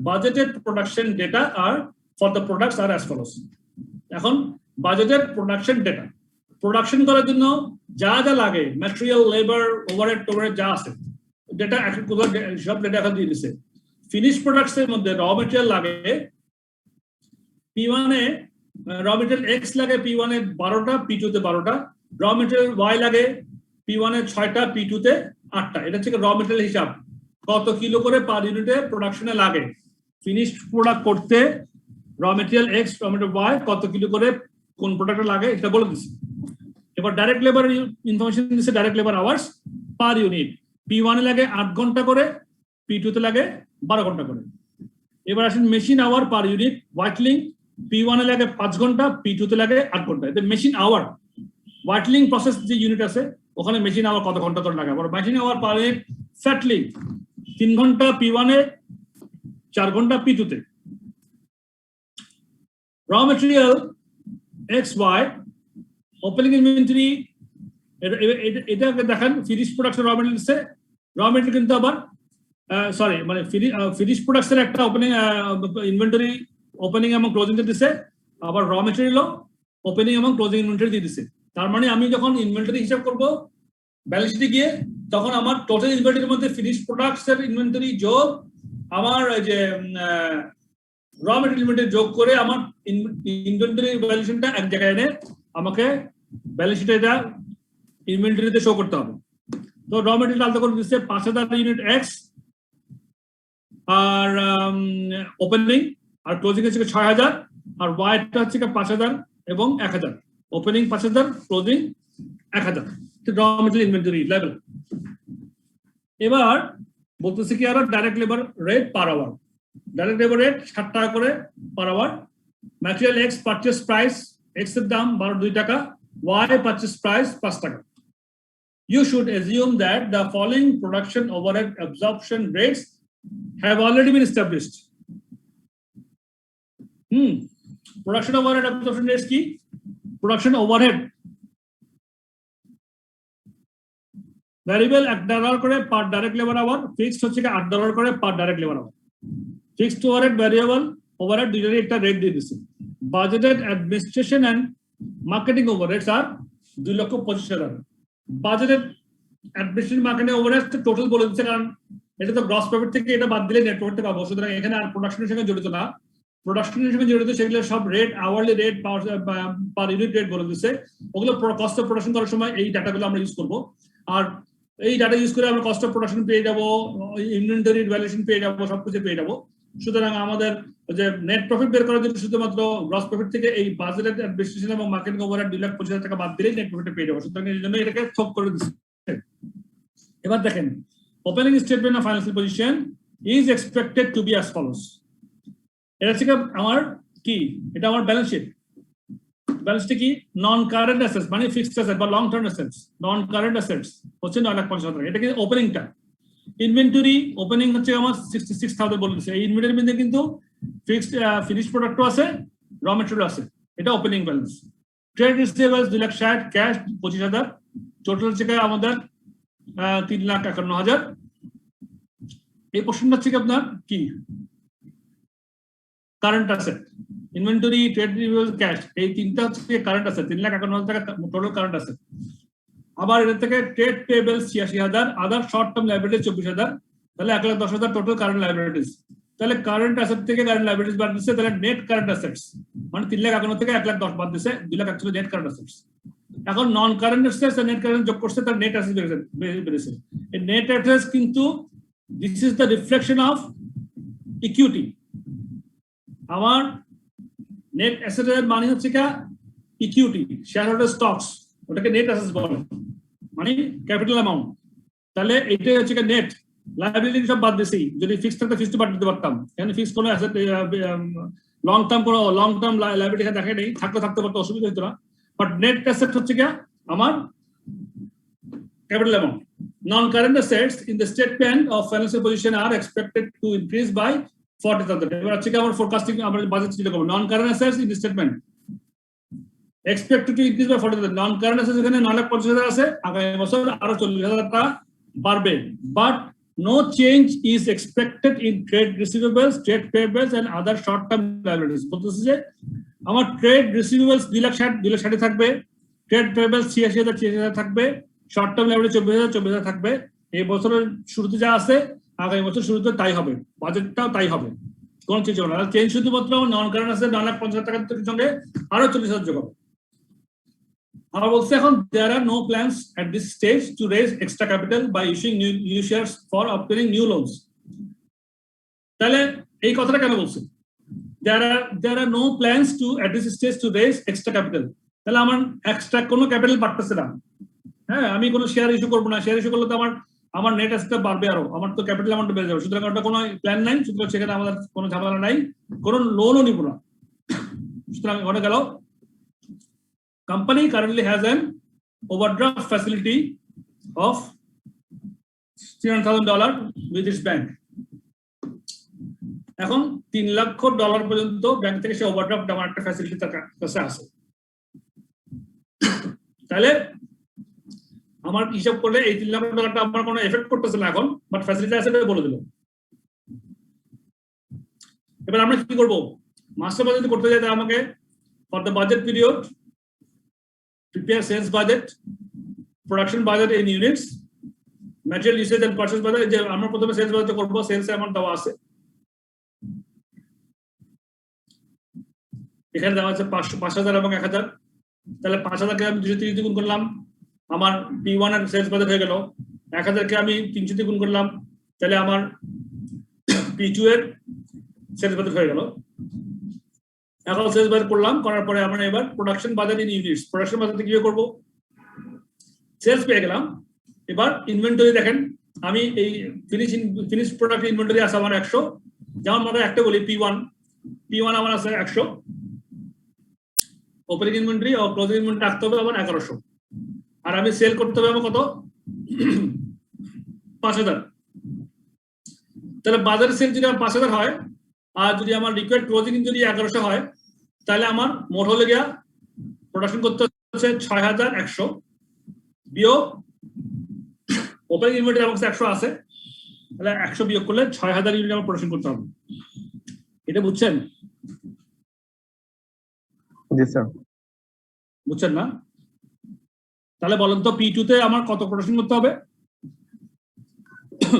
Budgeted production data are for the products are as follows. এখন বাজেটেড প্রোডাকশন ডেটা, প্রোডাকশন করার জন্য যা যা লাগে, ম্যাটেরিয়াল, লেবার, ওভারহেড টোভারহেড যা আছে, ডেটা সব ডেটা এখন দিয়ে দিচ্ছে। ফিনিশ প্রোডাক্টস এর মধ্যে র মেটেরিয়াল লাগে P1 এ, র মেটেরিয়াল X লাগে P1 এ 12টা, P2 তে 12টা। র মেটেরিয়াল Y লাগে P1 এ 6টা, P2 তে 8টা। এটা হচ্ছে র মেটেরিয়াল হিসাব, কত কিলো করে পার ইউনিটে প্রোডাকশনে লাগে। ফিনিশড প্রোডাক্ট করতে র মেটেরিয়াল X, র মেটেরিয়াল Y কত কিলো করে কোন প্রোডাক্টে লাগে এটা বলে দিচ্ছে। এবার ডাইরেক্ট লেবার ইনফরমেশন দিচ্ছে, direct labour hours per unit. P1 এ লাগে 8 ঘন্টা করে, P2 তে লাগে 12 ঘন্টা করে। এবার আসেন machine hour per unit, whitling P1 এ লাগে 5 ঘন্টা, P2 তে লাগে 8 ঘন্টা। এতে মেশিন আওয়ার, হোয়াইটলিং প্রসেস যে ইউনিট আছে ওখানে মেশিন আওয়ার কত ঘন্টা ধরে লাগে। আবার machine hour per unit, fatling 3 ঘন্টা P1 এ, 4 ঘন্টা P2 তে। র মেটেরিয়াল XY, ওপেনিং ইনভেন্টরি, এটাকে দেখেন ফিনিশ প্রোডাকশন র মেটেরিয়াল দিচ্ছে। র মেটেরিয়াল কিন্তু আবার সরি মানে ফিনিশ প্রোডাক্টস এর একটা ওপেনিং ইনভেন্টরি, ওপেনিং এবং ক্লোজিং দিচ্ছে, আবার র মেটেরিয়ালও ওপেনিং এবং ক্লোজিং ইনভেন্টরি দিয়ে দিচ্ছে। তার মানে আমি যখন ইনভেন্টরি হিসাব করব ব্যালেন্স শিটে গিয়ে, তখন আমার টোটাল ইনভেন্টরির মধ্যে ফিনিশ প্রোডাক্টস এর ইনভেন্টরি যোগ আমার যে র মেটেরিয়াল ইনভেন্টরি যোগ করে আমার ইনভেন্টরি ভ্যালুয়েশনটা এক জায়গায় এনে আমাকে ব্যালেন্স শিটে এটা ইনভেন্টরিতে শো করতে হবে। তো র মেটেরিয়াল আলাদা করে দিচ্ছে 5000 ইউনিট X, আর ওপেনিং আর ক্লোজিং হচ্ছে 6000, আর ওয়াইটা হচ্ছে 5000 এবং 1000। ওপেনিং 5000, ক্লোজিং 1000, র মেটেরিয়াল ইনভেন্টরি লেভেল। এবার বলতেছে কি আর direct labour rate per hour. Direct labour rate 60 টাকা করে per hour. Material X purchase price, X এর দাম 2 টাকা, Y পারচেজ প্রাইস 5 টাকা। You should assume that the following production overhead absorption rates have already been established. Production overhead absorption rates ki? Production overhead variable $1 করে per direct labor hour, fixed হচ্ছে $8 করে per direct labor hour. Fixed overhead, variable overhead দুইটারই একটা rate দিয়ে দিচ্ছে। Budgeted administration and marketing overheads are 2,25,000। বাজেটের administration marketing overhead total বলে দিচ্ছে, কারণ এটা তো গ্রস প্রফিট থেকে এটা বাদ দিলে নেট প্রফিট থেকে পাবো। সুতরাং এখানে আর প্রোডাকশনের সঙ্গে জড়িত না, প্রোডাকশনের সঙ্গে জড়িত সেগুলো সব rate, hourly rate, per unit rate বলে দিচ্ছে। ওগুলো কস্ট অফ প্রোডাকশন করার সময় এই ডাটাগুলো আমরা ইউজ করবো। আর এই ডাটা ইউজ করে আমরা কস্ট অফ প্রোডাকশন পেয়ে যাবো, ইনভেন্টরি ভ্যালুয়েশন পেয়ে যাবো, সবকিছু পেয়ে যাবো। সুতরাং আমাদের যে নেট প্রফিট বের করার জন্য শুধুমাত্র গ্রস প্রফিট থেকে এই বাজেটেড অ্যাডমিনিস্ট্রেশন এবং মার্কেটিং ওভারহেড 2,25,000 টাকা বাদ দিলেই নেট প্রফিট পেয়ে যাবো। সুতরাং এই জন্য এটাকে থোক করে দিচ্ছে। এবার দেখেন, opening statement of financial position is expected two B as follows. এটা হচ্ছে আমার কি, এটা আমার ব্যালেন্স শিট। ব্যালেন্স শিট কি, নন কারেন্ট অ্যাসেটস মানে ফিক্সড অ্যাসেট বা লং টার্ম অ্যাসেটস, নন কারেন্ট অ্যাসেটস হচ্ছে 9,50,000 টাকা। এটা কি ওপেনিংটা। ইনভেন্টরি ওপেনিং হচ্ছে আমার 66,000 বলে দিচ্ছে। এই ইনভেন্টরির মধ্যে কিন্তু ফিক্সড ফিনিশ প্রোডাক্টও আছে, র মেটেরিয়াল আছে, এটা opening balance. Trade receivables 2,60,000, cash 25,000, total হচ্ছে আমাদের 3,51,000। এই পোর্শনটা হচ্ছে আপনার কি current asset, inventory, trade receivables, cash, এই তিনটা হচ্ছে কারেন্ট অ্যাসেট, 3,51,000 টাকা টোটাল কারেন্ট অ্যাসেট। আবার এর থেকে ট্রেড পেয়েবলস 86,000, আদার শর্ট টার্ম লাইবিলিটি 24,000, তাহলে 1,10,000 টোটাল কারেন্ট লাইবিলিটিস। তাহলে কারেন্ট অ্যাসেট থেকে কারেন্ট লাইবিলিটিস বাদ দিচ্ছে, তাহলে নেট কারেন্ট অ্যাসেটস মানে 3,51,000 থেকে 1,10,000 বাদ দিচ্ছে, 2,00,000 অ্যাকচুয়ালি নেট কারেন্ট অ্যাসেটস। এখন নন কারেন্ট অ্যাসেটস আর নেট কারেন্ট যোগ করছে, তার নেট অ্যাসেট বেড়েছে। এই নেট অ্যাসেটস কিন্তু this is the reflection of equity. আমার নেট অ্যাসেটের মানে হচ্ছে কি ইকুইটি, শেয়ার হোল্ডার স্টকস, ওটাকে নেট অ্যাসেটস বলে, মানে ক্যাপিটাল অ্যামাউন্ট। তাহলে এটাই হচ্ছে নেট লায়াবিলিটি সব বাদ দিছি, যদি ফিক্স থাকতো ফিক্সড বাদ দিতে পারতাম, এখানে ফিক্স কোনো অ্যাসেট লং টার্ম লায়াবিলিটি এখানে দেখে নেই, থাকতে পারতো, অসুবিধা হতো না। বাট নেট অ্যাসেট হচ্ছে কি আমার capital amount. Non current assets in the statement of financial position আর এক্সপেক্টেড টু ইনক্রিজ বাই 40,000। এবার হচ্ছে কি আমার ফোরকাস্টিং, আমরা বাজেট চিন্তা করব। Non current assets in the statement expected to increase by 40,000, non current assets এখানে 9,50,000 আছে, আগামী বছর আরো 40,000 টাকা বাড়বে। But no change is expected in trade receivables, trade payables and other short term liabilities. বলতেছে যে আমার ট্রেড রিসিভেবলস 2,60,000 থাকবে, ট্রেড পেয়েবলস 86,000 থাকবে, শর্ট টার্ম লায়াবিলিটি 24,000 থাকবে। এই বছরের শুরুতে যা আছে আগামী বছর শুরুতে তাই হবে, বাজেটটাও তাই হবে, কোন চেঞ্জ হবে না। চেঞ্জ শুধুমাত্র নন কারেন্ট আছে 9,50,000 টাকার সঙ্গে আরো 40,000 যোগ হবে। আবার বলছে এখন there are no plans at this stage to raise extra capital by issuing new shares for obtaining new loans। তাহলে এই কথাটা কেন বলছে? there are no plans to at this stage to raise extra capital। তাহলে আমার extra কোনো capital বাড়তেছে না। হ্যাঁ, আমি কোনো শেয়ার ইস্যু করবো না, শেয়ার ইস্যু করলে তো আমার নেট অ্যাসেটটা বাড়বে, আরো আমার তো ক্যাপিটাল অ্যামাউন্ট বেড়ে যাবে। সুতরাং ওটা কোনো প্ল্যান নাই, সুতরাং সেখানে আমাদের কোনো ঝামেলা নাই, কোনো লোনও নিব না। সুতরাং ওটা গেল। Company currently has an overdraft facility of $300,000 with its bank। এখন $3,00,000 পর্যন্ত ব্যাংক থেকে সে ওভারড্রাফট আমার একটা ফ্যাসিলিটি তার কাছে আছে। তাহলে আমার হিসাব করলে এই $3,00,000 আমার কোনো এফেক্ট করতেছে না এখন, বাট ফ্যাসিলিটি আছে বলে দিল। এবার আমরা কি করব? মাস্টার বাজেট করতে যাই, আমাকে for the budget period prepare sales budget, production budget in units, material usage and purchase budget। যে আমরা প্রথমে সেলস বাজেট করব, সেলস অ্যামাউন্ট দেওয়া আছে, এখানে দেওয়া আছে 5,000 এবং 1,000। তাহলে 5,000 কে আমি 230 দিয়ে গুণ করলাম, আমার P1 এর সেলস বাজেট হয়ে গেল। 1,000 কে আমি 300 দিয়ে গুণ করলাম, তাহলে আমার P2 এর সেলস বাজেট হয়ে গেল। এখন সেলস বাজেট করলাম, করার পরে আমরা এবার production budget in units, production budget কিভাবে করব? সেলস পেয়ে গেলাম। এবার ইনভেন্টরি দেখেন, আমি এই ফিনিশ প্রোডাক্ট ইনভেন্টরি আছে আমার 100, যেমন আমরা একটা বলি P1 আমার আছে 100, ওপেনিং ইনভেন্টরি ও ক্লোজিং ইনভেন্টরি রাখতে হবে আমার 1,100, আর আমি সেল করতে হবে আমার কত? 5,000। তাহলে বাজারে সেল যদি আমার 5,000 হয়, আর যদি আমার রিকোয়ার্ড ক্লোজিং যদি 1,100 হয়, তাহলে আমার মোট হলে গিয়া প্রোডাকশন করতে হচ্ছে 6,100 বিয়োগ ওপেনিং ইনভেন্টরি আমার 100 আছে, তাহলে 100 বিয়োগ করলে 6,000 ইউনিট আমার প্রোডাকশন করতে হবে। এটা বুঝছেন? জি স্যার। বুঝছেন না? তাহলে বলেন তো P2 তে আমার কত প্রোডাকশন করতে হবে?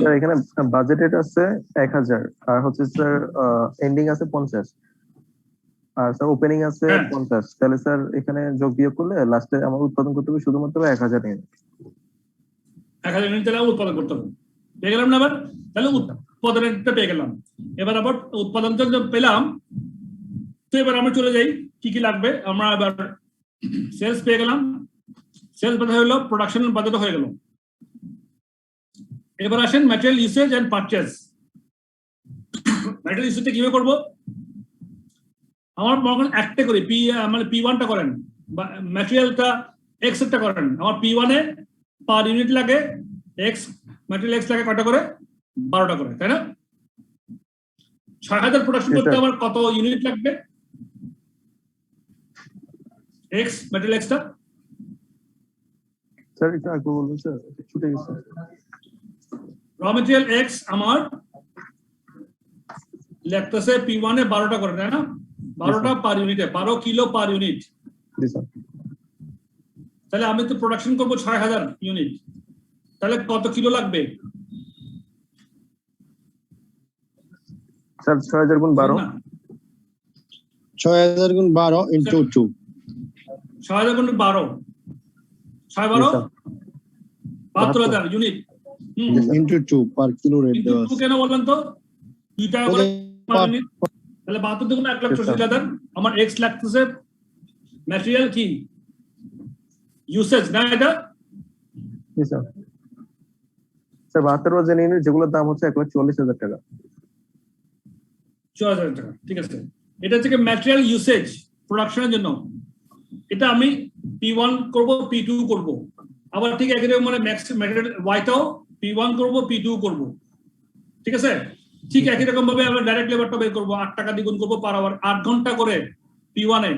স্যার এখানে বাজেটেড আছে 1,000, আর হচ্ছে স্যার এন্ডিং আছে 50, আর স্যার ওপেনিং আছে 50। তাহলে স্যার এখানে যোগ বিয়োগ করলে লাস্টে আমার উৎপাদন করতে হবে শুধুমাত্র 1,000 ইউনিট। 1,000 ইউনিট তাহলে উৎপাদন করতে হবে। পেয়ে গেলাম না? এবার তাহলে উৎপাদনটা পেয়ে গেলাম। এবার আবার উৎপাদনটা পেলাম, তো এবার আমরা চলে যাই কি কি লাগবে। আমরা এবার সেলস পেয়ে গেলাম, সেলস বাজেট হয়ে গেল, প্রোডাকশন বাজেট হয়ে গেল। এবার আসেন material usage and purchase. Material ইউসেজটা কিভাবে করব? আমার মনে একটা করি, মানে P1টা করেন, ম্যাটেরিয়ালটা X এরটা করেন। আমার P1 এ পার ইউনিট লাগে X, ম্যাটেরিয়াল X লাগে কয়টা করে? 12টা করে, তাই না? 6,000 প্রোডাকশন করতে আমার কত ইউনিট লাগবে? এক্স ম্যাটেরিয়াল এক্সটা স্যার এটা আগে বলুন স্যার, ছুটে গেছে। র মেটেরিয়াল এক্স আমার লাগতেছে P1 এ 12টা করে, তাই না? 12টা পার ইউনিটে, 12 কিলো পার ইউনিট। জি স্যার। তাহলে আমি তো প্রোডাকশন করব 6000 ইউনিট, তাহলে কত কিলো লাগবে? স্যার 6000 গুণ 12 6000 গুণ 12 ইনটু 2 6000 গুণ 12 6 12 72000 unit into 2 per kilo rate কিন্তু দেওয়া একটু আছে। কেন বলবেন তো 2 টাকা করে পার ইউনিট, তাহলে 72 গুণ 1,84,000 আমার এক্স লাগতেছে ম্যাটেরিয়াল কি ইউসেজ না এটা? জি স্যার। স্যার 72 জেনে ইউনিট যেগুলোর দাম হচ্ছে 1,40,000 টাকা। 4000 টাকা, ঠিক আছে। এটা হচ্ছে ম্যাটেরিয়াল ইউসেজ প্রোডাকশনের জন্য। এটা আমি P1 করব, P2 করব, আবার ঠিক একই রকম মানে ম্যাক্স ম্যাটেরিয়াল ওয়াইটাও P1 করব, P2 করব, ঠিক আছে। ঠিক একই রকম ভাবে আমরা ডাইরেক্ট লেবারটা বের করব, 8 টাকা দ্বিগুণ করব পার আওয়ার, 8 ঘন্টা করে P1 এ।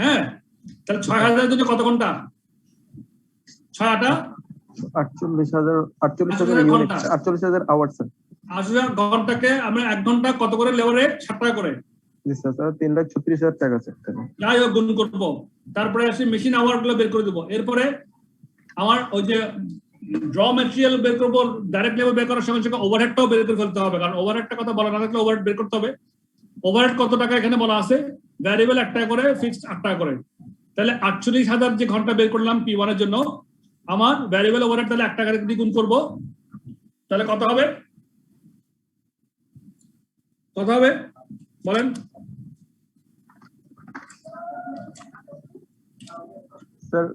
হ্যাঁ, তাহলে 6000 এর জন্য কত ঘন্টা? 6 48,000 ইউনিট, 48,000 আওয়ার স্যার। 8000 ঘন্টাকে আমরা 1 ঘন্টা কত করে লেবারে? 7 টাকা করে। জি স্যার। 3,36,000 টাকা স্যার। যাই হোক গুণ করবো, তারপরে আসি মেশিন আওয়ার গুলো বের করে দেবো। এরপরে আমার ওই যে র মেটেরিয়াল বের করবো, ডাইরেক্ট লেবার বের করার সঙ্গে সঙ্গে ওভারহেডটাও বের করে ফেলতে হবে, কারণ ওভারহেডটা কথা বলা না থাকলে ওভারহেড বের করতে হবে। ওভারহেড কত টাকা এখানে বলা আছে, ভ্যারিয়েবল 1 টাকা করে, ফিক্সড 8 টাকা করে। তাহলে 48,000 যে ঘন্টা বের করলাম P1 এর জন্য, আমার ভ্যারিয়েবল ওভারহেড তাহলে 1 টাকা দিয়ে গুণ করবো, তাহলে কত হবে? কত হবে বলেন? স্যার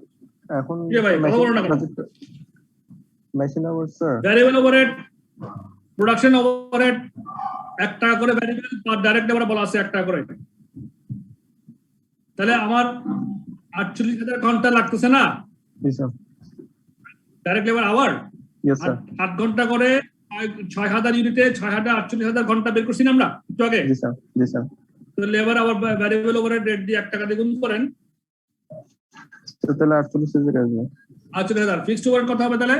এখন machine hour sir, variable overhead, production overhead 1 টাকা করে ভ্যারিয়েবল, আর ডাইরেক্ট লেবার বলা আছে 1 টাকা করে। তাহলে আমার 48,000 ঘন্টা লাগতেছে না? জি sir. Direct labour hour yes sir. 8 ঘন্টা করে 6000 ইউনিটে 48,000 ঘন্টা বের করছি না আমরা একটু আগে? জি স্যার। জি স্যার। তো লেবার আবার ভ্যারিয়েবল ওভারহেড রেট দিয়ে 1 টাকা দিয়ে গুণ করেন, তাহলে 48,000 আসবে। 48,000 ফিক্সড ওভারহেড কত হবে তাহলে?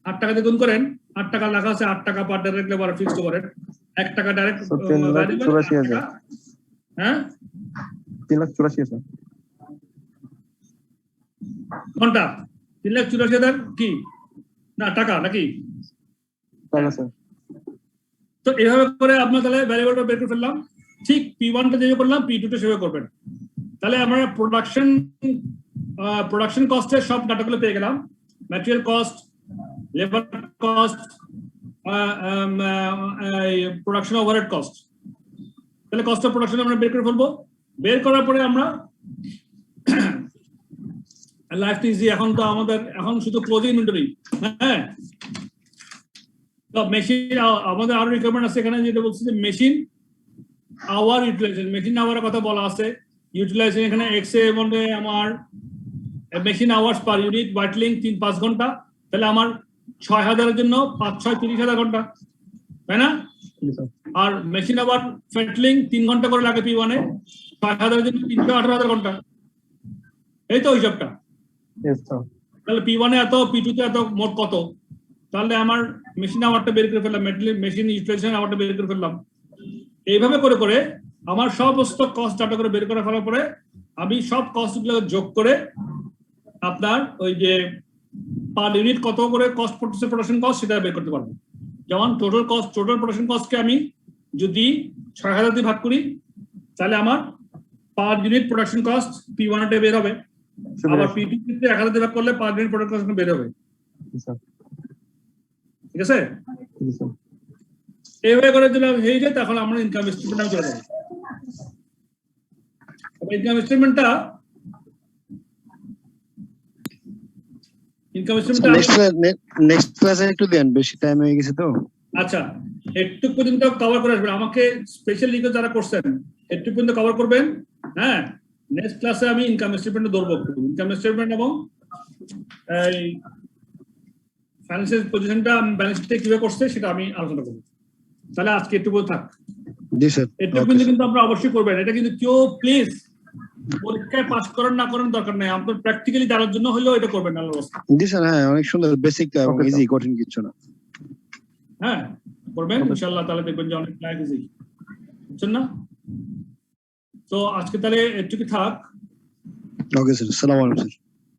8 টাকা দিয়ে গুণ করেন, 8 টাকা লেখা আছে, 8 টাকা পার ডাইরেক্ট লেবার ফিক্সড ওভারহেড, 1 টাকা ডাইরেক্ট ভ্যারিয়েবল। হ্যাঁ 3,84,000 ঘন্টা। 3,84,000 কি না টাকা নাকি? টাকা স্যার। তো এইভাবে করে আপনার তাহলে ভ্যারিয়েবলটা বের করে ফেললাম। ঠিক P1টা যেভাবে করলাম P2 টা সেভাবে করবেন। তাহলে আমরা প্রোডাকশন কস্টের সব ডাটাগুলো পেয়ে গেলাম, material cost, labour cost, production overhead cost. তাহলে কস্ট অফ প্রোডাকশন আমরা বের করে ফেলবো। বের করার পরে আমরা লাইফ ইজি। এখন তো আমাদের এখন শুধু ক্লোজিং ইনভেন্টরি। হ্যাঁ, তো মেশিন আমাদের আরো রিকোয়ারমেন্ট আছে এখানে, যেটা বলছে যে মেশিন আওয়ার ইউটিলাইজেশন। মেশিন আওয়ারের কথা বলা আছে, ইউটিলাইজেশন এখানে এক্স এর মধ্যে আমার মেশিন আওয়ার্স পার ইউনিট ওয়াইটলিং 3-5 ঘন্টা, তাহলে আমার 6000 এর জন্য 5-6 30,000 ঘন্টা, তাই না? আর মেশিন আওয়ার ফেটলিং 3 ঘন্টা করে লাগে P1 এ, 6000 এর জন্য 318,000 ঘন্টা। এই তো হিসাবটা। তাহলে P1 এ এত, P2 তে এত, মোট কত? তাহলে আমার মেশিন আওয়ারটা বের করে ফেললাম, মেশিন ইউটিলাইজেশন আওয়ারটা বের করে ফেললাম। এইভাবে করে করে আমার সমস্ত কস্ট ডাটা করে বের করে ফেলার পরে আমি সব কস্ট গুলো যোগ করে আপনার ওই যে পার ইউনিট কত করে কস্ট পড়তেছে প্রোডাকশন কস্ট সেটা বের করতে পারবো। যেমন টোটাল কস্ট, টোটাল প্রোডাকশন কস্টকে আমি যদি 6000 দিয়ে ভাগ করি তাহলে আমার per unit production cost P1 এ বের হবে, আবার P2 তে 1000 দিয়ে ভাগ করলে পার ইউনিট প্রোডাকশন কস্ট বের হবে। ঠিক আছে? এইভাবে করে যদি হয়ে যায় তখন আমরা ইনকাম স্টেটমেন্ট চলে যাবো। ইনকাম স্টেটমেন্টটা নেক্সট ক্লাসে একটু দেন, বেশি টাইম হয়ে গেছে তো। আচ্ছা, একটু পর্যন্ত কভার করে আসবেন, আমাকে স্পেশাল লিখে যারা করছেন একটু পর্যন্ত কভার করবেন। হ্যাঁ, নেক্সট ক্লাসে আমি ইনকাম স্টেটমেন্ট ধরবো, ইনকাম স্টেটমেন্ট এবং এই ফাইন্যান্সিয়াল পজিশনটা ব্যালেন্স শিটে কিভাবে করছে সেটা আমি আলোচনা করবো। তাহলে আজকে একটু থাক। জি স্যার। একটু কিন্তু আপনারা অবশ্যই করবেন, এটা কিন্তু কেউ প্লিজ পরীক্ষায় পাস করেন না করেন দরকার নাই, আপনার প্র্যাকটিক্যালি জানার জন্য হলেও এটা করবেন আল্লাহর রাস্তায়। জি স্যার, হ্যাঁ অনেক সুন্দর বেসিক এবং Okay, sir. ইজি, কঠিন কিছু না। হ্যাঁ করবেন ইনশাআল্লাহ, তাহলে দেখবেন যে অনেক লাইক ইজি, বুঝছেন না? তো আজকে তাহলে এটুকু থাক। ওকে স্যার, আসসালামু আলাইকুম স্যার।